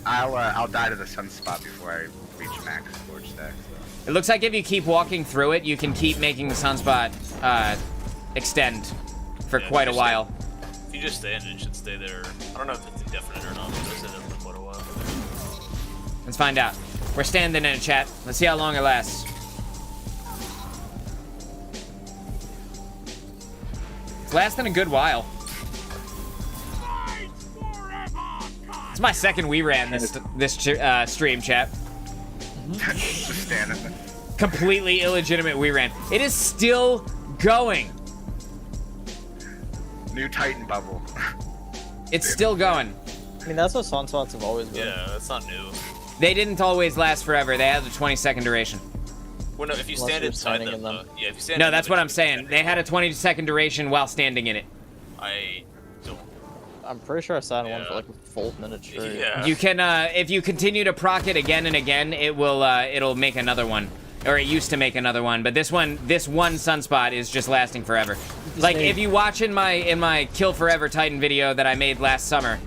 [SPEAKER 9] I'll die to the sunspot before I reach max scorch stack. So.
[SPEAKER 1] It looks like if you keep walking through it, you can keep making the sunspot extend for quite a while.
[SPEAKER 2] If you just stay in it, it should stay there. I don't know if it's indefinite or not, but it'll stay there for quite a while.
[SPEAKER 1] Let's find out. We're standing in it, chat. Let's see how long it lasts. It's lasting a good while. It's my second we ran this stream, chat.
[SPEAKER 9] Just standing there.
[SPEAKER 1] Completely illegitimate we ran. It is still going.
[SPEAKER 9] New Titan bubble.
[SPEAKER 1] It's still going.
[SPEAKER 4] I mean, that's what sunspots have always been.
[SPEAKER 2] Yeah, that's not new.
[SPEAKER 1] They didn't always last forever. They had a 20-second duration.
[SPEAKER 2] Well, no, if you
[SPEAKER 4] Unless
[SPEAKER 2] stand
[SPEAKER 4] you're
[SPEAKER 2] inside
[SPEAKER 4] standing
[SPEAKER 2] them,
[SPEAKER 4] in them.
[SPEAKER 2] yeah, if you stand
[SPEAKER 1] No,
[SPEAKER 2] in
[SPEAKER 1] that's
[SPEAKER 2] them,
[SPEAKER 1] what
[SPEAKER 2] it's
[SPEAKER 1] I'm saying. They had a 20-second duration while standing in it.
[SPEAKER 2] I don't.
[SPEAKER 4] I'm pretty sure I sat in one for
[SPEAKER 2] Yeah.
[SPEAKER 4] like a full minute straight.
[SPEAKER 2] Yeah.
[SPEAKER 1] You can, if you continue to proc it again and again, it will, it'll make another one. Or it used to make another one, but this one sunspot is just lasting forever. Like, if you watch in my Kill Forever Titan video that I made last summer,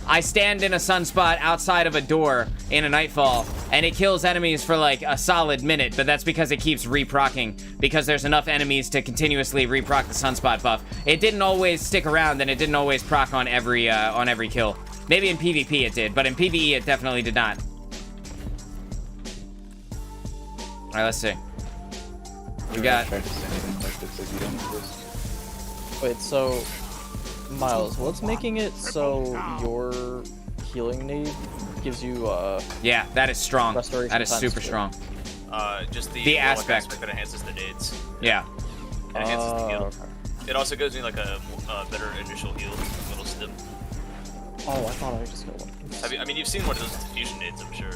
[SPEAKER 1] I stand in a sunspot outside of a door in a nightfall, and it kills enemies for like a solid minute, but that's because it keeps reprocking, because there's enough enemies to continuously reproc the sunspot buff. It didn't always stick around, and it didn't always proc on every kill. Maybe in PvP it did, but in PvE it definitely did not. All right, let's see. We got.
[SPEAKER 4] Wait, so Miles, what's making it so your healing need gives you
[SPEAKER 1] Yeah, that is strong.
[SPEAKER 4] Restoration
[SPEAKER 1] That is
[SPEAKER 4] times
[SPEAKER 1] super
[SPEAKER 4] 2.
[SPEAKER 1] strong.
[SPEAKER 2] Just the
[SPEAKER 1] The
[SPEAKER 2] Warlock
[SPEAKER 1] aspect.
[SPEAKER 2] that enhances the nades.
[SPEAKER 1] Yeah.
[SPEAKER 2] It enhances the heal.
[SPEAKER 4] okay.
[SPEAKER 2] It also gives me like a better initial heal, little stim.
[SPEAKER 4] Oh, I thought I just got one.
[SPEAKER 2] I mean, you've seen one of those diffusion nades, I'm sure.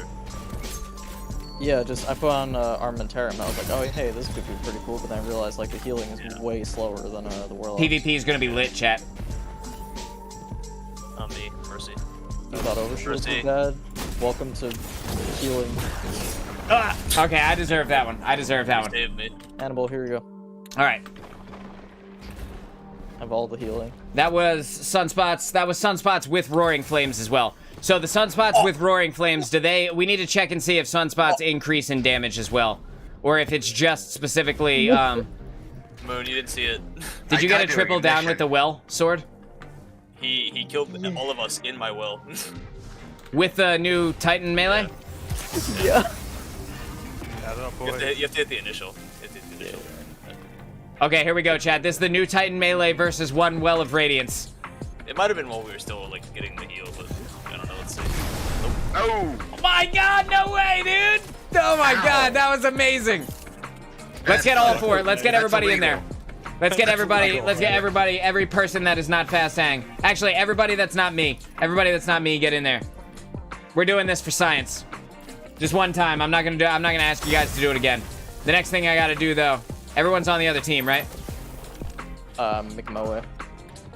[SPEAKER 4] Yeah, just I put on Armamentarum and I was like, oh hey, this could be pretty cool, but then I realized like the healing is
[SPEAKER 2] Yeah.
[SPEAKER 4] way slower than the Warlock.
[SPEAKER 1] PvP is gonna be lit, chat.
[SPEAKER 2] Me, Mercy.
[SPEAKER 4] You thought Overshield was
[SPEAKER 2] Mercy.
[SPEAKER 4] bad? Welcome to healing.
[SPEAKER 1] Okay, I deserve that one. I deserve that one.
[SPEAKER 2] Save me.
[SPEAKER 4] Annabelle, here you go.
[SPEAKER 1] All right.
[SPEAKER 4] Have all the healing.
[SPEAKER 1] That was sunspots. That was sunspots with roaring flames as well. So the sunspots with roaring flames, we need to check and see if sunspots increase in damage as well, or if it's just specifically.
[SPEAKER 2] Moon, you didn't see it.
[SPEAKER 1] Did you
[SPEAKER 9] I
[SPEAKER 1] get a
[SPEAKER 9] do
[SPEAKER 1] triple down
[SPEAKER 9] ignition.
[SPEAKER 1] with the well sword?
[SPEAKER 2] He killed all of us in my well.
[SPEAKER 1] With the new Titan melee?
[SPEAKER 4] Yeah.
[SPEAKER 5] I don't know,
[SPEAKER 2] You
[SPEAKER 5] boy.
[SPEAKER 2] have to hit the initial. Hit the initial.
[SPEAKER 1] Okay, here we go, Chad. This is the new Titan melee versus one Well of Radiance.
[SPEAKER 2] It might have been while we were still like getting the heal, but I don't know. Let's see.
[SPEAKER 9] Oh!
[SPEAKER 1] Oh my god, no way, dude! Oh my god, that was amazing. Let's get all four. Let's get
[SPEAKER 9] That's
[SPEAKER 1] everybody in there.
[SPEAKER 9] illegal.
[SPEAKER 1] Let's get everybody, every person that is not fast hang. Actually, everybody that's not me. Everybody that's not me, get in there. We're doing this for science. Just one time. I'm not gonna ask you guys to do it again. The next thing I gotta do though, everyone's on the other team, right?
[SPEAKER 4] Make my way.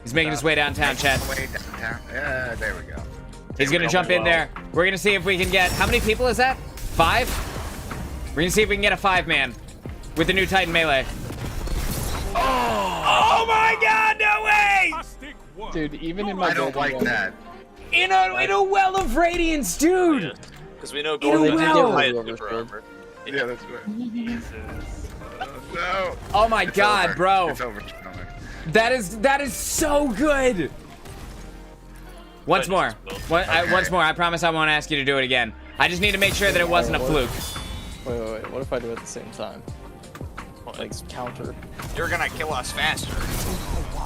[SPEAKER 1] He's making his way downtown, Chad.
[SPEAKER 9] Way downtown. Yeah, there we go.
[SPEAKER 1] He's gonna jump in there. We're gonna see if we can get, how many people is that? 5? We're gonna see if we can get a 5-man with the new Titan melee. Oh my god, no way!
[SPEAKER 3] Dude, even in my
[SPEAKER 9] I don't
[SPEAKER 3] golden
[SPEAKER 9] like
[SPEAKER 3] one-
[SPEAKER 9] that.
[SPEAKER 1] In a Well of Radiance, dude!
[SPEAKER 2] Because we know
[SPEAKER 1] In a
[SPEAKER 2] Golden
[SPEAKER 1] well.
[SPEAKER 2] has
[SPEAKER 4] Well.
[SPEAKER 2] super armor.
[SPEAKER 9] Yeah, that's good.
[SPEAKER 5] Jesus.
[SPEAKER 9] No.
[SPEAKER 1] Oh my
[SPEAKER 9] It's
[SPEAKER 1] god,
[SPEAKER 9] over.
[SPEAKER 1] bro.
[SPEAKER 9] It's over, gentlemen.
[SPEAKER 1] That is so good. Once
[SPEAKER 2] But
[SPEAKER 1] more.
[SPEAKER 2] it's just
[SPEAKER 9] Okay.
[SPEAKER 1] Once more. I promise I won't ask you to do it again. I just need to make sure that it wasn't a fluke.
[SPEAKER 4] Wait. What if I do it at the same time? Like counter.
[SPEAKER 2] You're gonna kill us faster.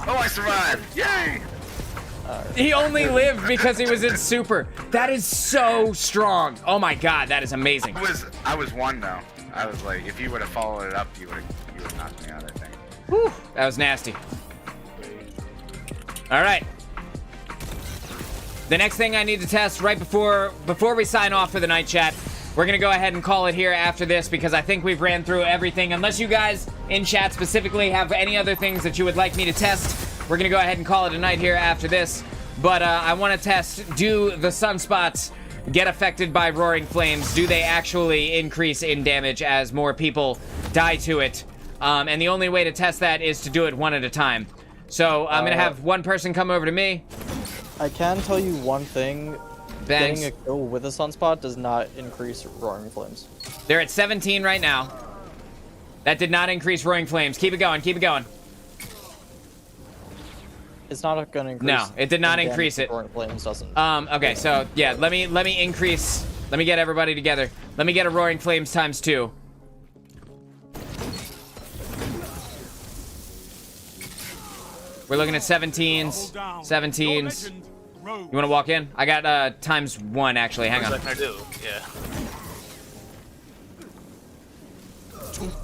[SPEAKER 9] Oh, I survived! Yay!
[SPEAKER 1] He only lived because he was in super. That is so strong. Oh my god, that is amazing.
[SPEAKER 9] I was one though. I was like, if you would have followed it up, you would knocked me out, I think.
[SPEAKER 1] Whew, that was nasty. All right. The next thing I need to test right before we sign off for the night, chat, we're gonna go ahead and call it here after this because I think we've ran through everything. Unless you guys in chat specifically have any other things that you would like me to test, we're gonna go ahead and call it a night here after this. But I want to test, do the sunspots get affected by roaring flames? Do they actually increase in damage as more people die to it? And the only way to test that is to do it one at a time. So I'm gonna have one person come over to me.
[SPEAKER 4] I can tell you one thing.
[SPEAKER 1] Bangs.
[SPEAKER 4] Getting a kill with a sunspot does not increase roaring flames.
[SPEAKER 1] They're at 17 right now. That did not increase roaring flames. Keep it going. Keep it going.
[SPEAKER 4] It's not gonna increase.
[SPEAKER 1] No, it did not
[SPEAKER 4] in damage
[SPEAKER 1] increase
[SPEAKER 4] if
[SPEAKER 1] it.
[SPEAKER 4] Roaring flames doesn't.
[SPEAKER 1] Okay, so yeah, let me increase. Let me get everybody together. Let me get a roaring flames times 2. We're looking at 17s. 17s. You want to walk in? I got times 1 actually. Hang
[SPEAKER 2] What
[SPEAKER 1] on.
[SPEAKER 2] can I do? Yeah.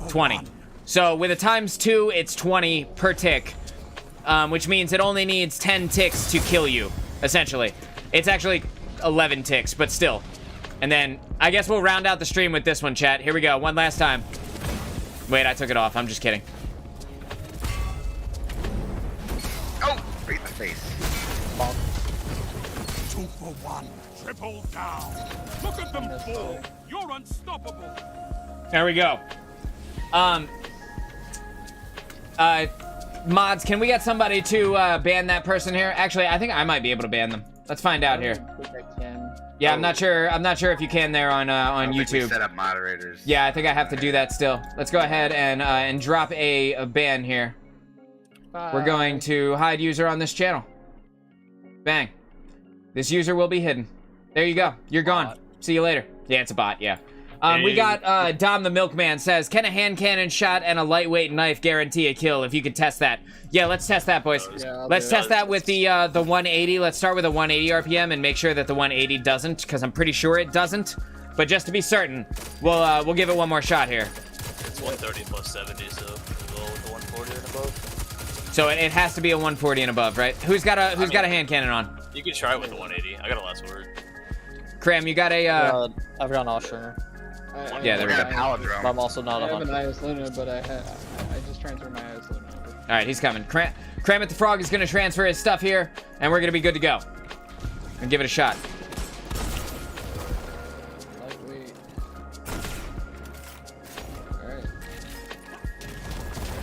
[SPEAKER 1] 20. So with a times 2, it's 20 per tick, which means it only needs 10 ticks to kill you, essentially. It's actually 11 ticks, but still. And then I guess we'll round out the stream with this one, chat. Here we go. One last time. Wait, I took it off. I'm just kidding.
[SPEAKER 9] Oh, right in the face.
[SPEAKER 6] 2 for 1. Triple down. Look at them fall. You're unstoppable.
[SPEAKER 1] There we go. Mods, can we get somebody to ban that person here? Actually, I think I might be able to ban them. Let's find out here.
[SPEAKER 3] I think I can.
[SPEAKER 1] Yeah, I'm not sure. I'm not sure if you can there on
[SPEAKER 9] I think we
[SPEAKER 1] YouTube.
[SPEAKER 9] set up moderators.
[SPEAKER 1] Yeah, I think I have to do that still. Let's go ahead and drop a ban here. We're going to hide user on this channel. Bang. This user will be hidden. There you go. You're gone. See you later. Yeah, it's a bot. Yeah. We got Dom the Milkman says, can a hand cannon shot and a lightweight knife guarantee a kill? If you could test that. Yeah, let's test that, boys.
[SPEAKER 3] Yeah,
[SPEAKER 1] let's test that with the 180. Let's start with a 180 RPM and make sure that the 180 doesn't, because I'm pretty sure it doesn't. But just to be certain, we'll give it one more shot here.
[SPEAKER 2] It's 130 plus 70, so we'll go with the 140 and above.
[SPEAKER 1] So it has to be a 140 and above, right? Who's got a hand cannon on?
[SPEAKER 2] You can try it with the 180. I got a last word.
[SPEAKER 1] Cram, you got a
[SPEAKER 4] I've got an Ostringer.
[SPEAKER 1] Yeah, there we go.
[SPEAKER 4] But I'm also not
[SPEAKER 3] I have an
[SPEAKER 4] 100.
[SPEAKER 3] IS Luna, but I just transferred my IS Luna over.
[SPEAKER 1] All right, he's coming. Kramit the Frog is going to transfer his stuff here, and we're going to be good to go. And give it a shot.
[SPEAKER 3] Lightweight. Alright.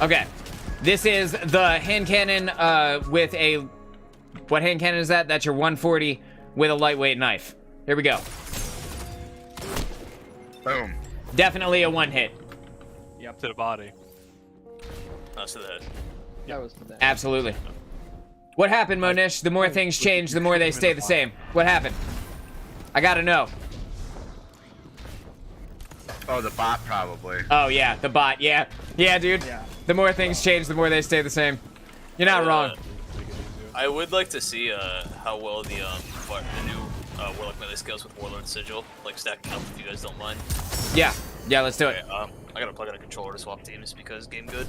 [SPEAKER 1] Okay. This is the hand cannon with a... What hand cannon is that? That's your 140 with a lightweight knife. Here we go.
[SPEAKER 9] Boom.
[SPEAKER 1] Definitely a one hit.
[SPEAKER 5] Yep. To the body.
[SPEAKER 2] That's to the head.
[SPEAKER 3] That was for that.
[SPEAKER 1] Absolutely. What happened, Monish? The more things change, the more they stay the same. What happened? I gotta know.
[SPEAKER 9] Oh, the bot probably.
[SPEAKER 1] Oh, yeah, the bot. Yeah. Yeah, dude.
[SPEAKER 3] Yeah.
[SPEAKER 1] The more things change, the more they stay the same. You're not wrong.
[SPEAKER 2] I would like to see how well the new Warlock melee scales with Warlord Sigil, like stacking up if you guys don't mind.
[SPEAKER 1] Yeah. Yeah, let's do it.
[SPEAKER 2] Okay, I gotta plug in a controller to swap teams because game good.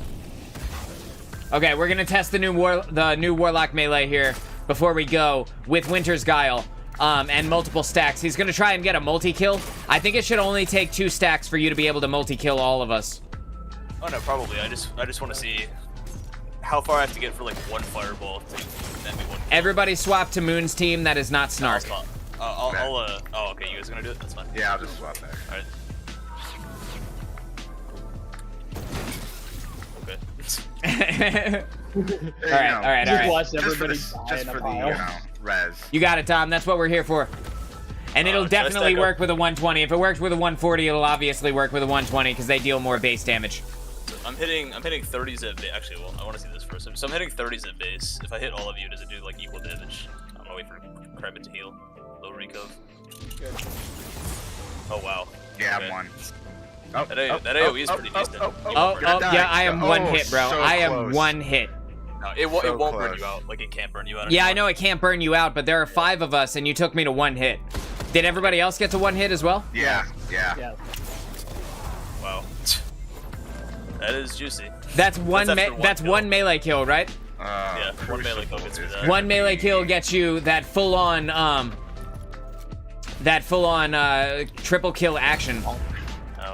[SPEAKER 1] Okay, we're gonna test the new Warlock melee here before we go with Winter's Guile and multiple stacks. He's gonna try and get a multi-kill. I think it should only take 2 stacks for you to be able to multi-kill all of us.
[SPEAKER 2] Oh no, probably. I just want to see how far I have to get for like one fireball to net me one kill.
[SPEAKER 1] Everybody swap to Moon's team. That is not Snark.
[SPEAKER 2] oh, okay, you guys are gonna do it? That's fine.
[SPEAKER 9] Yeah, I'll just swap there.
[SPEAKER 2] Alright. Okay.
[SPEAKER 1] All right.
[SPEAKER 3] Just watch
[SPEAKER 9] Just for
[SPEAKER 3] everybody
[SPEAKER 9] the,
[SPEAKER 3] die
[SPEAKER 9] just
[SPEAKER 3] in a
[SPEAKER 9] for the
[SPEAKER 3] pile.
[SPEAKER 9] res.
[SPEAKER 1] You got it, Tom. That's what we're here for. And it'll
[SPEAKER 2] should I
[SPEAKER 1] definitely
[SPEAKER 2] stack up?
[SPEAKER 1] work with a 120. If it works with a 140, it'll obviously work with a 120 because they deal more base damage.
[SPEAKER 2] I'm hitting 30s at base. Actually, well, I want to see this first. So I'm hitting 30s at base. If I hit all of you, does it do like equal damage? I'm gonna wait for Krabbit to heal. Low recov.
[SPEAKER 3] Good.
[SPEAKER 2] Oh wow.
[SPEAKER 9] Yeah,
[SPEAKER 2] Okay.
[SPEAKER 9] I'm one. Oh,
[SPEAKER 2] That AoE is pretty decent.
[SPEAKER 1] Oh, yeah, I am one hit, bro.
[SPEAKER 9] So
[SPEAKER 1] I am
[SPEAKER 9] close.
[SPEAKER 1] one hit.
[SPEAKER 2] No, it
[SPEAKER 9] So
[SPEAKER 2] won't burn
[SPEAKER 9] close.
[SPEAKER 2] you out. Like it can't burn you out.
[SPEAKER 1] Yeah, I
[SPEAKER 2] anymore.
[SPEAKER 1] know it can't burn you out, but there are 5 of us, and you took me to 1 hit. Did everybody else get to 1 hit as well?
[SPEAKER 9] Yeah.
[SPEAKER 3] Yeah.
[SPEAKER 2] Wow. That is juicy.
[SPEAKER 1] That's one.
[SPEAKER 2] That's after
[SPEAKER 1] That's
[SPEAKER 2] kill.
[SPEAKER 1] one melee kill, right?
[SPEAKER 2] Yeah, one melee kill gets me that.
[SPEAKER 1] One melee kill gets you that full on triple kill action.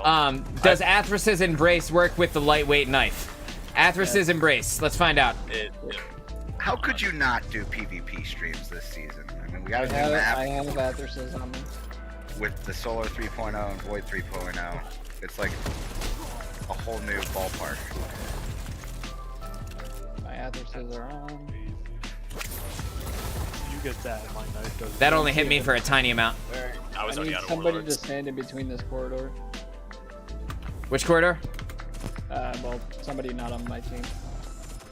[SPEAKER 2] Oh.
[SPEAKER 1] Does Athrus's Embrace work with the lightweight knife? Athrus's Embrace. Let's find out.
[SPEAKER 9] How could you not do PvP streams this season? I mean, we got a new
[SPEAKER 3] I
[SPEAKER 9] map
[SPEAKER 3] have Atherses on me.
[SPEAKER 9] with the Solar 3.0 and Void 3.0. It's like a whole new ballpark.
[SPEAKER 3] My Atherses are on.
[SPEAKER 5] You get that, and my knife does.
[SPEAKER 1] That only hit me for a tiny amount.
[SPEAKER 3] Alright.
[SPEAKER 2] I was
[SPEAKER 3] I
[SPEAKER 2] already
[SPEAKER 3] need
[SPEAKER 2] out of
[SPEAKER 3] somebody to
[SPEAKER 2] Warlords.
[SPEAKER 3] stand in between this corridor.
[SPEAKER 1] Which corridor?
[SPEAKER 3] Well, somebody not on my team.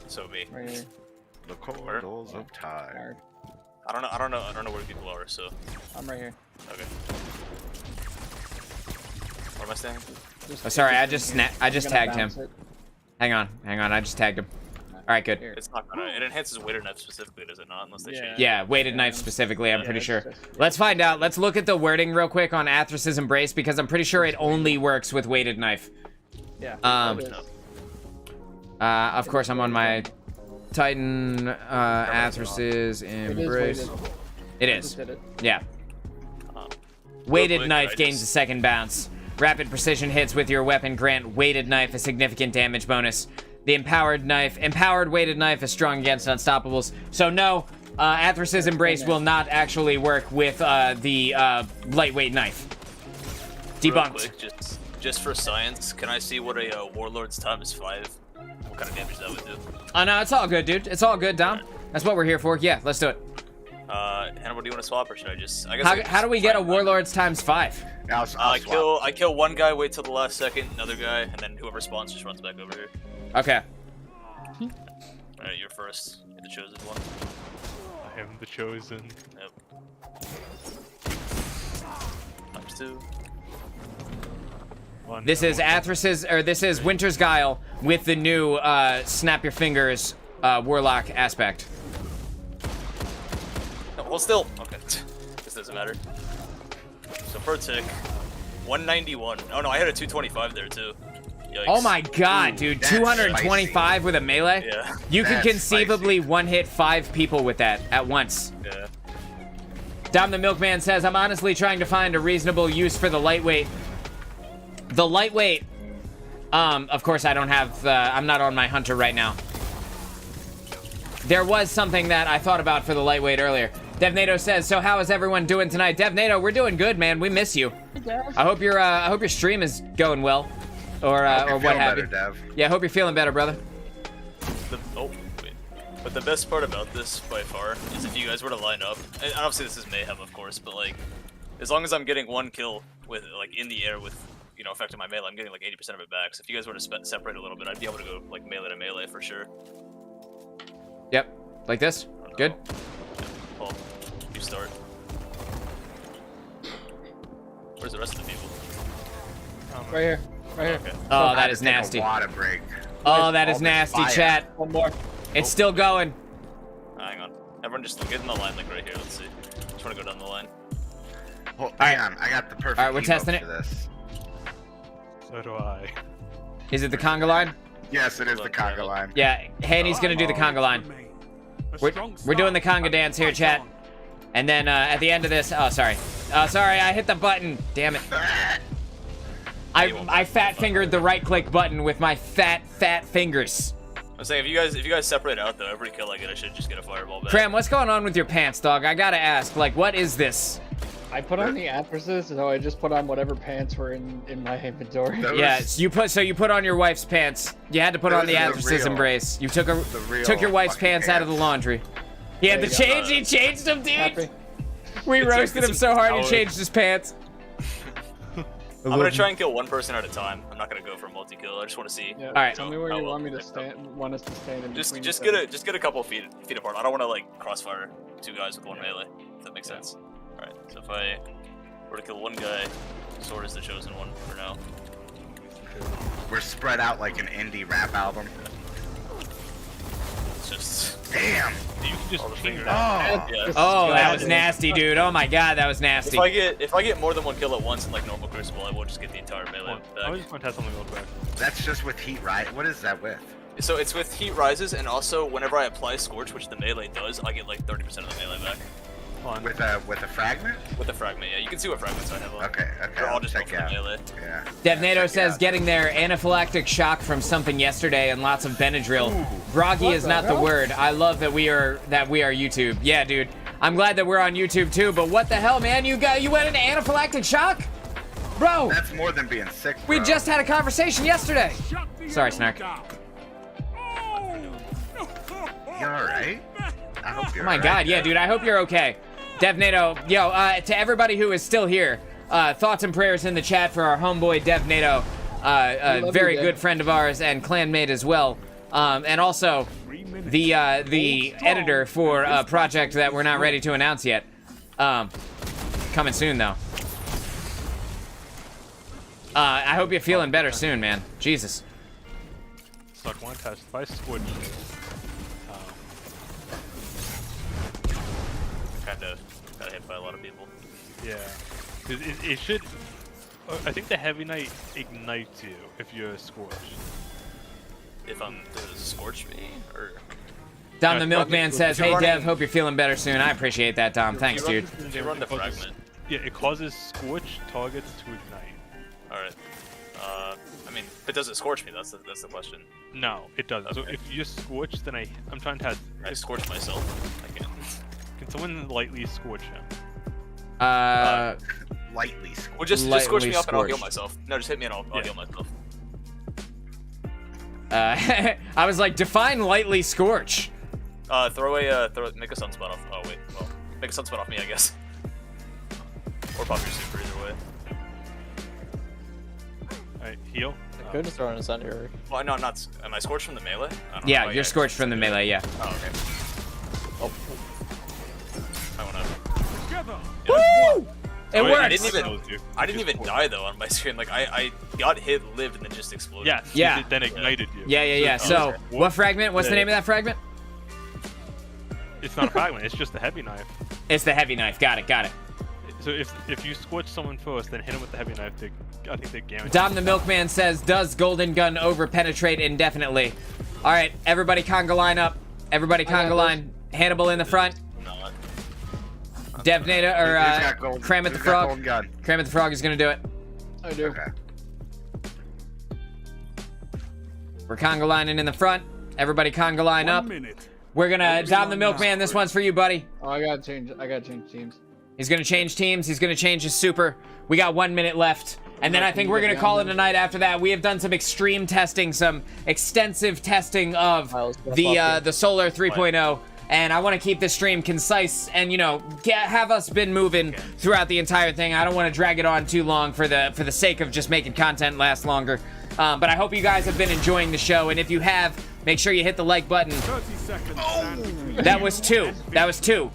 [SPEAKER 2] So me.
[SPEAKER 3] Right here.
[SPEAKER 9] The corridors of time.
[SPEAKER 3] Alright.
[SPEAKER 2] I don't know where people are. So
[SPEAKER 3] I'm right here.
[SPEAKER 2] okay. Where am I standing?
[SPEAKER 3] Just,
[SPEAKER 1] Oh, sorry, I just
[SPEAKER 3] I'm gonna
[SPEAKER 1] tagged him.
[SPEAKER 3] bounce it.
[SPEAKER 1] Hang on. I just tagged him. All right, good.
[SPEAKER 3] Here.
[SPEAKER 2] It's not gonna. It enhances weighted knife specifically, does it not? Unless they change.
[SPEAKER 1] Yeah, weighted knife specifically, I'm
[SPEAKER 3] Yeah,
[SPEAKER 1] pretty
[SPEAKER 3] it's
[SPEAKER 1] sure.
[SPEAKER 3] just-
[SPEAKER 1] Let's find out. Let's look at the wording real quick on Athrus's Embrace because I'm pretty sure it only works with weighted knife.
[SPEAKER 3] Yeah.
[SPEAKER 1] Um,
[SPEAKER 3] it is.
[SPEAKER 1] Of course, I'm on my Titan Athrus's
[SPEAKER 3] It is
[SPEAKER 1] Embrace.
[SPEAKER 3] weighted.
[SPEAKER 1] It
[SPEAKER 3] I
[SPEAKER 1] is.
[SPEAKER 3] just did it.
[SPEAKER 1] Yeah.
[SPEAKER 2] Real
[SPEAKER 1] Weighted
[SPEAKER 2] quick,
[SPEAKER 1] knife
[SPEAKER 2] I
[SPEAKER 1] gains a second bounce. Rapid precision hits with your weapon grant weighted knife a significant damage bonus. The empowered weighted knife is strong against unstoppables. So no, Athrus's Embrace will not actually work with the lightweight knife.
[SPEAKER 2] Real
[SPEAKER 1] Debunked.
[SPEAKER 2] quick, just for science, can I see what a Warlord's times 5? What kind of damage that would do?
[SPEAKER 1] Oh no, it's all good, dude. It's all good, Dom. That's what we're here for. Yeah, let's do it.
[SPEAKER 2] Hannibal, do you want to swap or should I just? I guess.
[SPEAKER 1] How do we get a Warlord's times 5?
[SPEAKER 9] I'll
[SPEAKER 2] I
[SPEAKER 9] swap.
[SPEAKER 2] kill one guy, wait till the last second, another guy, and then whoever spawns just runs back over here.
[SPEAKER 1] Okay.
[SPEAKER 2] Alright, you're first. You're the chosen one.
[SPEAKER 5] I am the chosen.
[SPEAKER 2] Yep. Times 2.
[SPEAKER 1] This is Athrus's, or this is Winter's Guile with the new snap your fingers Warlock aspect.
[SPEAKER 2] No, hold still. Okay. This doesn't matter. So per tick, 191. Oh no, I had a 225 there too. Yikes.
[SPEAKER 1] Oh my god, dude.
[SPEAKER 9] That's
[SPEAKER 1] 225 with a melee?
[SPEAKER 2] Yeah.
[SPEAKER 1] You could
[SPEAKER 9] That's
[SPEAKER 1] conceivably one-hit 5 people with that at once.
[SPEAKER 2] Yeah.
[SPEAKER 1] Dom the Milkman says, I'm honestly trying to find a reasonable use for the lightweight. The lightweight, of course I don't have, I'm not on my hunter right now. There was something that I thought about for the lightweight earlier. DevNado says, so how is everyone doing tonight? DevNado, we're doing good, man. We miss you. I hope your stream is going well. Or what have you.
[SPEAKER 9] Dev.
[SPEAKER 1] Yeah, I hope you're feeling better, brother.
[SPEAKER 2] Wait. But the best part about this, by far, is if you guys were to line up, and obviously this is mayhem, of course, but like, as long as I'm getting one kill with, like, in the air with, you know, affecting my melee, I'm getting like 80% of it back. So if you guys were to separate a little bit, I'd be able to go, like, melee to melee for sure.
[SPEAKER 1] Yep. Like this? Good?
[SPEAKER 2] Paul, you start. Where's the rest of the people?
[SPEAKER 3] Right here. Right here.
[SPEAKER 2] Okay.
[SPEAKER 1] Oh, that
[SPEAKER 9] Had
[SPEAKER 1] is
[SPEAKER 9] to take
[SPEAKER 1] nasty.
[SPEAKER 9] A water break.
[SPEAKER 1] Oh, that is
[SPEAKER 9] All this
[SPEAKER 1] nasty,
[SPEAKER 9] fire.
[SPEAKER 1] chat.
[SPEAKER 3] One more.
[SPEAKER 1] It's still going.
[SPEAKER 2] Hang on. Everyone just get in the line, like, right here. Let's see. Just want to go down the line.
[SPEAKER 9] Hold, hang on, I got the perfect
[SPEAKER 1] Alright, we're
[SPEAKER 9] emote
[SPEAKER 1] testing it.
[SPEAKER 9] for this.
[SPEAKER 5] So do I.
[SPEAKER 1] Is it the conga line?
[SPEAKER 9] Yes, it is the conga line.
[SPEAKER 1] Yeah, Haney's gonna do the conga line. We're doing the conga dance here, chat. And then
[SPEAKER 6] Ah.
[SPEAKER 1] at the end of this, oh sorry, sorry, I hit the button. Damn it. I fat fingered the right click button with my fat fingers.
[SPEAKER 2] I'm saying if you guys separate out though, every kill I get, I should just get a fireball back.
[SPEAKER 1] Cram, what's going on with your pants, dog? I gotta ask, like, what is this?
[SPEAKER 3] I put on the Athrus's, so I just put on whatever pants were in my inventory.
[SPEAKER 9] That
[SPEAKER 1] Yeah,
[SPEAKER 9] was
[SPEAKER 1] you put on your wife's pants. You had to put on the
[SPEAKER 9] Those are the
[SPEAKER 1] Athrus's
[SPEAKER 9] real-
[SPEAKER 1] Embrace. You took
[SPEAKER 9] real
[SPEAKER 1] took your wife's
[SPEAKER 9] fucking
[SPEAKER 1] pants out of the
[SPEAKER 9] pants.
[SPEAKER 1] laundry. He had to
[SPEAKER 3] There you
[SPEAKER 1] change. He changed them, dude.
[SPEAKER 3] Happy.
[SPEAKER 1] We
[SPEAKER 2] It's
[SPEAKER 1] roasted
[SPEAKER 2] it's
[SPEAKER 1] him so hard he
[SPEAKER 2] empowered.
[SPEAKER 1] changed his pants.
[SPEAKER 2] I'm gonna try and kill one person at a time. I'm not gonna go for a multi-kill. I just want to see.
[SPEAKER 3] Yeah,
[SPEAKER 1] Alright.
[SPEAKER 3] Tell me where
[SPEAKER 2] How
[SPEAKER 3] you
[SPEAKER 2] well
[SPEAKER 3] want me to
[SPEAKER 2] they
[SPEAKER 3] stand. Want us to stand in between.
[SPEAKER 2] Just
[SPEAKER 3] each other.
[SPEAKER 2] get a couple feet apart. I don't want to like crossfire two guys with one melee. If that makes sense. All right. So if I were to kill one guy, sword is the chosen one for now.
[SPEAKER 9] We're spread out like an indie rap album.
[SPEAKER 2] It's just
[SPEAKER 9] Damn!
[SPEAKER 5] You can just
[SPEAKER 2] all the
[SPEAKER 5] ping
[SPEAKER 2] fingers.
[SPEAKER 5] that.
[SPEAKER 2] Yeah.
[SPEAKER 1] Oh, that was
[SPEAKER 3] Dude.
[SPEAKER 1] nasty, dude. Oh my god, that was nasty.
[SPEAKER 2] If I get more than one kill at once in like normal Crucible, I will just get the entire melee
[SPEAKER 5] I
[SPEAKER 2] back.
[SPEAKER 5] just want to test something real quick.
[SPEAKER 9] That's just with heat, right? What is that with?
[SPEAKER 2] So it's with heat rises, and also whenever I apply Scorch, which the melee does, I get like 30% of the melee back
[SPEAKER 5] Hold on.
[SPEAKER 9] With a fragment?
[SPEAKER 2] with the fragment. Yeah, you can see what fragments I have on.
[SPEAKER 9] Okay,
[SPEAKER 2] They're all
[SPEAKER 9] I'll
[SPEAKER 2] just
[SPEAKER 9] check
[SPEAKER 2] for
[SPEAKER 9] it
[SPEAKER 2] the
[SPEAKER 9] out.
[SPEAKER 2] melee.
[SPEAKER 9] Yeah.
[SPEAKER 1] DevNado
[SPEAKER 9] check it
[SPEAKER 1] says
[SPEAKER 9] out.
[SPEAKER 1] getting their anaphylactic shock from something yesterday and lots of Benadryl. Groggy is not the word. I love that we are YouTube. Yeah, dude. I'm glad that we're on YouTube too. But what the hell, man? You went into anaphylactic shock, bro.
[SPEAKER 9] That's more than being sick,
[SPEAKER 1] We
[SPEAKER 9] bro.
[SPEAKER 1] just had a conversation yesterday.
[SPEAKER 6] Shut the
[SPEAKER 1] Sorry,
[SPEAKER 6] enemy
[SPEAKER 1] Snark.
[SPEAKER 6] down.
[SPEAKER 9] You alright? I hope you're
[SPEAKER 1] Oh my
[SPEAKER 9] alright.
[SPEAKER 1] god, yeah, dude. I hope you're okay. DevNado, yo, to everybody who is still here, thoughts and prayers in the chat for our homeboy DevNado, a
[SPEAKER 3] love
[SPEAKER 1] very
[SPEAKER 3] you,
[SPEAKER 1] good
[SPEAKER 3] Dev.
[SPEAKER 1] friend of ours and clanmate as well, and also the editor for a project that we're not ready to announce yet. Coming soon though. I hope you're feeling better soon, man. Jesus.
[SPEAKER 5] Suck one test. If I switch,
[SPEAKER 2] Kind of got hit by a lot of people.
[SPEAKER 5] yeah, it should. I think the heavy knight ignites you if you're scorched.
[SPEAKER 2] If I'm does it scorch me or
[SPEAKER 1] Dom the Milkman says, hey, Dev, hope you're feeling better soon. I appreciate that, Dom. Thanks, dude.
[SPEAKER 2] If you run the fragment.
[SPEAKER 5] Yeah, it causes scorch targets to ignite.
[SPEAKER 2] Alright. I mean, but does it scorch me? That's the question.
[SPEAKER 5] No, it doesn't.
[SPEAKER 2] Okay.
[SPEAKER 5] So if you just scorch, then I'm trying to test.
[SPEAKER 2] I scorch myself. I can.
[SPEAKER 5] Can someone lightly scorch him?
[SPEAKER 9] Lightly scorch.
[SPEAKER 2] Well, just scorch me up and I'll heal myself. No, just hit me and I'll heal myself.
[SPEAKER 1] I was like, define lightly scorch.
[SPEAKER 2] Make a sunspot off. Oh wait, well, make a sunspot off me, I guess. Or pop your super either way.
[SPEAKER 5] Alright, heal.
[SPEAKER 4] I could just throw an incendiary.
[SPEAKER 2] Well, no, I'm not. Am I scorched from the melee? I don't know
[SPEAKER 1] Yeah,
[SPEAKER 2] why
[SPEAKER 1] you're scorched from the melee, yeah.
[SPEAKER 2] Oh, okay.
[SPEAKER 4] Oh,
[SPEAKER 2] I wanna.
[SPEAKER 6] Together.
[SPEAKER 1] Woo! It
[SPEAKER 2] Wait,
[SPEAKER 1] works!
[SPEAKER 2] I didn't even die though on my screen. Like I got hit, lived, and then just exploded.
[SPEAKER 5] Yes,
[SPEAKER 1] Yeah.
[SPEAKER 5] it then ignited you.
[SPEAKER 1] Yeah. So,
[SPEAKER 5] okay.
[SPEAKER 1] what fragment? What's the name of that fragment?
[SPEAKER 5] It's not a fragment, it's just a heavy knife.
[SPEAKER 1] It's the heavy knife. Got it.
[SPEAKER 5] So if you scorch someone first, then hit him with the heavy knife, I think they guarantee.
[SPEAKER 1] Dom the Milkman says, does Golden Gun over-penetrate indefinitely? All right, everybody conga line up. Everybody conga line. Hannibal in the front.
[SPEAKER 2] No.
[SPEAKER 1] Devnata, or Cram at the Frog. Cram at the Frog is going to do it.
[SPEAKER 3] I do.
[SPEAKER 9] Okay.
[SPEAKER 1] We're conga lining in the front. Everybody conga line up.
[SPEAKER 6] 1 minute.
[SPEAKER 1] We're going to, Dom the Milkman, this one's for you, buddy.
[SPEAKER 3] Oh, I gotta change teams.
[SPEAKER 1] He's going to change teams. He's going to change his super. We got 1 minute left. And then I think we're going to call it a night after that. We have done some extreme testing, some extensive testing of the Solar 3.0. And I want to keep this stream concise and, you know, have us been moving throughout the entire thing. I don't want to drag it on too long for the sake of just making content last longer. But I hope you guys have been enjoying the show. And if you have, make sure you hit the like button.
[SPEAKER 6] 30 seconds.
[SPEAKER 1] That was two. That was two.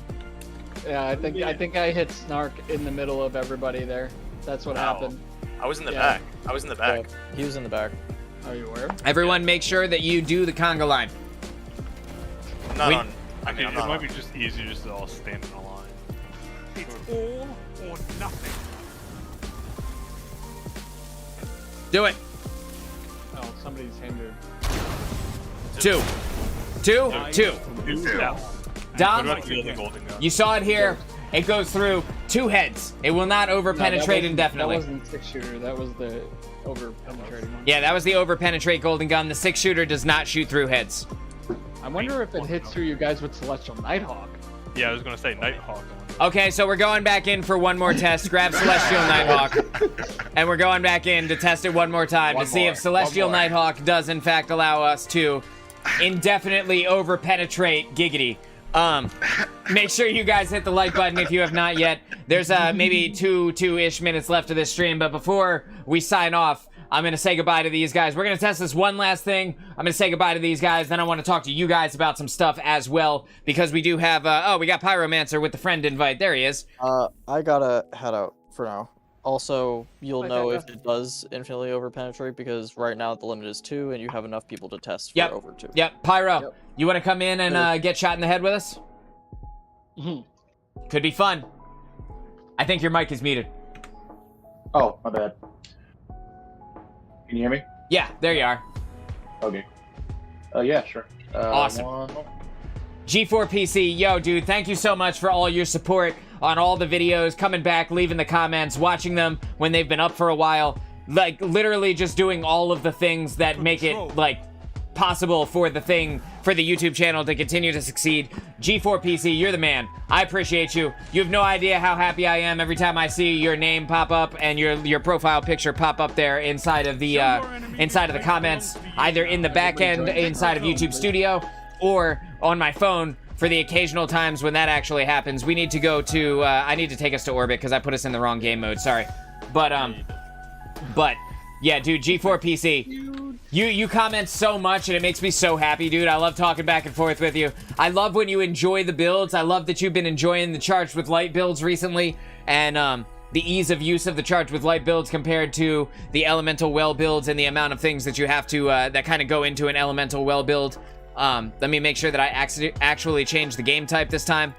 [SPEAKER 3] Yeah, I think I hit Snark in the middle of everybody there. That's what happened.
[SPEAKER 2] I was in the back. I was in the back.
[SPEAKER 4] yeah, he was in the back.
[SPEAKER 3] Oh, you were?
[SPEAKER 1] Everyone make sure that you do the conga line.
[SPEAKER 2] I'm not on. I
[SPEAKER 5] I
[SPEAKER 2] mean,
[SPEAKER 5] mean,
[SPEAKER 2] I'm
[SPEAKER 5] it
[SPEAKER 2] not
[SPEAKER 5] might
[SPEAKER 2] on.
[SPEAKER 5] be just easier just to all stand in a line.
[SPEAKER 6] It's all or nothing.
[SPEAKER 1] Do it.
[SPEAKER 3] Oh, somebody's hindered.
[SPEAKER 1] Two.
[SPEAKER 5] Yeah.
[SPEAKER 1] Dom,
[SPEAKER 5] What about the other golden gun?
[SPEAKER 1] you saw it here. It goes through 2 heads. It will not over-penetrate indefinitely.
[SPEAKER 3] That wasn't 6-shooter. That was the over-penetrating one.
[SPEAKER 1] Yeah, that was the over-penetrate golden gun. The 6-shooter does not shoot through heads.
[SPEAKER 3] I wonder if it hits through you guys with Celestial Nighthawk.
[SPEAKER 5] Yeah, I was gonna say Nighthawk.
[SPEAKER 1] Okay, so we're going back in for one more test. Grab Celestial Nighthawk. And we're going back in to test it one more time to see if Celestial Nighthawk does in fact allow us to indefinitely over-penetrate Giggity. Make sure you guys hit the like button if you have not yet. There's maybe two-ish minutes left of this stream, but before we sign off, I'm gonna say goodbye to these guys. We're gonna test this one last thing. I'm gonna say goodbye to these guys, then I want to talk to you guys about some stuff as well, because we do have we got Pyromancer with the friend invite. There he is.
[SPEAKER 4] I gotta head out for now. Also, you'll know if it does infinitely over-penetrate, because right now the limit is 2, and you have enough people to test for over 2.
[SPEAKER 1] Yep, Pyro, you want to come in and get shot in the head with us? Could be fun. I think your mic is muted.
[SPEAKER 8] Oh, my bad. Can you hear me?
[SPEAKER 1] Yeah, there you are.
[SPEAKER 8] Okay. Yeah, sure.
[SPEAKER 1] Awesome. G4PC, yo, dude, thank you so much for all your support on all the videos, coming back, leaving the comments, watching them when they've been up for a while. Like, literally just doing all of the things that make it, like, possible for the YouTube channel to continue to succeed. G4PC, you're the man. I appreciate you. You have no idea how happy I am every time I see your name pop up and your profile picture pop up there inside of the comments, either in the back end inside of YouTube Studio or on my phone for the occasional times when that actually happens. We need to go to I need to take us to orbit because I put us in the wrong game mode. Sorry. But yeah, dude, G4PC. You comment so much and it makes me so happy, dude. I love talking back and forth with you. I love when you enjoy the builds. I love that you've been enjoying the Charged with Light builds recently, and the ease of use of the Charged with Light builds compared to the Elemental Well builds and the amount of things that you have to that kind of go into an Elemental Well build. Let me make sure that I actually change the game type this time.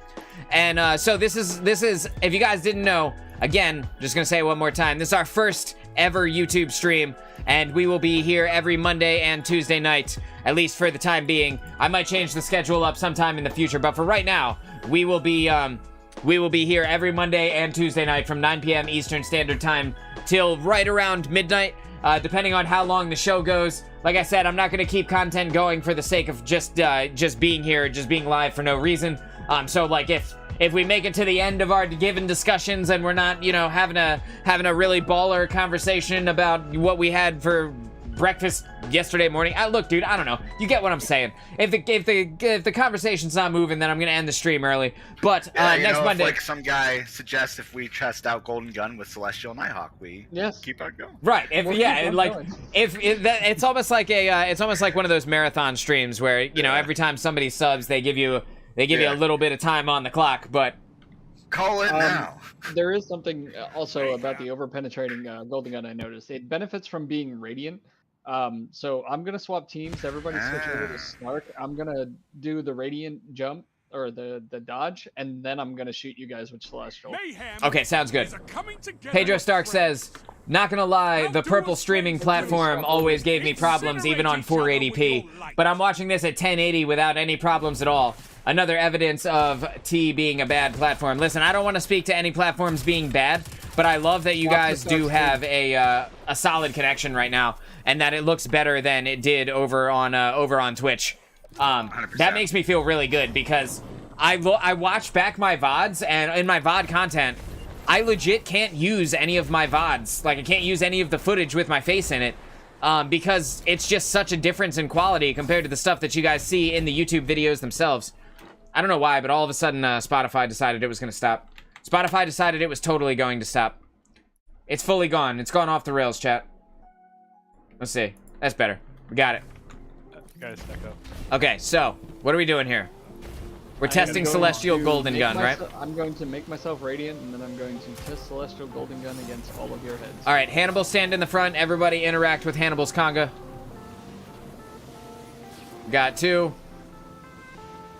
[SPEAKER 1] And so this is if you guys didn't know, again, just gonna say it one more time. This is our first ever YouTube stream, and we will be here every Monday and Tuesday night, at least for the time being. I might change the schedule up sometime in the future, but for right now, we will be here every Monday and Tuesday night from 9 p.m. Eastern Standard Time till right around midnight, depending on how long the show goes. Like I said, I'm not going to keep content going for the sake of just being here, just being live for no reason. So like if we make it to the end of our given discussions and we're not, you know, having a really baller conversation about what we had for breakfast yesterday morning. Look, dude, I don't know. You get what I'm saying. If the conversation's not moving, then I'm gonna end the stream early. But next Monday,
[SPEAKER 9] if, like, some guy suggests if we test out Golden Gun with Celestial Nighthawk, we keep on going.
[SPEAKER 1] Right. It's almost like it's almost like one of those marathon streams where, you know, every time somebody subs, they give you a little bit of time on the clock. But
[SPEAKER 9] call it now.
[SPEAKER 3] There is something also about the over-penetrating Golden Gun I noticed. It benefits from being Radiant. So I'm gonna swap teams. Everybody switch over to Snark. I'm gonna do the Radiant jump or the dodge, and then I'm gonna shoot you guys with Celestial.
[SPEAKER 1] Okay, sounds good. Pedro Stark says, not gonna lie, the purple streaming platform always gave me problems even on 480p, but I'm watching this at 1080 without any problems at all. Another evidence of T being a bad platform. Listen, I don't want to speak to any platforms being bad, but I love that you guys do have a solid connection right now, and that it looks better than it did over on Twitch.
[SPEAKER 9] 100%.
[SPEAKER 1] That makes me feel really good because I watch back my VODs, and in my VOD content, I legit can't use any of my VODs. Like, I can't use any of the footage with my face in it because it's just such a difference in quality compared to the stuff that you guys see in the YouTube videos themselves. I don't know why, but all of a sudden Spotify decided it was going to stop. Spotify decided it was totally going to stop. It's fully gone. It's gone off the rails, chat. Let's see. That's better. We got it.
[SPEAKER 5] Guys, back up.
[SPEAKER 1] Okay, so what are we doing here? We're testing Celestial Golden Gun, right?
[SPEAKER 3] I'm going to make myself Radiant, and then I'm going to test Celestial Golden Gun against all of your heads.
[SPEAKER 1] All right, Hannibal, stand in the front. Everybody interact with Hannibal's conga. We got 2.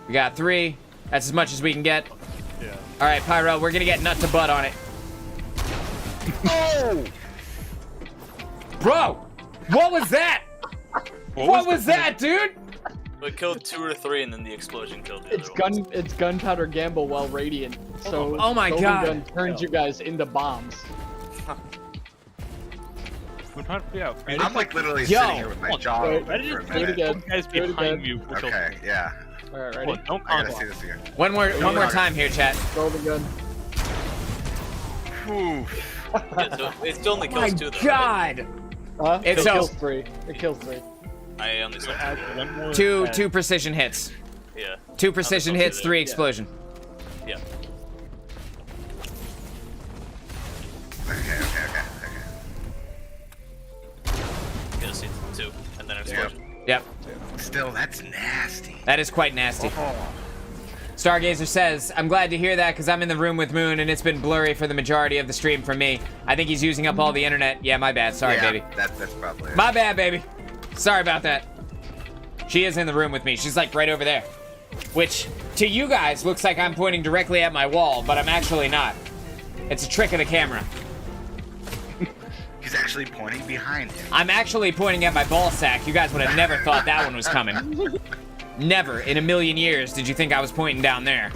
[SPEAKER 1] We got 3. That's as much as we can get.
[SPEAKER 5] Yeah.
[SPEAKER 1] All right, Pyro, we're gonna get nut to butt on it.
[SPEAKER 9] Oh!
[SPEAKER 1] Bro, what was that? What was that, dude?
[SPEAKER 2] We killed 2 or 3, and then the explosion killed the other ones.
[SPEAKER 3] It's gunpowder gamble while Radiant. So
[SPEAKER 1] oh my
[SPEAKER 3] Golden
[SPEAKER 1] God.
[SPEAKER 3] Gun turns you guys into bombs.
[SPEAKER 9] I'm like literally sitting here with my jaw open for a
[SPEAKER 3] Do it
[SPEAKER 9] minute.
[SPEAKER 3] again.
[SPEAKER 5] Guys
[SPEAKER 3] Do it
[SPEAKER 5] behind
[SPEAKER 3] again.
[SPEAKER 5] you.
[SPEAKER 9] Okay, yeah.
[SPEAKER 3] All right, ready?
[SPEAKER 5] Don't
[SPEAKER 9] I gotta
[SPEAKER 5] combo.
[SPEAKER 9] see this again.
[SPEAKER 1] One more time here, chat.
[SPEAKER 3] Golden Gun.
[SPEAKER 9] Whew.
[SPEAKER 2] Yeah, so it still only
[SPEAKER 1] My
[SPEAKER 2] kills 2 though. Right?
[SPEAKER 1] God.
[SPEAKER 3] Huh?
[SPEAKER 1] It's
[SPEAKER 3] It
[SPEAKER 1] so-
[SPEAKER 3] kills 3. It kills 3.
[SPEAKER 2] I only saw 2.
[SPEAKER 5] One more
[SPEAKER 1] Two
[SPEAKER 5] and-
[SPEAKER 1] precision hits.
[SPEAKER 2] Yeah.
[SPEAKER 1] 2 precision
[SPEAKER 2] I'm
[SPEAKER 1] hits,
[SPEAKER 2] supposed to
[SPEAKER 1] 3
[SPEAKER 2] do
[SPEAKER 1] explosion.
[SPEAKER 2] Yeah.
[SPEAKER 9] Okay.
[SPEAKER 2] Yeah, see 2, and then an explosion.
[SPEAKER 1] Yep.
[SPEAKER 9] Still, that's nasty.
[SPEAKER 1] That is quite nasty.
[SPEAKER 9] Oh.
[SPEAKER 1] Stargazer says, I'm glad to hear that because I'm in the room with Moon and it's been blurry for the majority of the stream for me. I think he's using up all the internet. Yeah, my bad. Sorry,
[SPEAKER 9] Yeah,
[SPEAKER 1] baby.
[SPEAKER 9] That's probably it.
[SPEAKER 1] My bad, baby. Sorry about that. She is in the room with me. She's like right over there. Which, to you guys, looks like I'm pointing directly at my wall, but I'm actually not. It's a trick of the camera.
[SPEAKER 9] He's actually pointing behind him.
[SPEAKER 1] I'm actually pointing at my ball sack. You guys would have never thought that one was coming. Never in a million years did you think I was pointing down there.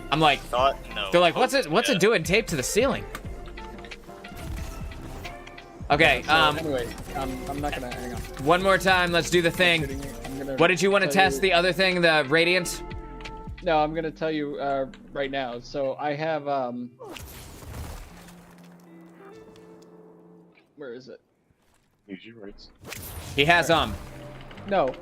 [SPEAKER 1] I'm like,
[SPEAKER 2] Thought no.
[SPEAKER 1] they're like, what's it doing taped to the ceiling? Okay,
[SPEAKER 3] Anyway, I'm not gonna hang on.
[SPEAKER 1] one more time, let's do the thing. What did you want to test? The other thing, the Radiant?
[SPEAKER 3] No, I'm gonna tell you right now. So I have where is it?
[SPEAKER 8] Use your rights.
[SPEAKER 1] He has,
[SPEAKER 3] No,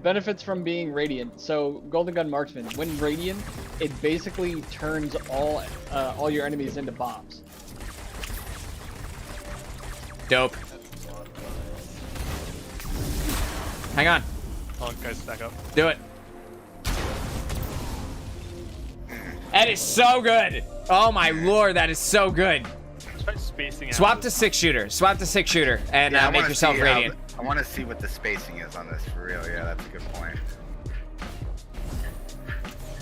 [SPEAKER 3] benefits from being Radiant. So Golden Gun Marksman, when Radiant, it basically turns all your enemies into bombs.
[SPEAKER 1] Dope. Hang on.
[SPEAKER 5] Oh, guys, stack up.
[SPEAKER 1] Do it. That is so good. Oh my lord, that is so good.
[SPEAKER 5] Try spacing out.
[SPEAKER 1] Swap to 6-shooter. Swap to 6-shooter and
[SPEAKER 9] Yeah, I
[SPEAKER 1] make
[SPEAKER 9] wanna
[SPEAKER 1] yourself
[SPEAKER 9] see how
[SPEAKER 1] Radiant.
[SPEAKER 9] I want to see what the spacing is on this for real. Yeah, that's a good point.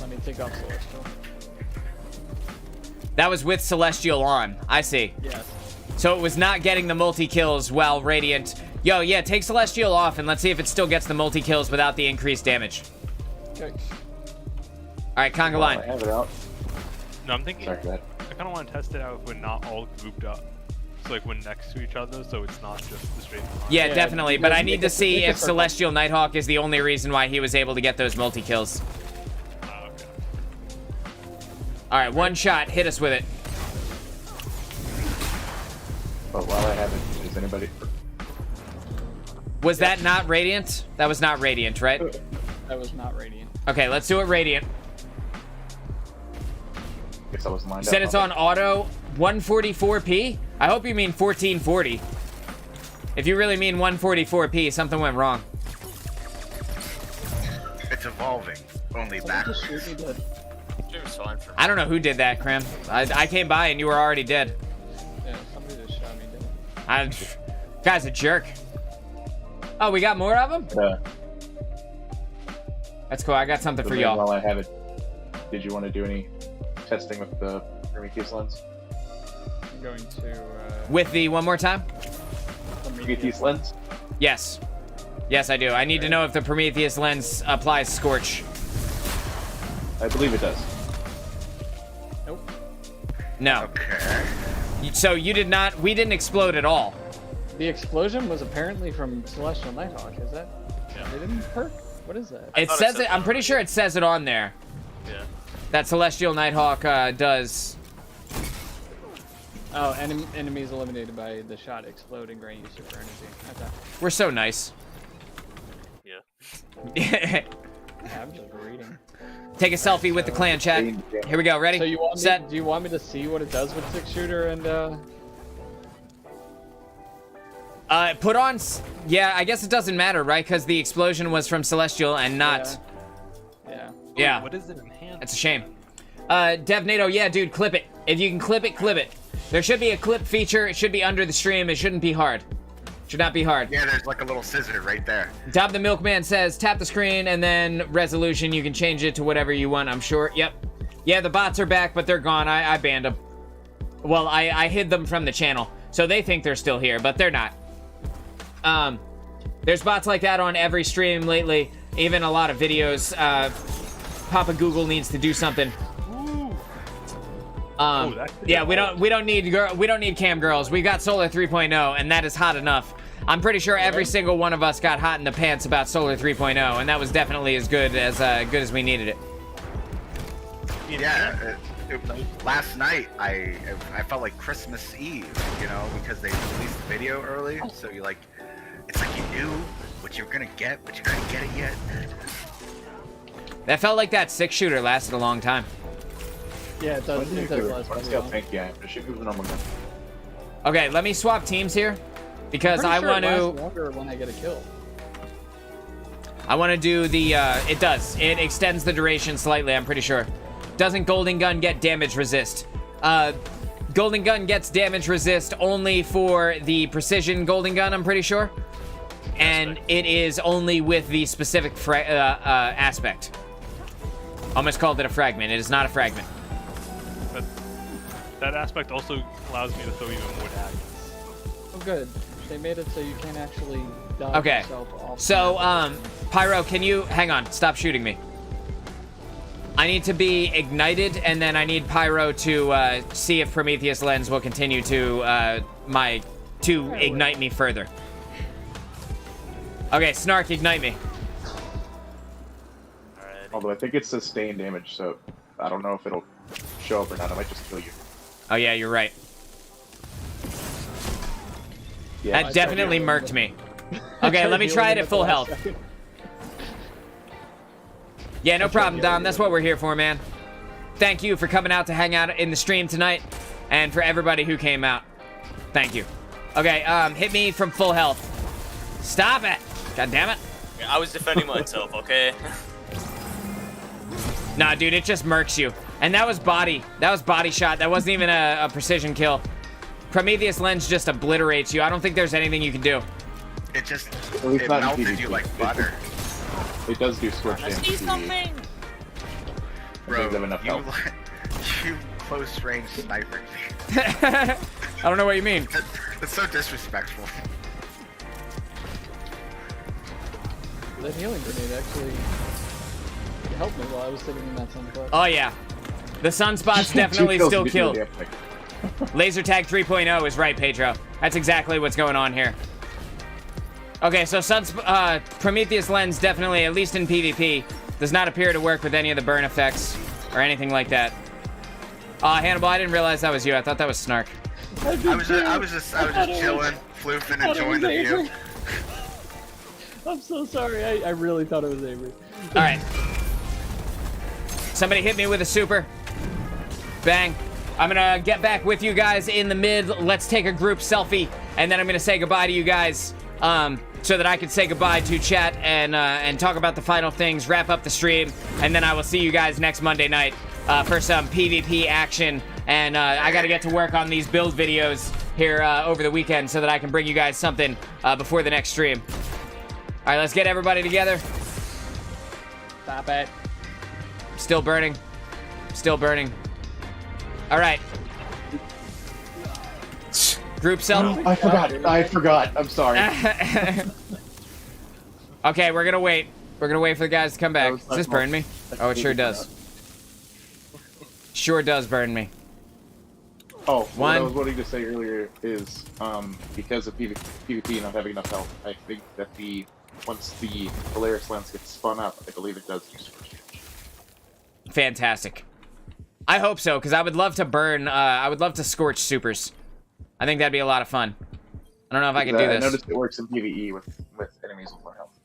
[SPEAKER 3] Let me take off Celestial.
[SPEAKER 1] That was with Celestial on. I see.
[SPEAKER 3] Yes.
[SPEAKER 1] So it was not getting the multi-kills while Radiant... Yo, yeah, take Celestial off and let's see if it still gets the multi-kills without the increased damage.
[SPEAKER 3] Okay.
[SPEAKER 1] Alright, conga
[SPEAKER 8] I
[SPEAKER 1] line.
[SPEAKER 8] have it out.
[SPEAKER 5] No, I'm thinking.
[SPEAKER 8] Sorry for that.
[SPEAKER 5] I kind of want to test it out if we're not all grouped up. So like we're next to each other, so it's not just the straight line.
[SPEAKER 1] Yeah,
[SPEAKER 3] Yeah,
[SPEAKER 1] definitely,
[SPEAKER 3] you
[SPEAKER 1] but
[SPEAKER 3] guys
[SPEAKER 1] I need
[SPEAKER 3] make
[SPEAKER 1] to
[SPEAKER 3] a-
[SPEAKER 1] see
[SPEAKER 3] make a
[SPEAKER 1] if
[SPEAKER 3] circle.
[SPEAKER 1] Celestial Nighthawk is the only reason why he was able to get those multi-kills.
[SPEAKER 5] Okay.
[SPEAKER 1] Alright, one shot. Hit us with it.
[SPEAKER 8] But while I have it, does anybody?
[SPEAKER 1] Was that not Radiant? That was not Radiant, right?
[SPEAKER 3] That was not Radiant.
[SPEAKER 1] Okay, let's do it Radiant.
[SPEAKER 8] Guess I was lined up.
[SPEAKER 1] Said it's on auto 144p? I hope you mean 1440. If you really mean 144p, something went wrong.
[SPEAKER 9] It's evolving, only
[SPEAKER 3] Someone just
[SPEAKER 9] backwards.
[SPEAKER 3] shoot me dead.
[SPEAKER 2] Stream's fine for me.
[SPEAKER 1] I don't know who did that, Cram. I came by and you were already dead.
[SPEAKER 3] Yeah, somebody just shot me dead.
[SPEAKER 1] Guy's a jerk. Oh, we got more of them? That's cool. I got something for y'all.
[SPEAKER 8] While I have it, did you want to do any testing with the Prometheus lens?
[SPEAKER 3] I'm going to
[SPEAKER 1] With the one more time?
[SPEAKER 8] Prometheus lens?
[SPEAKER 1] Yes. Yes, I do. I need to know if the Prometheus lens applies Scorch.
[SPEAKER 8] I believe it does.
[SPEAKER 3] Nope.
[SPEAKER 1] No.
[SPEAKER 9] Okay.
[SPEAKER 1] So you did not... We didn't explode at all.
[SPEAKER 3] The explosion was apparently from Celestial Nighthawk. Is that?
[SPEAKER 2] Yeah.
[SPEAKER 3] They didn't perk? What is that?
[SPEAKER 1] It
[SPEAKER 2] thought it
[SPEAKER 1] says
[SPEAKER 2] said
[SPEAKER 1] it... I'm pretty sure it says it on there.
[SPEAKER 2] Yeah.
[SPEAKER 1] That Celestial Nighthawk does...
[SPEAKER 3] Oh, enemies eliminated by the shot exploding grant you super energy. Okay.
[SPEAKER 1] We're so nice.
[SPEAKER 2] Yeah.
[SPEAKER 3] Yeah, I'm just reading.
[SPEAKER 1] Take a selfie with the clan chat. Here we go. Ready?
[SPEAKER 3] So you want me?
[SPEAKER 1] Set.
[SPEAKER 3] Do you want me to see what it does with 6-shooter and
[SPEAKER 1] Put on... Yeah, I guess it doesn't matter, right? Because the explosion was from Celestial and not...
[SPEAKER 3] Yeah.
[SPEAKER 1] Yeah.
[SPEAKER 5] What is it in hand?
[SPEAKER 1] It's a shame. DevNado, yeah, dude, clip it. If you can clip it, clip it. There should be a clip feature. It should be under the stream. It shouldn't be hard. Should not be hard.
[SPEAKER 9] Yeah, there's like a little scissor right there.
[SPEAKER 1] Dob the Milkman says, tap the screen and then resolution. You can change it to whatever you want, I'm sure. Yep. Yeah, the bots are back, but they're gone. I banned them. Well, I hid them from the channel. So they think they're still here, but they're not. There's bots like that on every stream lately. Even a lot of videos. Papa Google needs to do something. Yeah, we don't need cam girls. We got Solar 3.0, and that is hot enough. I'm pretty sure every single one of us got hot in the pants about Solar 3.0, and that was definitely as good as we needed it.
[SPEAKER 9] Yeah, last night I felt like Christmas Eve, you know, because they released the video early, so you like, it's like you knew what you were gonna get, but you couldn't get it yet.
[SPEAKER 1] That felt like that 6-shooter lasted a long time.
[SPEAKER 3] Yeah, it does. It does last
[SPEAKER 8] Let's
[SPEAKER 3] pretty
[SPEAKER 8] go
[SPEAKER 3] long.
[SPEAKER 8] tank, yeah. Just shoot with the normal gun.
[SPEAKER 1] Okay, let me swap teams here, because
[SPEAKER 3] I'm
[SPEAKER 1] I
[SPEAKER 3] pretty
[SPEAKER 1] want
[SPEAKER 3] sure it
[SPEAKER 1] to.
[SPEAKER 3] lasts longer when I get a kill.
[SPEAKER 1] I want to do the. It does. It extends the duration slightly. I'm pretty sure. Doesn't Golden Gun get damage resist? Golden Gun gets damage resist only for the precision Golden Gun. I'm pretty sure, and it is only with the specific aspect. Almost called it a fragment. It is not a fragment.
[SPEAKER 5] But that aspect also allows me to throw even more daggers.
[SPEAKER 3] Oh, good. They made it so you can't actually dodge
[SPEAKER 1] Okay.
[SPEAKER 3] yourself off.
[SPEAKER 1] So, Pyro, can you hang on? Stop shooting me. I need to be ignited, and then I need Pyro to see if Prometheus Lens will continue to ignite me further. Okay, Snark, ignite me.
[SPEAKER 8] Although I think it's sustained damage, so I don't know if it'll show up or not. I might just kill you.
[SPEAKER 1] Oh yeah, you're right.
[SPEAKER 8] Yeah.
[SPEAKER 1] That definitely murked me. Okay, let me try it at full health. Yeah, no problem, Dom. That's what we're here for, man. Thank you for coming out to hang out in the stream tonight, and for everybody who came out. Thank you. Okay, hit me from full health. Stop it! God damn it.
[SPEAKER 2] Yeah, I was defending myself, okay?
[SPEAKER 1] Nah, dude, it just murks you. And that was body. That was body shot. That wasn't even a precision kill. Prometheus Lens just obliterates you. I don't think there's anything you can do.
[SPEAKER 9] It just,
[SPEAKER 8] Well, it's
[SPEAKER 9] it
[SPEAKER 8] not
[SPEAKER 9] melted
[SPEAKER 8] PvP.
[SPEAKER 9] you like butter.
[SPEAKER 8] It does do scorch damage.
[SPEAKER 2] I see
[SPEAKER 8] to
[SPEAKER 2] something!
[SPEAKER 8] I
[SPEAKER 9] Bro,
[SPEAKER 8] think they have enough
[SPEAKER 9] you,
[SPEAKER 8] health.
[SPEAKER 9] you close range sniper.
[SPEAKER 1] I don't know what you mean.
[SPEAKER 9] It's so disrespectful.
[SPEAKER 3] That healing grenade actually helped me while I was sitting in that sunspot.
[SPEAKER 1] Oh yeah, the sunspots definitely still kill. Laser tag 3.0 is right, Pedro. That's exactly what's going on here. Okay, so Prometheus lens definitely, at least in PvP, does not appear to work with any of the burn effects or anything like that. Hannibal, I didn't realize that was you. I thought that was Snark.
[SPEAKER 9] I was just chilling, floofing, enjoying the view.
[SPEAKER 3] I'm so sorry. I really thought it was Avery.
[SPEAKER 1] All right. Somebody hit me with a super. Bang. I'm gonna get back with you guys in the mid. Let's take a group selfie, and then I'm gonna say goodbye to you guys, so that I can say goodbye to chat and talk about the final things, wrap up the stream, and then I will see you guys next Monday night for some PvP action. And I gotta get to work on these build videos here over the weekend so that I can bring you guys something before the next stream. All right, let's get everybody together.
[SPEAKER 3] Stop it.
[SPEAKER 1] Still burning. Still burning. All right. Group selfie.
[SPEAKER 8] I forgot. I'm sorry.
[SPEAKER 1] Okay, we're gonna wait. We're gonna wait for the guys to come back. Does this burn me? Oh, it sure does. Sure does burn me.
[SPEAKER 8] Oh, what I was wanting to say earlier is, because of PvP not having enough health, I think that once the Polaris lens gets spun up, I believe it does use Scorch Damage.
[SPEAKER 1] Fantastic. I hope so, because I would love to burn, I would love to scorch supers. I think that'd be a lot of fun. I don't know if I can do this.
[SPEAKER 8] I noticed it works in PvE with enemies with more health.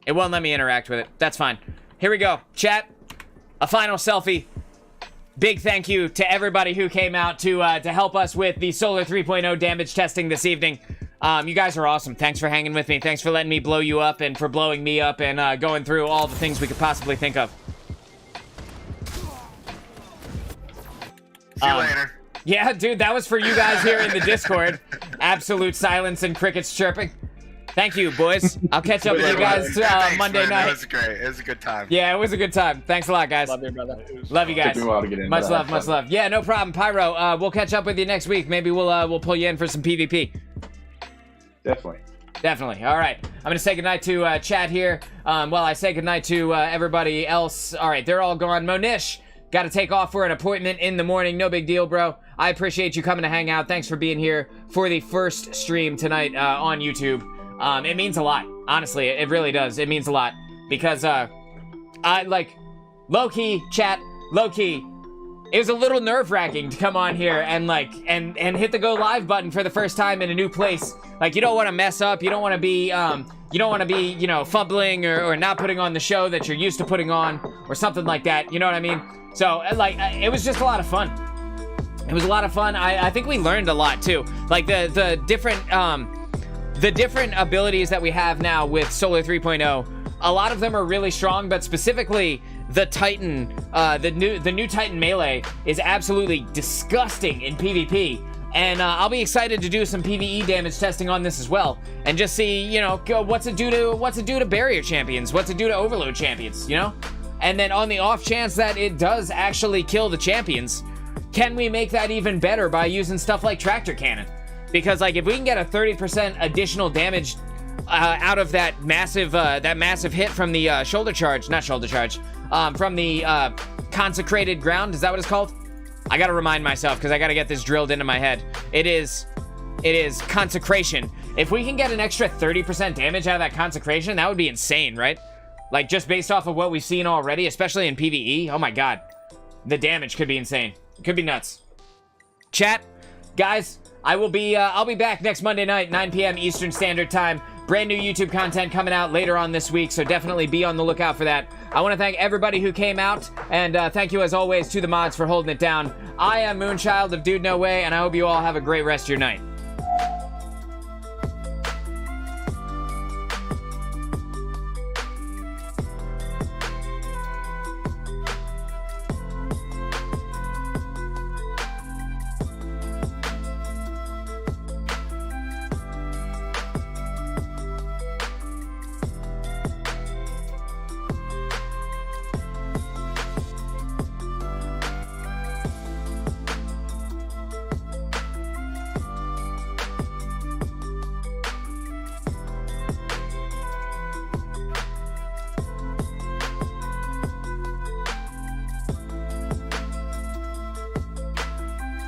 [SPEAKER 1] It won't let me interact with it. That's fine. Here we go. Chat, a final selfie. Big thank you to everybody who came out to help us with the Solar 3.0 damage testing this evening. You guys are awesome. Thanks for hanging with me. Thanks for letting me blow you up and for blowing me up and going through all the things we could possibly think of.
[SPEAKER 9] See you later.
[SPEAKER 1] Yeah, dude, that was for you guys here in the Discord. Absolute silence and crickets chirping. Thank you, boys. I'll catch up with you guys Monday night.
[SPEAKER 9] That was great. It was a good time.
[SPEAKER 1] Yeah, it was a good time. Thanks a lot, guys.
[SPEAKER 3] Love you, brother.
[SPEAKER 1] Love you guys.
[SPEAKER 8] Took me a while to get in,
[SPEAKER 1] Much love, much love. Yeah, no problem, Pyro. We'll catch up with you next week. Maybe we'll pull you in for some PvP. Definitely. All right. I'm going to say goodnight to chat here. While I say goodnight to everybody else. All right, they're all gone. Monish, got to take off for an appointment in the morning. No big deal, bro. I appreciate you coming to hang out. Thanks for being here for the first stream tonight on YouTube. It means a lot. Honestly, it really does. It means a lot. Because, low-key, chat, low-key, it was a little nerve-wracking to come on here and, and hit the go live button for the first time in a new place. Like, you don't want to mess up. You don't want to be, fumbling or not putting on the show that you're used to putting on or something like that. You know what I mean? So, it was just a lot of fun. It was a lot of fun. I think we learned a lot, too. Like, the different abilities that we have now with Solar 3.0, a lot of them are really strong, but specifically the Titan, the new Titan melee is absolutely disgusting in PvP. And I'll be excited to do some PvE damage testing on this as well, and just see, what's it do to barrier champions, what's it do to overload champions, And then on the off chance that it does actually kill the champions, can we make that even better by using stuff like tractor cannon? Because if we can get a 30% additional damage out of that massive hit from the from the consecrated ground, is that what it's called? I gotta remind myself because I gotta get this drilled into my head. It is consecration. If we can get an extra 30% damage out of that consecration, that would be insane, right? Just based off of what we've seen already, especially in PvE. Oh my god, the damage could be insane. It could be nuts. Chat, guys. I'll be back next Monday night, 9 p.m. Eastern Standard Time. Brand new YouTube content coming out later on this week, so definitely be on the lookout for that. I want to thank everybody who came out, and thank you as always to the mods for holding it down. I am Moonchild of Dude No Way, and I hope you all have a great rest of your night.